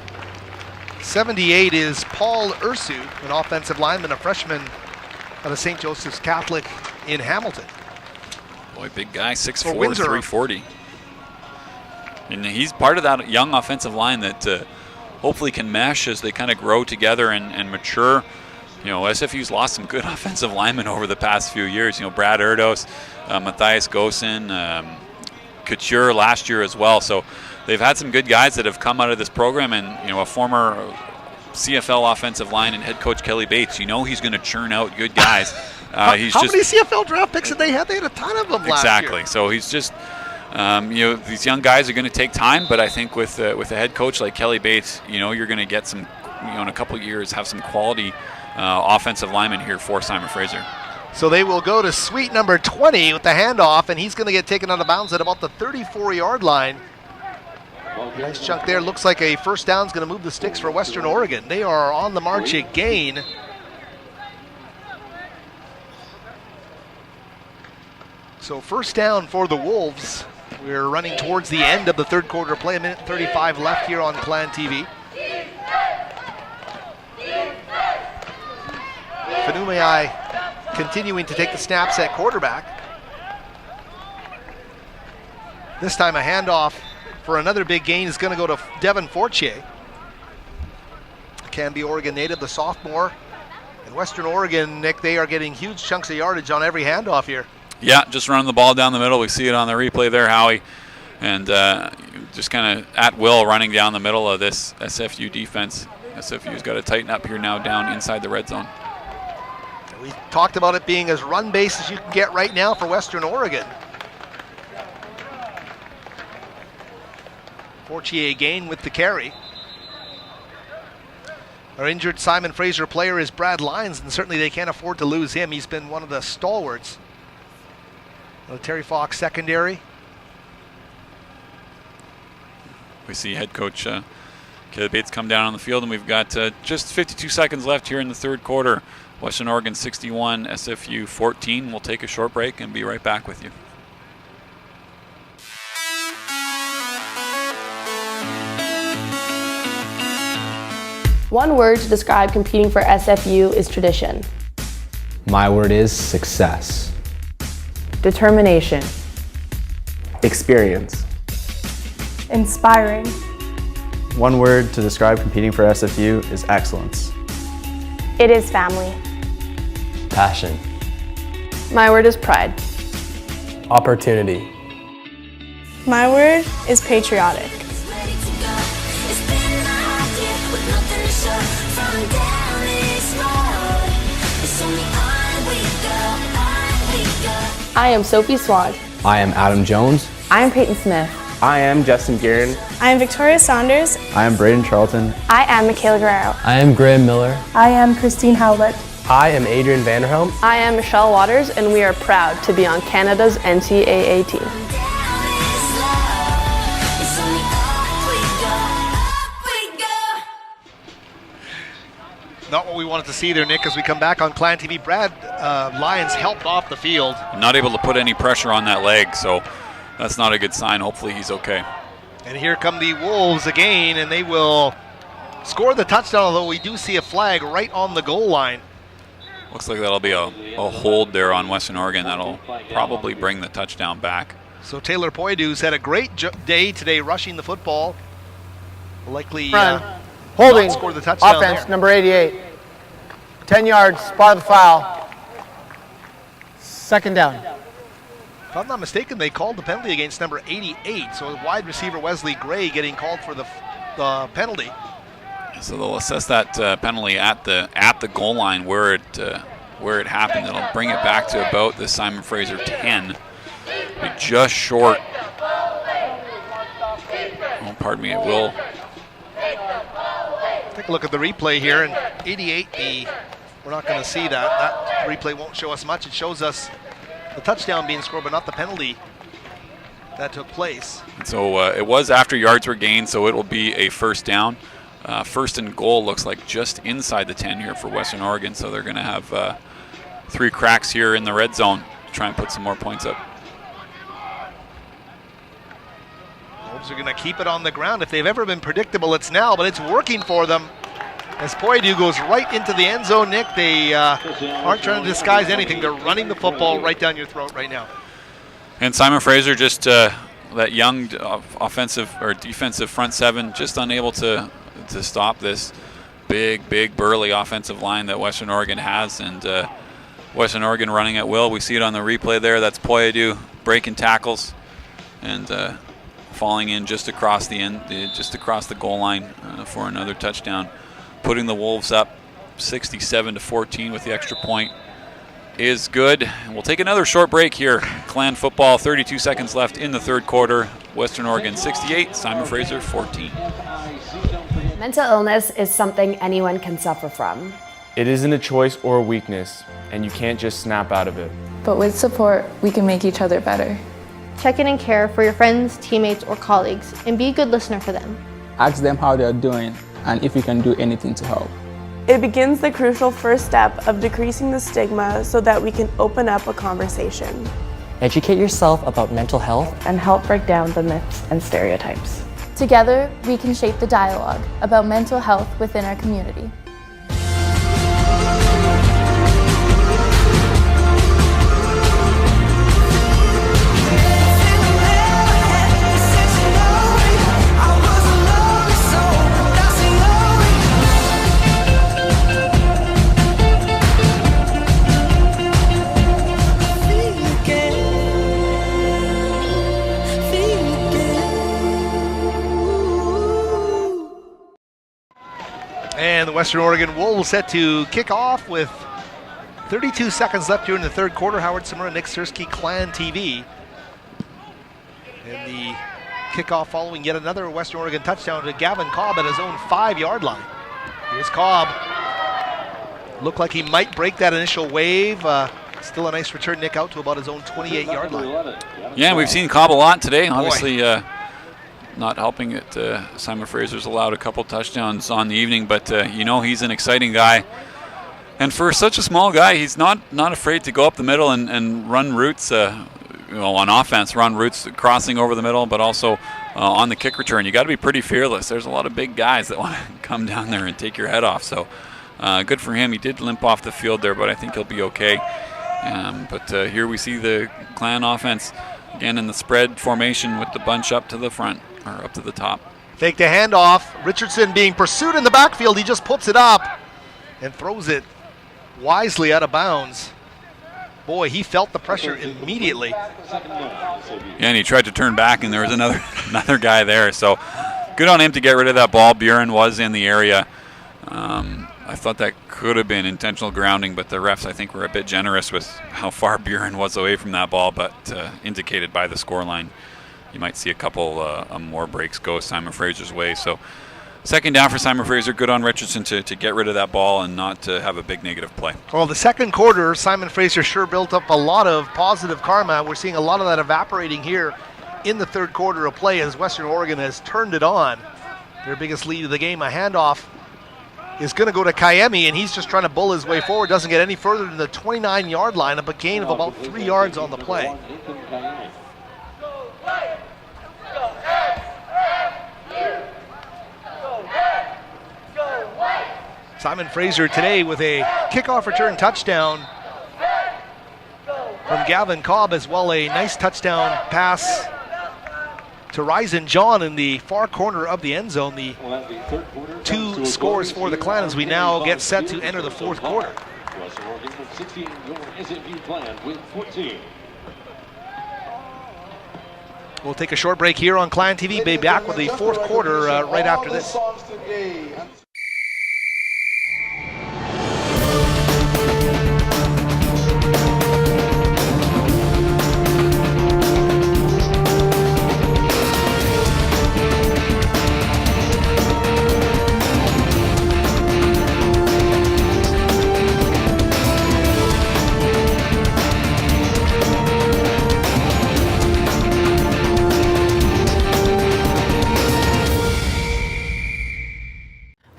78 is Paul Ursu, an offensive lineman, a freshman out of St. Joseph's Catholic in Hamilton. Boy, big guy, 6'4", 340. And he's part of that young offensive line that hopefully can mesh as they kind of grow together and mature. You know, SFU's lost some good offensive linemen over the past few years. You know, Brad Erdos, Matthias Gosen, Couture last year as well. So they've had some good guys that have come out of this program, and you know, a former CFL offensive line and head coach Kelly Bates. You know, he's going to churn out good guys. How many CFL draft picks did they have? They had a ton of them last year. Exactly. So he's just. You know, these young guys are going to take time, but I think with a head coach like Kelly Bates, you know, you're going to get some, you know, in a couple of years, have some quality offensive linemen here for Simon Fraser. So they will go to suite number 20 with the handoff, and he's going to get taken out of bounds at about the 34-yard line. Nice chunk there. Looks like a first down is going to move the sticks for Western Oregon. They are on the march again. So first down for the Wolves. We're running towards the end of the third quarter play. A minute 35 left here on Clan TV. Fanumai continuing to take the snaps at quarterback. This time a handoff for another big gain is going to go to Devin Fortier. Canby, Oregon native, the sophomore. And Western Oregon, Nick, they are getting huge chunks of yardage on every handoff here. Yeah, just running the ball down the middle. We see it on the replay there, Howie. And just kind of at will running down the middle of this SFU defense. SFU's got to tighten up here now down inside the red zone. We talked about it being as run-based as you can get right now for Western Oregon. Fortier again with the carry. Our injured Simon Fraser player is Brad Lyons, and certainly they can't afford to lose him. He's been one of the stalwarts. Terry Fox secondary. We see head coach Kelly Bates come down on the field, and we've got just 52 seconds left here in the third quarter. Western Oregon 61, SFU 14. We'll take a short break and be right back with you. One word to describe competing for SFU is tradition. My word is success. Determination. Experience. Inspiring. One word to describe competing for SFU is excellence. It is family. Passion. My word is pride. Opportunity. My word is patriotic. I am Sophie Swan. I am Adam Jones. I am Peyton Smith. I am Justin Guerin. I am Victoria Saunders. I am Braden Charlton. I am Michaela Guerrero. I am Graham Miller. I am Christine Howlett. I am Adrian Vanderhelm. I am Michelle Waters, and we are proud to be on Canada's NCAA team. Not what we wanted to see there, Nick, as we come back on Clan TV. Brad Lyons helped off the field. Not able to put any pressure on that leg, so that's not a good sign. Hopefully he's okay. And here come the Wolves again, and they will score the touchdown, although we do see a flag right on the goal line. Looks like that'll be a hold there on Western Oregon. That'll probably bring the touchdown back. So Taylor Poidu's had a great day today rushing the football. Likely holding, score the touchdown offense, there. number 88. 10 yards, spot of the foul. Second down. If I'm not mistaken, they called the penalty against number 88. So wide receiver Wesley Gray getting called for the penalty. So they'll assess that penalty at the goal line where it happened. It'll bring it back to about the Simon Fraser 10. Be just short. Oh, pardon me. It will. Take a look at the replay here, and 88. We're not going to see that. That replay won't show us much. It shows us the touchdown being scored, but not the penalty that took place. So it was after yards were gained, so it will be a first down. First and goal looks like just inside the 10 here for Western Oregon, so they're going to have 3 cracks here in the red zone to try and put some more points up. Wolves are going to keep it on the ground. If they've ever been predictable, it's now, but it's working for them. As Poidu goes right into the end zone, Nick, they aren't trying to disguise anything. They're running the football right down your throat right now. And Simon Fraser, just that young offensive or defensive front seven, just unable to stop this big, burly offensive line that Western Oregon has. And Western Oregon running at will. We see it on the replay there. That's Poidu breaking tackles and falling in just across the goal line for another touchdown, putting the Wolves up 67-14 with the extra point is good. And we'll take another short break here. Clan football, 32 seconds left in the third quarter. Western Oregon 68, Simon Fraser 14. Mental illness is something anyone can suffer from. It isn't a choice or a weakness, and you can't just snap out of it. But with support, we can make each other better. Check in and care for your friends, teammates, or colleagues, and be a good listener for them. Ask them how they're doing and if you can do anything to help. It begins the crucial first step of decreasing the stigma so that we can open up a conversation. Educate yourself about mental health and help break down the myths and stereotypes. Together, we can shape the dialogue about mental health within our community. And the Western Oregon Wolves set to kick off with 32 seconds left here in the third quarter. Howard Simura, Nick Sersky, Clan TV. And the kickoff following yet another Western Oregon touchdown to Gavin Cobb at his own 5-yard line. Here's Cobb. Looked like he might break that initial wave. Still a nice return, Nick, out to about his own 28-yard line. Yeah, we've seen Cobb a lot today. Obviously, not helping it. Simon Fraser's allowed a couple touchdowns on the evening, but he's an exciting guy. And for such a small guy, he's not afraid to go up the middle and run routes. On offense, run routes crossing over the middle, but also on the kick return. You got to be pretty fearless. There's a lot of big guys that want to come down there and take your head off. So good for him. He did limp off the field there, but I think he'll be okay. But here we see the Clan offense again in the spread formation with the bunch up to the front. Or up to the top. Fake the handoff. Richardson being pursued in the backfield. He just puts it up and throws it wisely out of bounds. Boy, he felt the pressure immediately. Yeah, and he tried to turn back, and there was another guy there. So good on him to get rid of that ball. Buren was in the area. I thought that could have been intentional grounding, but the refs, I think, were a bit generous with how far Buren was away from that ball, but indicated by the scoreline. You might see a couple more breaks go Simon Fraser's way. So second down for Simon Fraser. Good on Richardson to get rid of that ball and not to have a big negative play. Well, the second quarter, Simon Fraser sure built up a lot of positive karma. We're seeing a lot of that evaporating here in the third quarter of play as Western Oregon has turned it on. Their biggest lead of the game, a handoff is going to go to Kayemi, and he's just trying to bull his way forward. Doesn't get any further than the 29-yard line, a gain of about 3 yards on the play. Simon Fraser today with a kickoff return touchdown from Gavin Cobb, as well a nice touchdown pass to Ryzen John in the far corner of the end zone. The 2 scores for the Clan as we now get set to enter the fourth quarter. We'll take a short break here on Clan TV. Be back with the fourth quarter right after this.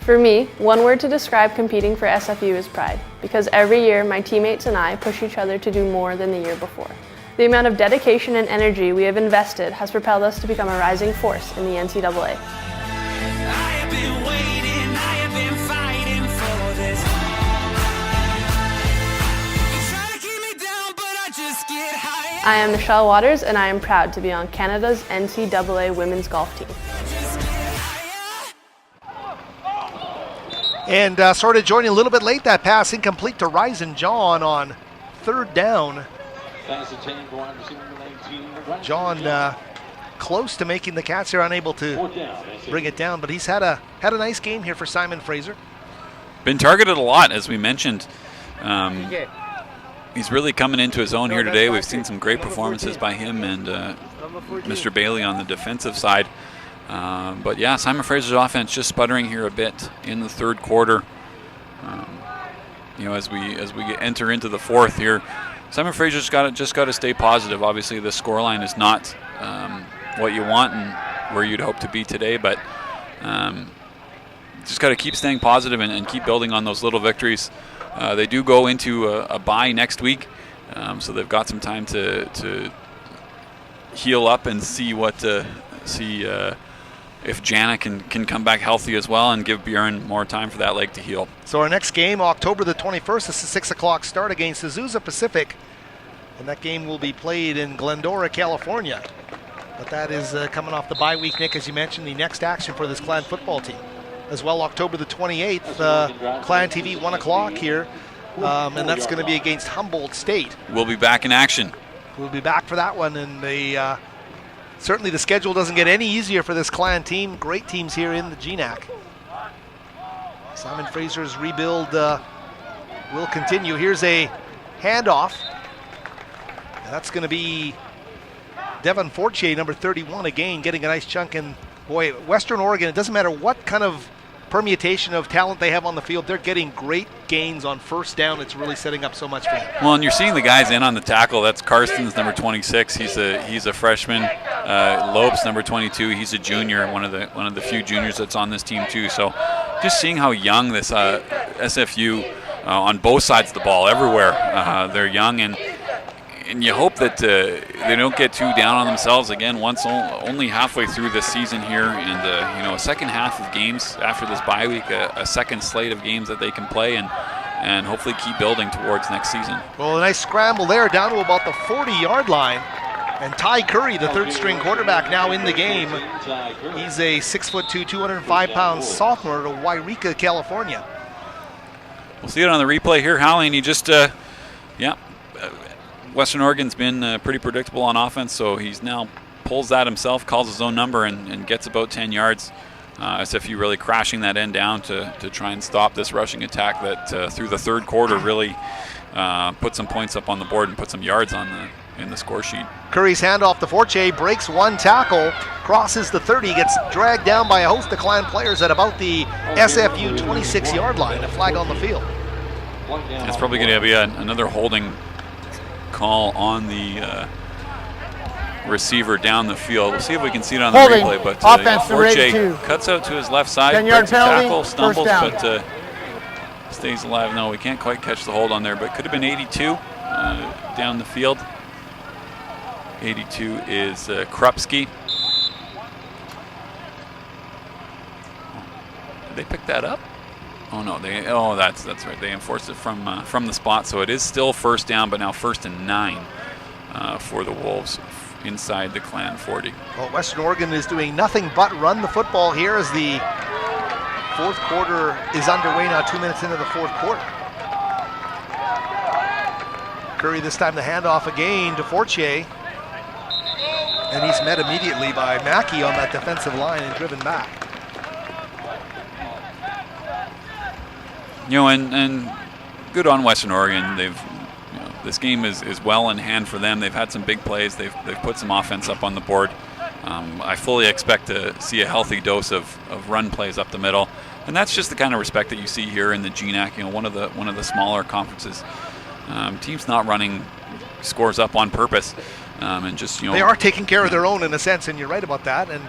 For me, one word to describe competing for SFU is pride, because every year my teammates and I push each other to do more than the year before. The amount of dedication and energy we have invested has propelled us to become a rising force in the NCAA. I am Michelle Waters, and I am proud to be on Canada's NCAA women's golf team. And sort of joining a little bit late, that pass incomplete to Ryzen John on third down. John close to making the catch here, unable to bring it down, but he's had a nice game here for Simon Fraser. Been targeted a lot, as we mentioned. He's really coming into his own here today. We've seen some great performances by him and Mr. Bailey on the defensive side. But yeah, Simon Fraser's offense just sputtering here a bit in the third quarter. You know, as we enter into the fourth here, Simon Fraser's just got to stay positive. Obviously, the scoreline is not what you want and where you'd hope to be today, but just got to keep staying positive and keep building on those little victories. They do go into a bye next week, so they've got some time to heal up and see if Jana can come back healthy as well and give Bjorn more time for that leg to heal. So our next game, October the 21st, is a 6 o'clock start against Azusa Pacific. And that game will be played in Glendora, California. But that is coming off the bye week, Nick, as you mentioned, the next action for this Clan football team. As well, October the 28th, Clan TV, 1 o'clock here. And that's going to be against Humboldt State. We'll be back in action. We'll be back for that one. And certainly the schedule doesn't get any easier for this Clan team. Great teams here in the GNAC. Simon Fraser's rebuild will continue. Here's a handoff. And that's going to be Devon Fortier, number 31, again, getting a nice chunk. And boy, Western Oregon, it doesn't matter what kind of permutation of talent they have on the field, they're getting great gains on first down. It's really setting up so much for them. Well, and you're seeing the guys in on the tackle. That's Karsten's number 26. He's a freshman. Loeb's number 22. He's a junior, one of the few juniors that's on this team too. So just seeing how young this SFU on both sides of the ball, everywhere, they're young, and you hope that they don't get too down on themselves again. Only halfway through this season here, and a second half of games after this bye week, a second slate of games that they can play and hopefully keep building towards next season. Well, a nice scramble there down to about the 40-yard line. And Ty Curry, the third-string quarterback, now in the game. He's a 6'2", 205-pound sophomore to Wairika, California. We'll see it on the replay here, Howie, and he just, Western Oregon's been pretty predictable on offense, so he's now pulls that himself, calls his own number, and gets about 10 yards. SFU really crashing that end down to try and stop this rushing attack that through the third quarter really put some points up on the board and put some yards in the score sheet. Curry's handoff to Fortier, breaks one tackle, crosses the 30, gets dragged down by a host of Clan players at about the SFU 26-yard line, a flag on the field. It's probably going to be another holding call on the receiver down the field. We'll see if we can see it on the replay, but Fortier cuts out to his left side, breaks the tackle, stumbles, but stays alive. No, we can't quite catch the hold on there, but could have been 82 down the field. 82 is Krupski. Did they pick that up? Oh no, that's right. They enforced it from the spot, so it is still first down, but now 1st and 9 for the Wolves inside the Clan 40. Well, Western Oregon is doing nothing but run the football here as the fourth quarter is underway now, 2 minutes into the fourth quarter. Curry this time the handoff again to Fortier. And he's met immediately by Mackey on that defensive line and driven back. You know, and good on Western Oregon. They've, you know, this game is well in hand for them. They've had some big plays. They've put some offense up on the board. I fully expect to see a healthy dose of run plays up the middle, and that's just the kind of respect that you see here in the GNAC. You know, one of the smaller conferences. Teams not running scores up on purpose, and just, you know, they are taking care of their own in a sense, and you're right about that. And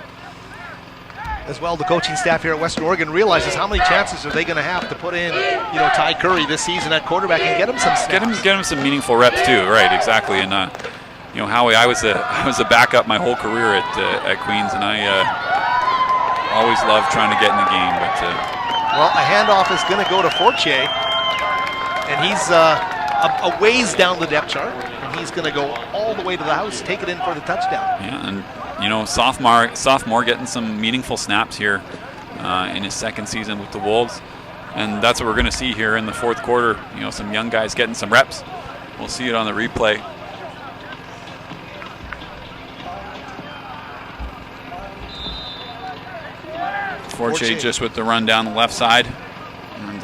as well, the coaching staff here at Western Oregon realizes how many chances are they going to have to put in, you know, Ty Curry this season at quarterback and get him some snaps. Get him some meaningful reps too, right? Exactly. And you know, Howie, I was a backup my whole career at Queens, and I always loved trying to get in the game. But well, a handoff is going to go to Fortier, and he's a ways down the depth chart, and he's going to go all the way to the house, take it in for the touchdown. Yeah, and you know, sophomore getting some meaningful snaps here in his second season with the Wolves, and that's what we're going to see here in the fourth quarter. You know, some young guys getting some reps. We'll see it on the replay. Fortier just with the run down the left side, and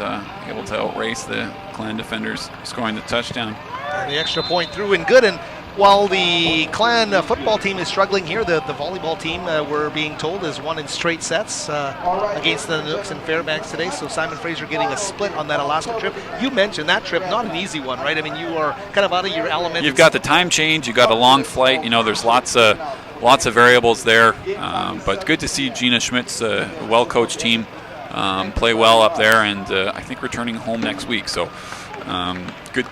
able to outrace the Clan defenders, scoring the touchdown. And the extra point through and good. And while the Clan football team is struggling here, the volleyball team, we're being told, has won in straight sets against the Nooks and Fairbanks today. So Simon Fraser getting a split on that Alaska trip. You mentioned that trip, not an easy one, right? I mean, you are kind of out of your element. You've got the time change, you've got a long flight. You know, there's lots of variables there, but good to see Gina Schmidt's well-coached team play well up there, and I think returning home next week. So good.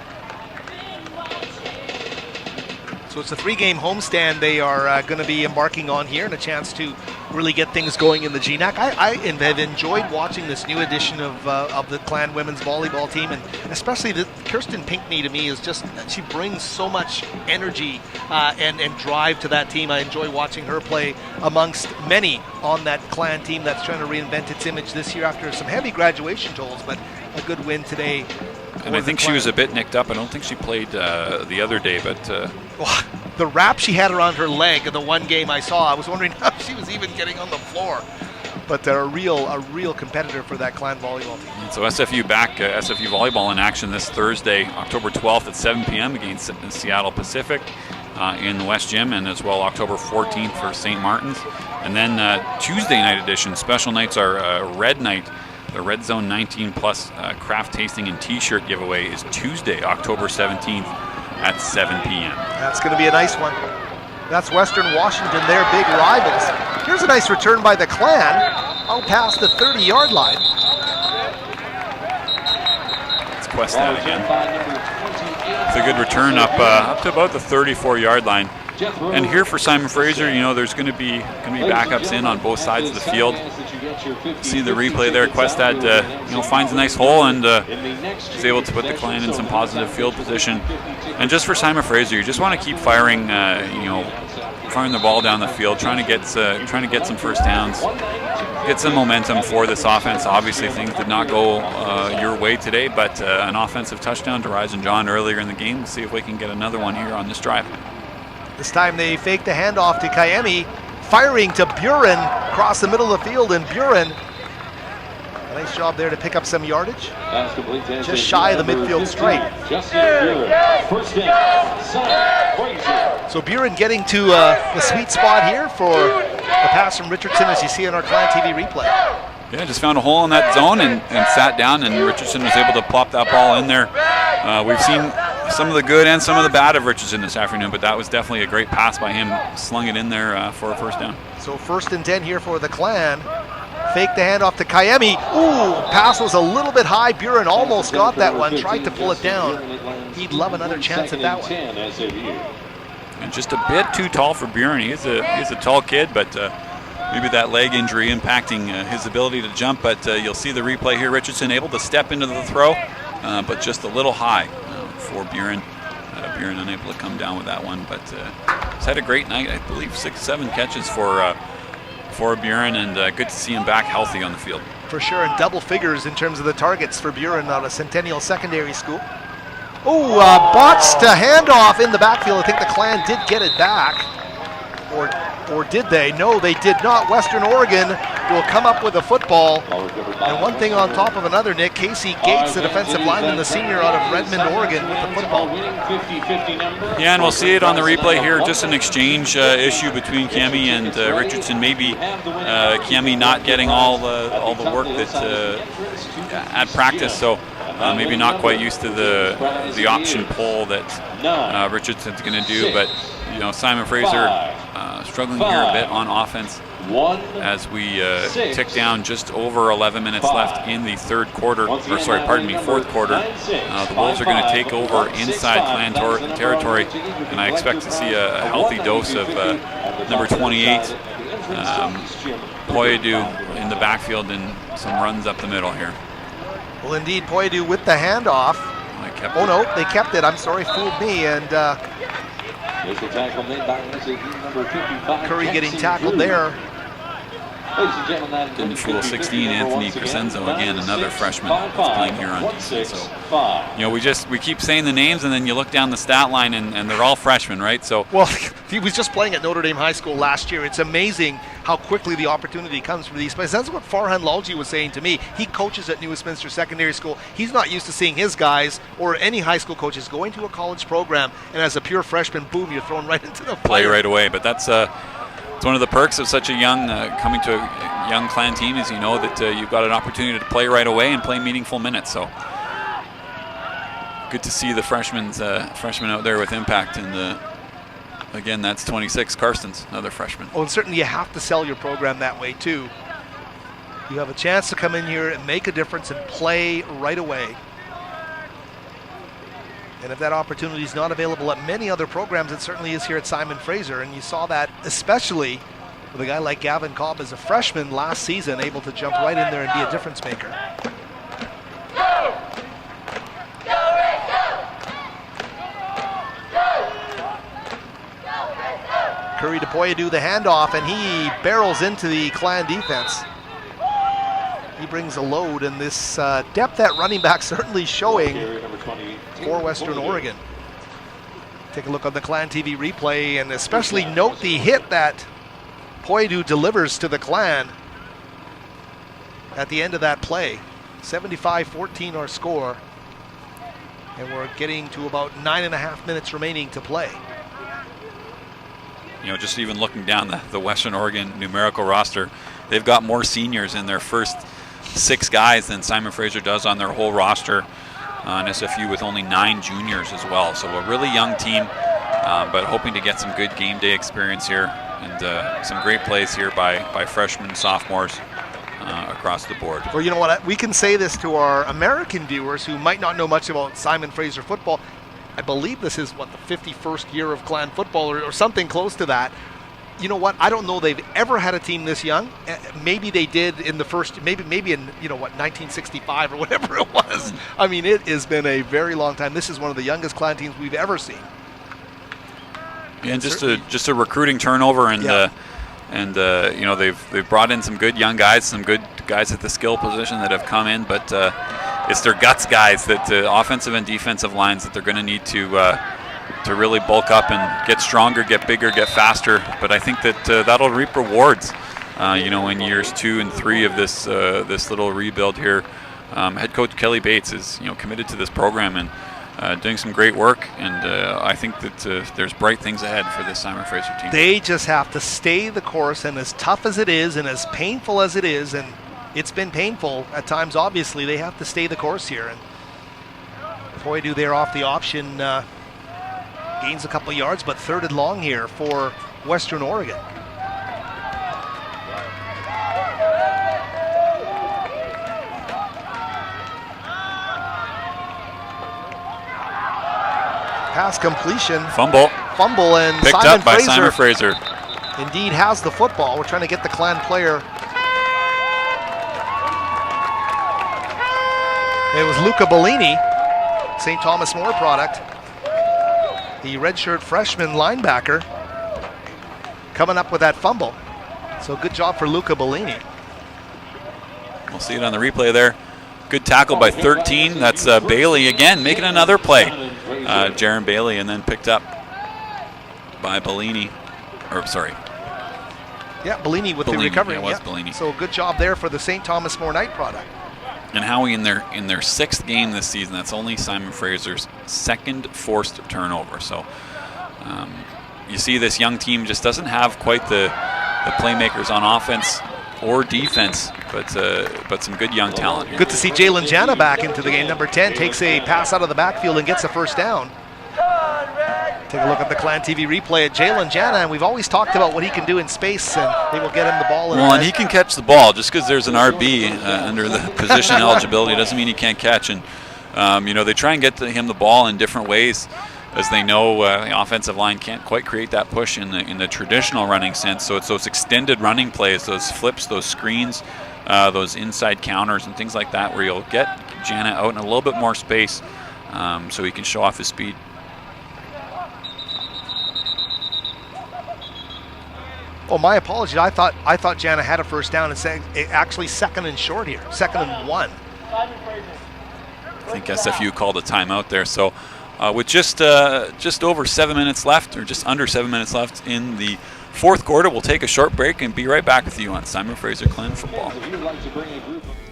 So it's a 3-game homestand they are going to be embarking on here, and a chance to really get things going in the GNAC. I have enjoyed watching this new edition of the Clan women's volleyball team, and especially Kirsten Pinkney to me is just, she brings so much energy and drive to that team. I enjoy watching her play amongst many on that Clan team that's trying to reinvent its image this year after some heavy graduation tolls, but a good win today. And I think she was a bit nicked up. I don't think she played the other day, but the wrap she had around her leg in the one game I saw, I was wondering how she was even getting on the floor. But they're a real competitor for that Clan volleyball team. And so SFU back, SFU volleyball in action this Thursday, October 12th at 7 p.m. against Seattle Pacific in the West Gym, and as well October 14th for St. Martin's. And then Tuesday night edition, special nights are Red Night. The Red Zone 19 Plus craft tasting and t-shirt giveaway is Tuesday, October 17th at 7 p.m. That's going to be a nice one. That's Western Washington, their big rivals. Here's a nice return by the Clan out past the 30-yard line. It's Questad again. It's a good return up to about the 34-yard line. And here for Simon Fraser, you know, there's going to be backups in on both sides of the field. See the replay there. Questad, you know, finds a nice hole and is able to put the Clan in some positive field position. And just for Simon Fraser, you just want to keep firing, you know, firing the ball down the field, trying to get some first downs, get some momentum for this offense. Obviously, things did not go your way today, but an offensive touchdown to Rise and John earlier in the game. We'll see if we can get another one here on this drive. This time they fake the handoff to Kayemi, firing to Buren across the middle of the field, and Buren, a nice job there to pick up some yardage. Just shy of the midfield stripe. So Buren getting to the sweet spot here for the pass from Richardson, as you see on our Clan TV replay. Yeah, just found a hole in that zone and sat down, and Richardson was able to plop that ball in there. We've seen some of the good and some of the bad of Richardson this afternoon, but that was definitely a great pass by him, slung it in there for a first down. So 1st and 10 here for the Clan. Fake the handoff to Kayemi. Ooh, pass was a little bit high. Buren almost got that one, tried to pull it down. He'd love another chance at that one. And just a bit too tall for Buren. He's a tall kid, but maybe that leg injury impacting his ability to jump. But you'll see the replay here. Richardson able to step into the throw, but just a little high for Buren. Buren unable to come down with that one, but he's had a great night. I believe 6-7 catches for Buren, and good to see him back healthy on the field. For sure, in double figures in terms of the targets for Buren out of Centennial Secondary School. Oh, botched a handoff in the backfield. I think the Clan did get it back. Or did they? No, they did not. Western Oregon will come up with a football. And one thing on top of another, Nick, Casey Gates, the defensive lineman, the senior out of Redmond, Oregon, with the football. Yeah, and we'll see it on the replay here. Just an exchange issue between Cami and Richardson. Maybe Cami not getting all the work that at practice, so maybe not quite used to the option pull that Richardson's going to do. But you know, Simon Fraser struggling here a bit on offense as we tick down just over 11 minutes left in the fourth quarter. The Wolves are going to take over inside Clan territory, and I expect to see a healthy dose of number 28, Poyadu, in the backfield and some runs up the middle here. Well, indeed, Poyadu with the handoff. Oh no, they kept it. I'm sorry, fooled me. And Curry getting tackled there. Didn't fool 16, Anthony Crescenzo, again, another freshman playing here on defense. So, you know, we keep saying the names, and then you look down the stat line, and they're all freshmen, right? So, well, he was just playing at Notre Dame High School last year. It's amazing how quickly the opportunity comes for these players. That's what Farhan Lalji was saying to me. He coaches at New Westminster Secondary School. He's not used to seeing his guys or any high school coaches going to a college program, and as a pure freshman, boom, you're thrown right into the play right away. But that's it's one of the perks of such a young coming to a young Clan team, is you know that you've got an opportunity to play right away and play meaningful minutes. So good to see the freshmen out there with impact. And again, that's 26, Karstens, another freshman. Oh, and certainly you have to sell your program that way too. You have a chance to come in here and make a difference and play right away. And if that opportunity is not available at many other programs, it certainly is here at Simon Fraser. And you saw that especially with a guy like Gavin Cobb as a freshman last season, able to jump right in there and be a difference maker. Curry to Poyadu, the handoff, and he barrels into the Clan defense. He brings a load, and this depth at running back certainly showing for Western Oregon. Take a look on the Clan TV replay, and especially note the hit that Poyadu delivers to the Clan at the end of that play. 75-14 our score, and we're getting to about 9.5 minutes remaining to play. You know, just even looking down the Western Oregon numerical roster, they've got more seniors in their first 6 guys than Simon Fraser does on their whole roster on SFU, with only 9 juniors as well. So a really young team, but hoping to get some good game day experience here, and some great plays here by freshmen, sophomores across the board. Well, you know what? We can say this to our American viewers who might not know much about Simon Fraser football. I believe this is, what, the 51st year of Clan football or something close to that. You know what? I don't know they've ever had a team this young. Maybe they did in the first, maybe in, you know what, 1965 or whatever it was. I mean, it has been a very long time. This is one of the youngest Clan teams we've ever seen. Yeah, and just a recruiting turnover, and you know, they've brought in some good young guys, some good guys at the skill position that have come in, but it's their guts guys, that offensive and defensive lines, that they're going to need to really bulk up and get stronger, get bigger, get faster. But I think that that'll reap rewards, you know, in years 2 and 3 of this little rebuild here. Head coach Kelly Bates is, you know, committed to this program and doing some great work. And I think that there's bright things ahead for this Simon Fraser team. They just have to stay the course, and as tough as it is, and as painful as it is, and it's been painful at times, obviously, they have to stay the course here. And Poyadu there off the option. Gains a couple of yards, but 3rd and long here for Western Oregon. pass completion. Fumble, and picked Simon up by Fraser Simon Fraser. indeed has the football. We're trying to get the Clan player. It was Luca Bellini, St. Thomas More product, the redshirt freshman linebacker, coming up with that fumble. So good job for Luca Bellini. We'll see it on the replay there. Good tackle by 13. That's Bailey again making another play. Jaron Bailey, and then picked up by Bellini. Or sorry. Yeah, Bellini with Bellini, the recovery. yeah, it was Bellini. So good job there for the St. Thomas More Knight product. And Howie in their sixth game this season. That's only Simon Fraser's second forced turnover. So you see this young team just doesn't have quite the playmakers on offense or defense, but some good young talent here. Good to see Jalen Jana back into the game. Number 10 takes a pass out of the backfield and gets a first down. Take a look at the Clan TV replay at Jalen Jana, and we've always talked about what he can do in space, and they will get him the ball. Well, and he can catch the ball. Just because there's an RB under the position eligibility doesn't mean he can't catch. And they try and get him the ball in different ways, as they know the offensive line can't quite create that push in the traditional running sense. So it's those extended running plays, those flips, those screens, those inside counters and things like that, where you'll get Jana out in a little bit more space so he can show off his speed. Oh, my apologies. I thought Jana had a first down and saying actually second and short here, 2nd and 1. I think SFU called a timeout there. So with just over 7 minutes left, or just under 7 minutes left in the fourth quarter, we'll take a short break and be right back with you on Simon Fraser Clan Football.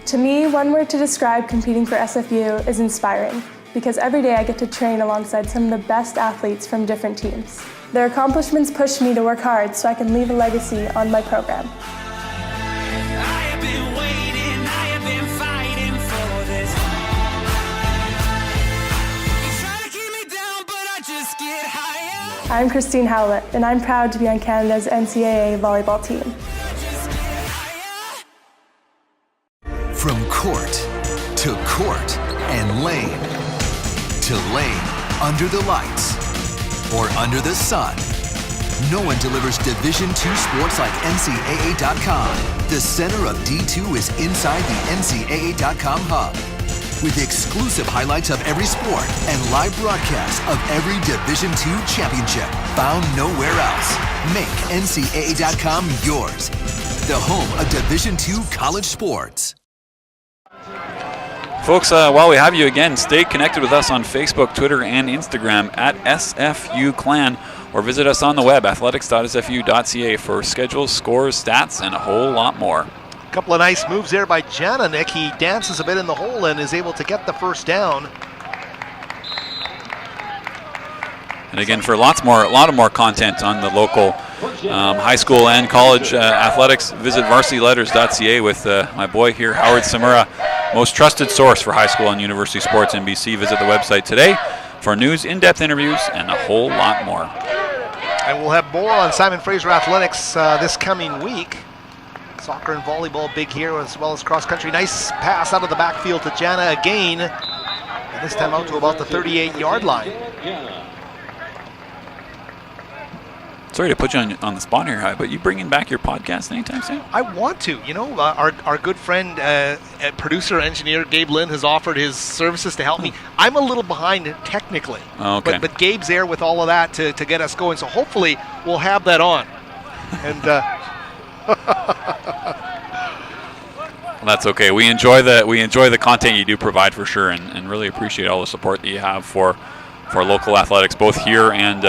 To me, one word to describe competing for SFU is inspiring, because every day I get to train alongside some of the best athletes from different teams. Their accomplishments push me to work hard so I can leave a legacy on my program. I'm Christine Howlett, and I'm proud to be on Canada's NCAA volleyball team. From court to court and lane to lane, under the lights or under the sun, no one delivers Division II sports like NCAA.com. The center of D2 is inside the NCAA.com hub, with exclusive highlights of every sport and live broadcasts of every Division II championship found nowhere else. Make NCAA.com yours, the home of Division II college sports. Folks, while we have you again, stay connected with us on Facebook, Twitter, and Instagram at SFU Clan, or visit us on the web, athletics.sfu.ca, for schedules, scores, stats, and a whole lot more. Couple of nice moves there by Jana, Nick. He dances a bit in the hole and is able to get the first down. And again, for a lot of more content on the local high school and college athletics, visit varsityletters.ca with my boy here, Howard Samura, most trusted source for high school and university sports in BC. Visit the website today for news, in-depth interviews, and a whole lot more. And we'll have more on Simon Fraser Athletics this coming week. Soccer and volleyball big here, as well as cross country. Nice pass out of the backfield to Jana again. And this time out to about the 38-yard line. Sorry to put you on the spot here, Howie, but you bringing back your podcast anytime soon? I want to. You know, our good friend, producer, engineer, Gabe Lynn, has offered his services to help me. I'm a little behind technically. Oh, okay. But Gabe's there with all of that to get us going. So hopefully we'll have that on. And well, that's okay. We enjoy the content you do provide for sure, and really appreciate all the support that you have for local athletics, both here and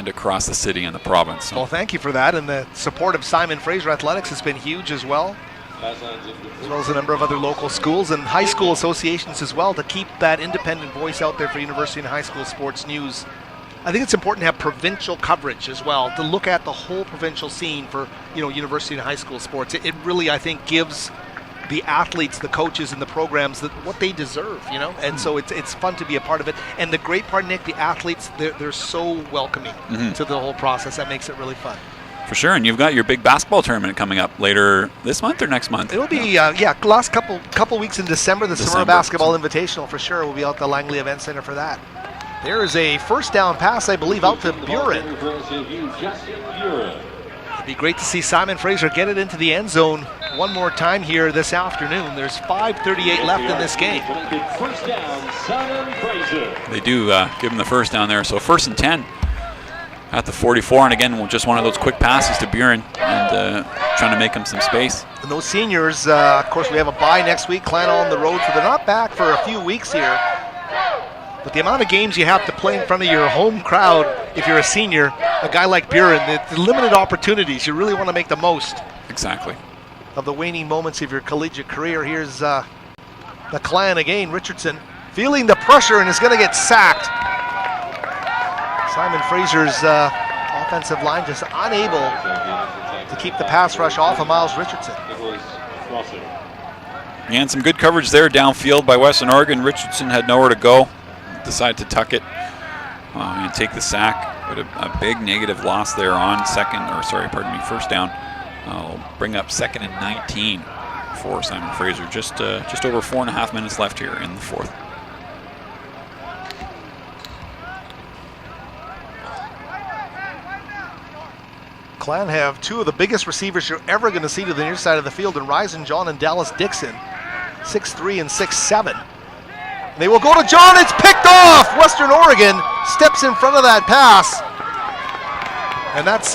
across the city and the province. So. Well, thank you for that, and the support of Simon Fraser Athletics has been huge as well, as well as a number of other local schools and high school associations as well, to keep that independent voice out there for university and high school sports news. I think it's important to have provincial coverage as well, to look at the whole provincial scene for university and high school sports. It really, I think, gives the athletes, the coaches, and the programs what they deserve, and so it's fun to be a part of it. And the great part, Nick, the athletes, they're so welcoming to the whole process. That makes it really fun. For sure, and you've got your big basketball tournament coming up later this month or next month? It'll be, last couple weeks in December, the Summer Basketball Invitational for sure. We'll be out at the Langley Event Center for that. There is a first down pass, I believe, out to Buren. It'd be great to see Simon Fraser get it into the end zone one more time here this afternoon. There's 5:38 left in this game. First down, Simon Fraser. They do give him the first down there, so 1st and 10 at the 44, and again, just one of those quick passes to Buren and trying to make him some space. And those seniors, of course, we have a bye next week, Clan on the road, so they're not back for a few weeks here. But the amount of games you have to play in front of your home crowd, if you're a senior, a guy like Buren, the limited opportunities, you really want to make the most. Exactly. Of the waning moments of your collegiate career. Here's the Clan again, Richardson, feeling the pressure and is going to get sacked. Simon Fraser's offensive line just unable to keep the pass rush off of Myles Richardson. And some good coverage there downfield by Western Oregon. Richardson had nowhere to go. Decided to tuck it and take the sack, but a big negative loss there on first down. I'll bring up 2nd and 19 for Simon Fraser. Just over 4.5 minutes left here in the 4th. Clan have two of the biggest receivers you're ever going to see to the near side of the field in Ryzen John and Dallas Dixon, 6'3" and 6'7". They will go to John. It's picked off. Western Oregon steps in front of that pass. And that's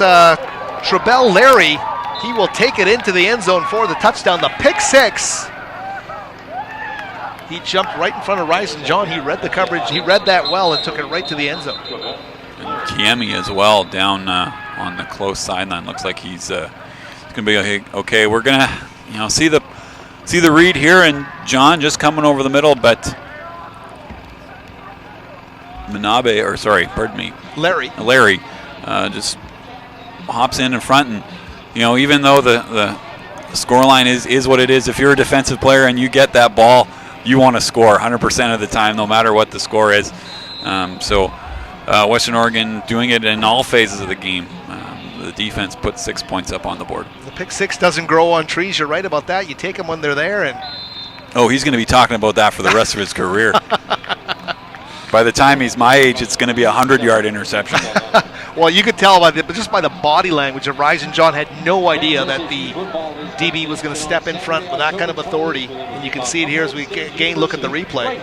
Trebell Larry. He will take it into the end zone for the touchdown. The pick six. He jumped right in front of Ryzen John. He read the coverage. He read that well and took it right to the end zone. And Kiemi as well down on the close sideline. Looks like he's going to be okay. We're going to see the read here, and John just coming over the middle, but Larry just hops in front, and even though the scoreline is what it is, if you're a defensive player and you get that ball, you want to score 100% of the time, no matter what the score is. So Western Oregon doing it in all phases of the game. The defense put 6 points up on the board. The pick six doesn't grow on trees. You're right about that. You take them when they're there, and he's going to be talking about that for the rest of his career. By the time he's my age, it's going to be a 100-yard interception. Well, you could tell just by the body language of Ryzen John had no idea that the DB was going to step in front with that kind of authority. And you can see it here as we again look at the replay.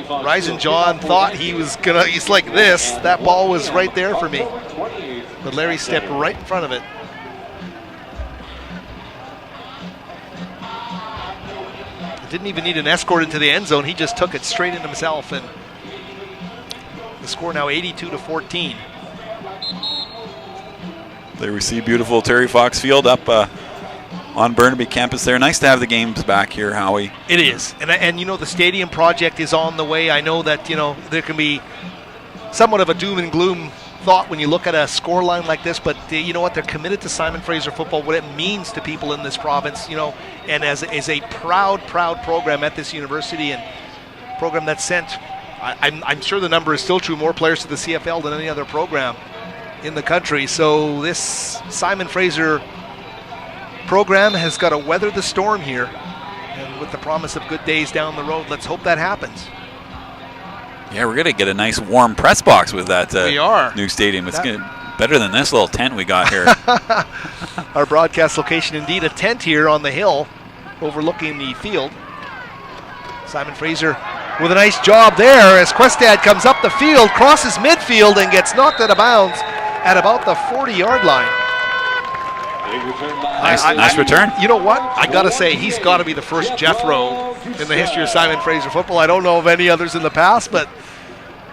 Ryzen John thought he's like this. That ball was right there for me. But Larry stepped right in front of it. Didn't even need an escort into the end zone. He just took it straight in himself, and the score now 82-14. There we see beautiful Terry Fox Field up on Burnaby campus there. Nice to have the games back here, Howie. It is. And the stadium project is on the way. I know that, there can be somewhat of a doom and gloom thought when you look at a score line like this, but you know what? They're committed to Simon Fraser football, what it means to people in this province, and as a proud program at this university, and program that sent, I'm sure the number is still true, more players to the CFL than any other program in the country. So this Simon Fraser program has got to weather the storm here, and with the promise of good days down the road, let's hope that happens. Yeah, we're going to get a nice warm press box with that new stadium. It's better than this little tent we got here. Our broadcast location, indeed, a tent here on the hill overlooking the field. Simon Fraser with a nice job there as Questad comes up the field, crosses midfield, and gets knocked out of bounds at about the 40-yard line. Nice return. You know what? I got to say, he's got to be the first Jethro in the history of Simon Fraser football. I don't know of any others in the past, but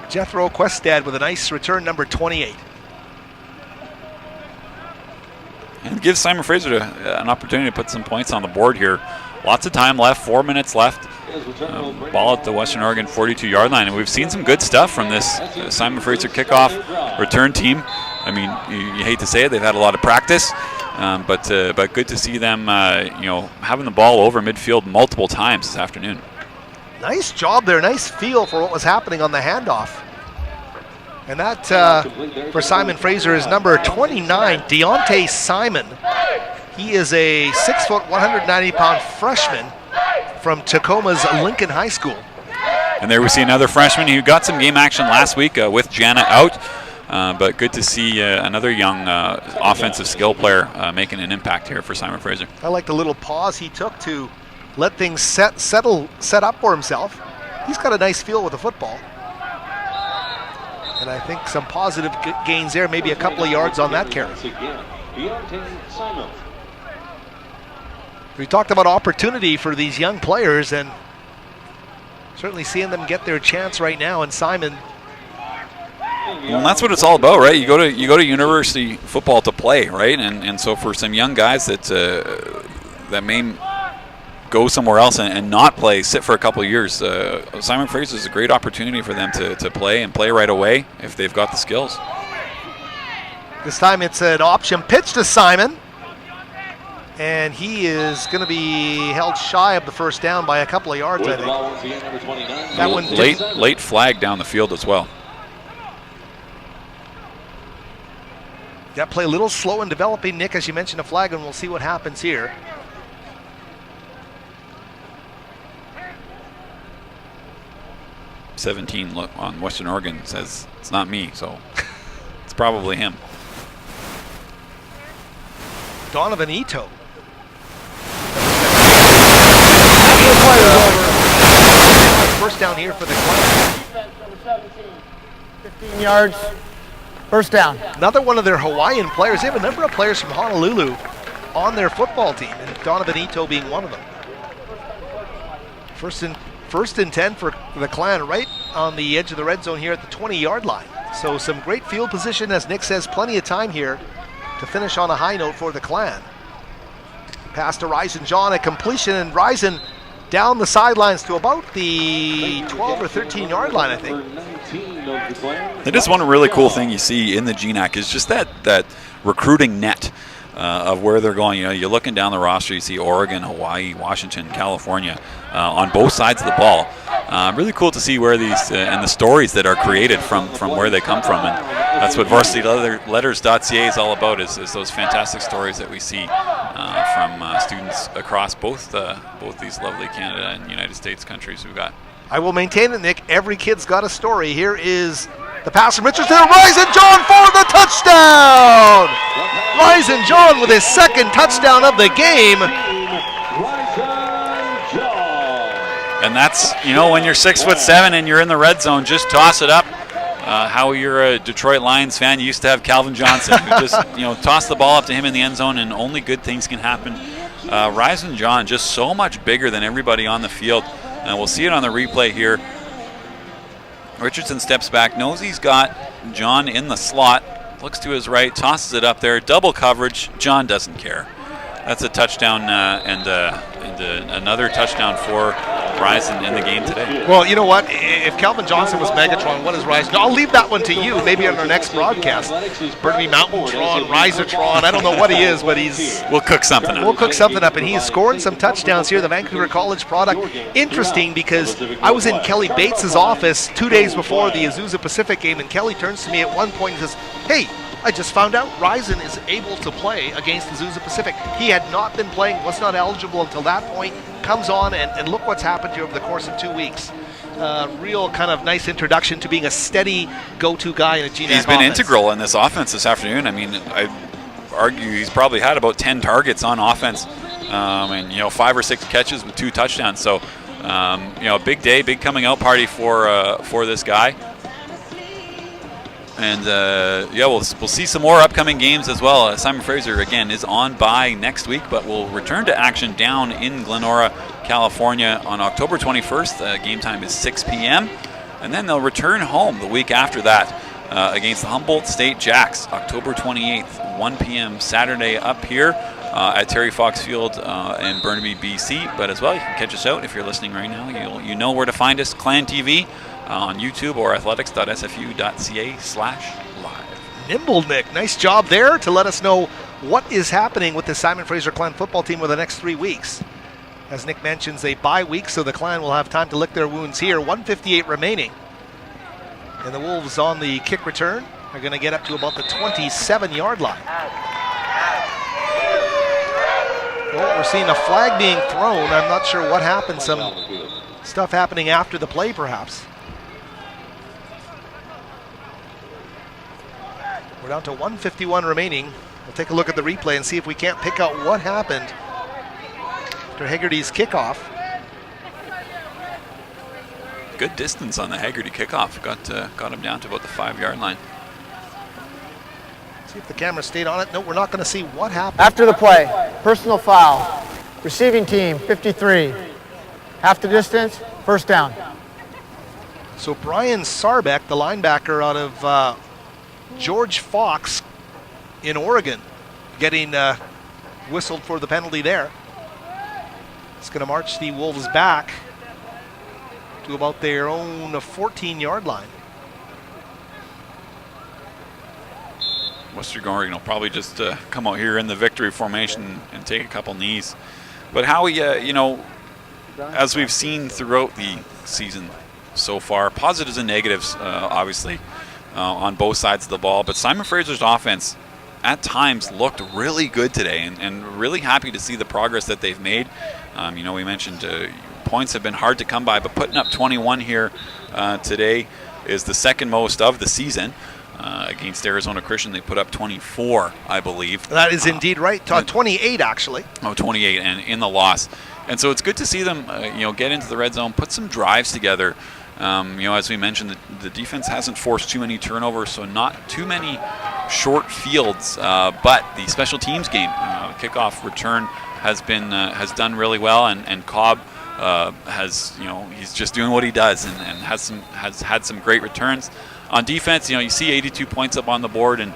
Jethro Questad with a nice return, number 28. And gives Simon Fraser an opportunity to put some points on the board here. Lots of time left, 4 minutes left. Ball at the Western Oregon 42-yard line. And we've seen some good stuff from this Simon Fraser kickoff return team. I mean, you hate to say it, they've had a lot of practice, but good to see them, having the ball over midfield multiple times this afternoon. Nice job there, nice feel for what was happening on the handoff. And that, for Simon Fraser, is number 29, Deontay Simon. He is a 6 foot, 190-pound freshman from Tacoma's Lincoln High School. And there we see another freshman who got some game action last week with Jana out. But good to see another young offensive skill player making an impact here for Simon Fraser. I like the little pause he took to let things set up for himself. He's got a nice feel with the football. And I think some positive gains there, maybe a couple of yards on that carry. We talked about opportunity for these young players, and certainly seeing them get their chance right now. And Simon, well, that's what it's all about, right? You go to university football to play, right? And so for some young guys that may go somewhere else and not play, sit for a couple of years, Simon Fraser is a great opportunity for them to play and play right away if they've got the skills. This time it's an option pitch to Simon, and he is going to be held shy of the first down by a couple of yards, I think. That one late flag down the field as well. That play a little slow in developing, Nick, as you mentioned, a flag, and we'll see what happens here. "17 on Western Oregon says it's not me, so it's probably him. Donovan Ito. First down here for the Clan. 15 yards. First down. Another one of their Hawaiian players. They have a number of players from Honolulu on their football team, and Donovan Ito being one of them. First and 10 for the Clan, right on the edge of the red zone here at the 20-yard line. So some great field position, as Nick says, plenty of time here to finish on a high note for the Clan. Pass to Ryzen John, a completion, and Ryzen down the sidelines to about the 12 or 13-yard line, I think. That is one really cool thing you see in the GNAC is just that recruiting net of where they're going. You know, you're looking down the roster, you see Oregon, Hawaii, Washington, California on both sides of the ball. Really cool to see where these and the stories that are created from where they come from, and that's what VarsityLetters.ca is all about. Is those fantastic stories that we see from students across both these lovely Canada and United States countries we've got. I will maintain it, Nick. Every kid's got a story. Here is the pass from Richardson. Ryzen John for the touchdown! Ryzen John with his second touchdown of the game. And that's, you know, when you're 6'7" and you're in the red zone, just toss it up. How you're a Detroit Lions fan, you used to have Calvin Johnson, who just, you know, toss the ball up to him in the end zone and only good things can happen. Ryzen John just so much bigger than everybody on the field. And we'll see it on the replay here. Richardson steps back, knows he's got John in the slot, looks to his right, tosses it up there, double coverage. John doesn't care. That's a touchdown and another touchdown for Ryzen in the game today. Well, you know what? If Calvin Johnson was Megatron, what is Ryzen? I'll leave that one to you, maybe on our next broadcast. Burnaby Mountain-tron, Ryzertron, I don't know what he is, but he's... We'll cook something up. We'll cook something up, and he's scoring some touchdowns here, the Vancouver College product. Interesting, because I was in Kelly Bates' office 2 days before the Azusa Pacific game, and Kelly turns to me at one point and says, "Hey, I just found out Ryzen is able to play against Azusa Pacific." He had not been playing, was not eligible until that point, comes on, and look what's happened here over the course of 2 weeks. Real kind of nice introduction to being a steady go-to guy in a GNAC He's been offense. integral in this offense this afternoon. I mean, I argue he's probably had about 10 targets on offense, and, you know, 5 or 6 catches with 2 touchdowns. So, you know, a big day, big coming out party for this guy. And yeah, we'll see some more upcoming games as well. Simon Fraser, again, is on bye next week, but will return to action down in Glenora, California on October 21st. Game time is 6 p.m. And then they'll return home the week after that against the Humboldt State Jacks, October 28th, 1 p.m. Saturday up here at Terry Fox Field in Burnaby, BC. But as well, you can catch us out if you're listening right now. You know where to find us, Clan TV. On YouTube or athletics.sfu.ca/live. Nimble Nick, nice job there to let us know what is happening with the Simon Fraser Clan football team over the next 3 weeks. As Nick mentions, a bye week, so the Clan will have time to lick their wounds here. 1:58 remaining. And the Wolves on the kick return are going to get up to about the 27-yard line. Well, we're seeing a flag being thrown. I'm not sure what happened. Some stuff happening after the play, perhaps. We're down to 1:51 remaining. We'll take a look at the replay and see if we can't pick out what happened after Hegarty's kickoff. Good distance on the Hegarty kickoff. Got him down to about the 5-yard line. See if the camera stayed on it. No, we're not going to see what happened. After the play, personal foul. Receiving team, 53. Half the distance, first down. So Brian Sarbeck, the linebacker out of George Fox in Oregon, getting whistled for the penalty there. It's going to march the Wolves back to about their own 14-yard line. Western Oregon will probably just come out here in the victory formation and take a couple knees. But Howie, you know, as we've seen throughout the season so far, positives and negatives, obviously, on both sides of the ball. But Simon Fraser's offense at times looked really good today, and really happy to see the progress that they've made. You know, we mentioned points have been hard to come by, but putting up 21 here today is the second most of the season. Against Arizona Christian, they put up 24, I believe. That is indeed right. 28, actually. Oh, 28, and in the loss. And so it's good to see them, you know, get into the red zone, put some drives together. You know, as we mentioned, the defense hasn't forced too many turnovers, so not too many short fields. But the special teams game, kickoff return has done really well, and Cobb has, you know, he's just doing what he does, and has had some great returns. On defense, you know, you see 82 points up on the board, and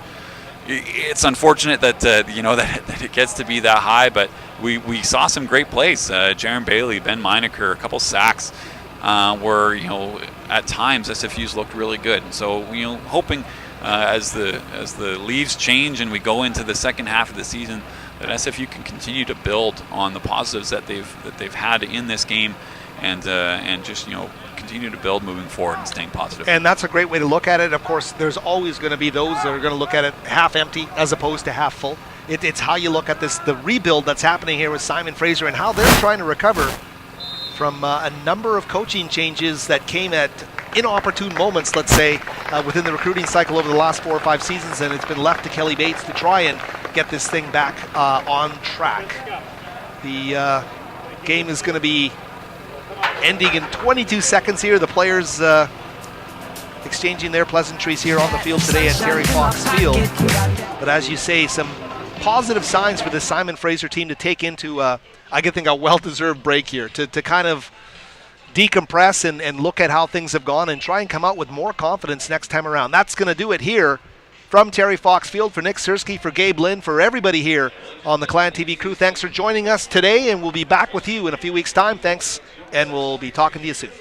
it's unfortunate that you know that it gets to be that high. But we saw some great plays. Jaron Bailey, Ben Meinecker, a couple sacks, where, you know, at times SFU's looked really good. And so, you know, hoping as the leaves change and we go into the second half of the season, that SFU can continue to build on the positives that they've had in this game, and just, you know, continue to build moving forward and staying positive. And that's a great way to look at it. Of course, there's always going to be those that are going to look at it half empty as opposed to half full. It's how you look at this, the rebuild that's happening here with Simon Fraser, and how they're trying to recover from a number of coaching changes that came at inopportune moments, let's say, within the recruiting cycle over the last 4 or 5 seasons, and it's been left to Kelly Bates to try and get this thing back on track. The game is going to be ending in 22 seconds here. The players exchanging their pleasantries here on the field today at Terry Fox Field. But as you say, some positive signs for the Simon Fraser team to take into, I think, a well-deserved break here, to kind of decompress and look at how things have gone and try and come out with more confidence next time around. That's going to do it here from Terry Fox Field. For Nick Sersky, for Gabe Lynn, for everybody here on the Clan TV crew, thanks for joining us today, and we'll be back with you in a few weeks' time. Thanks, and we'll be talking to you soon.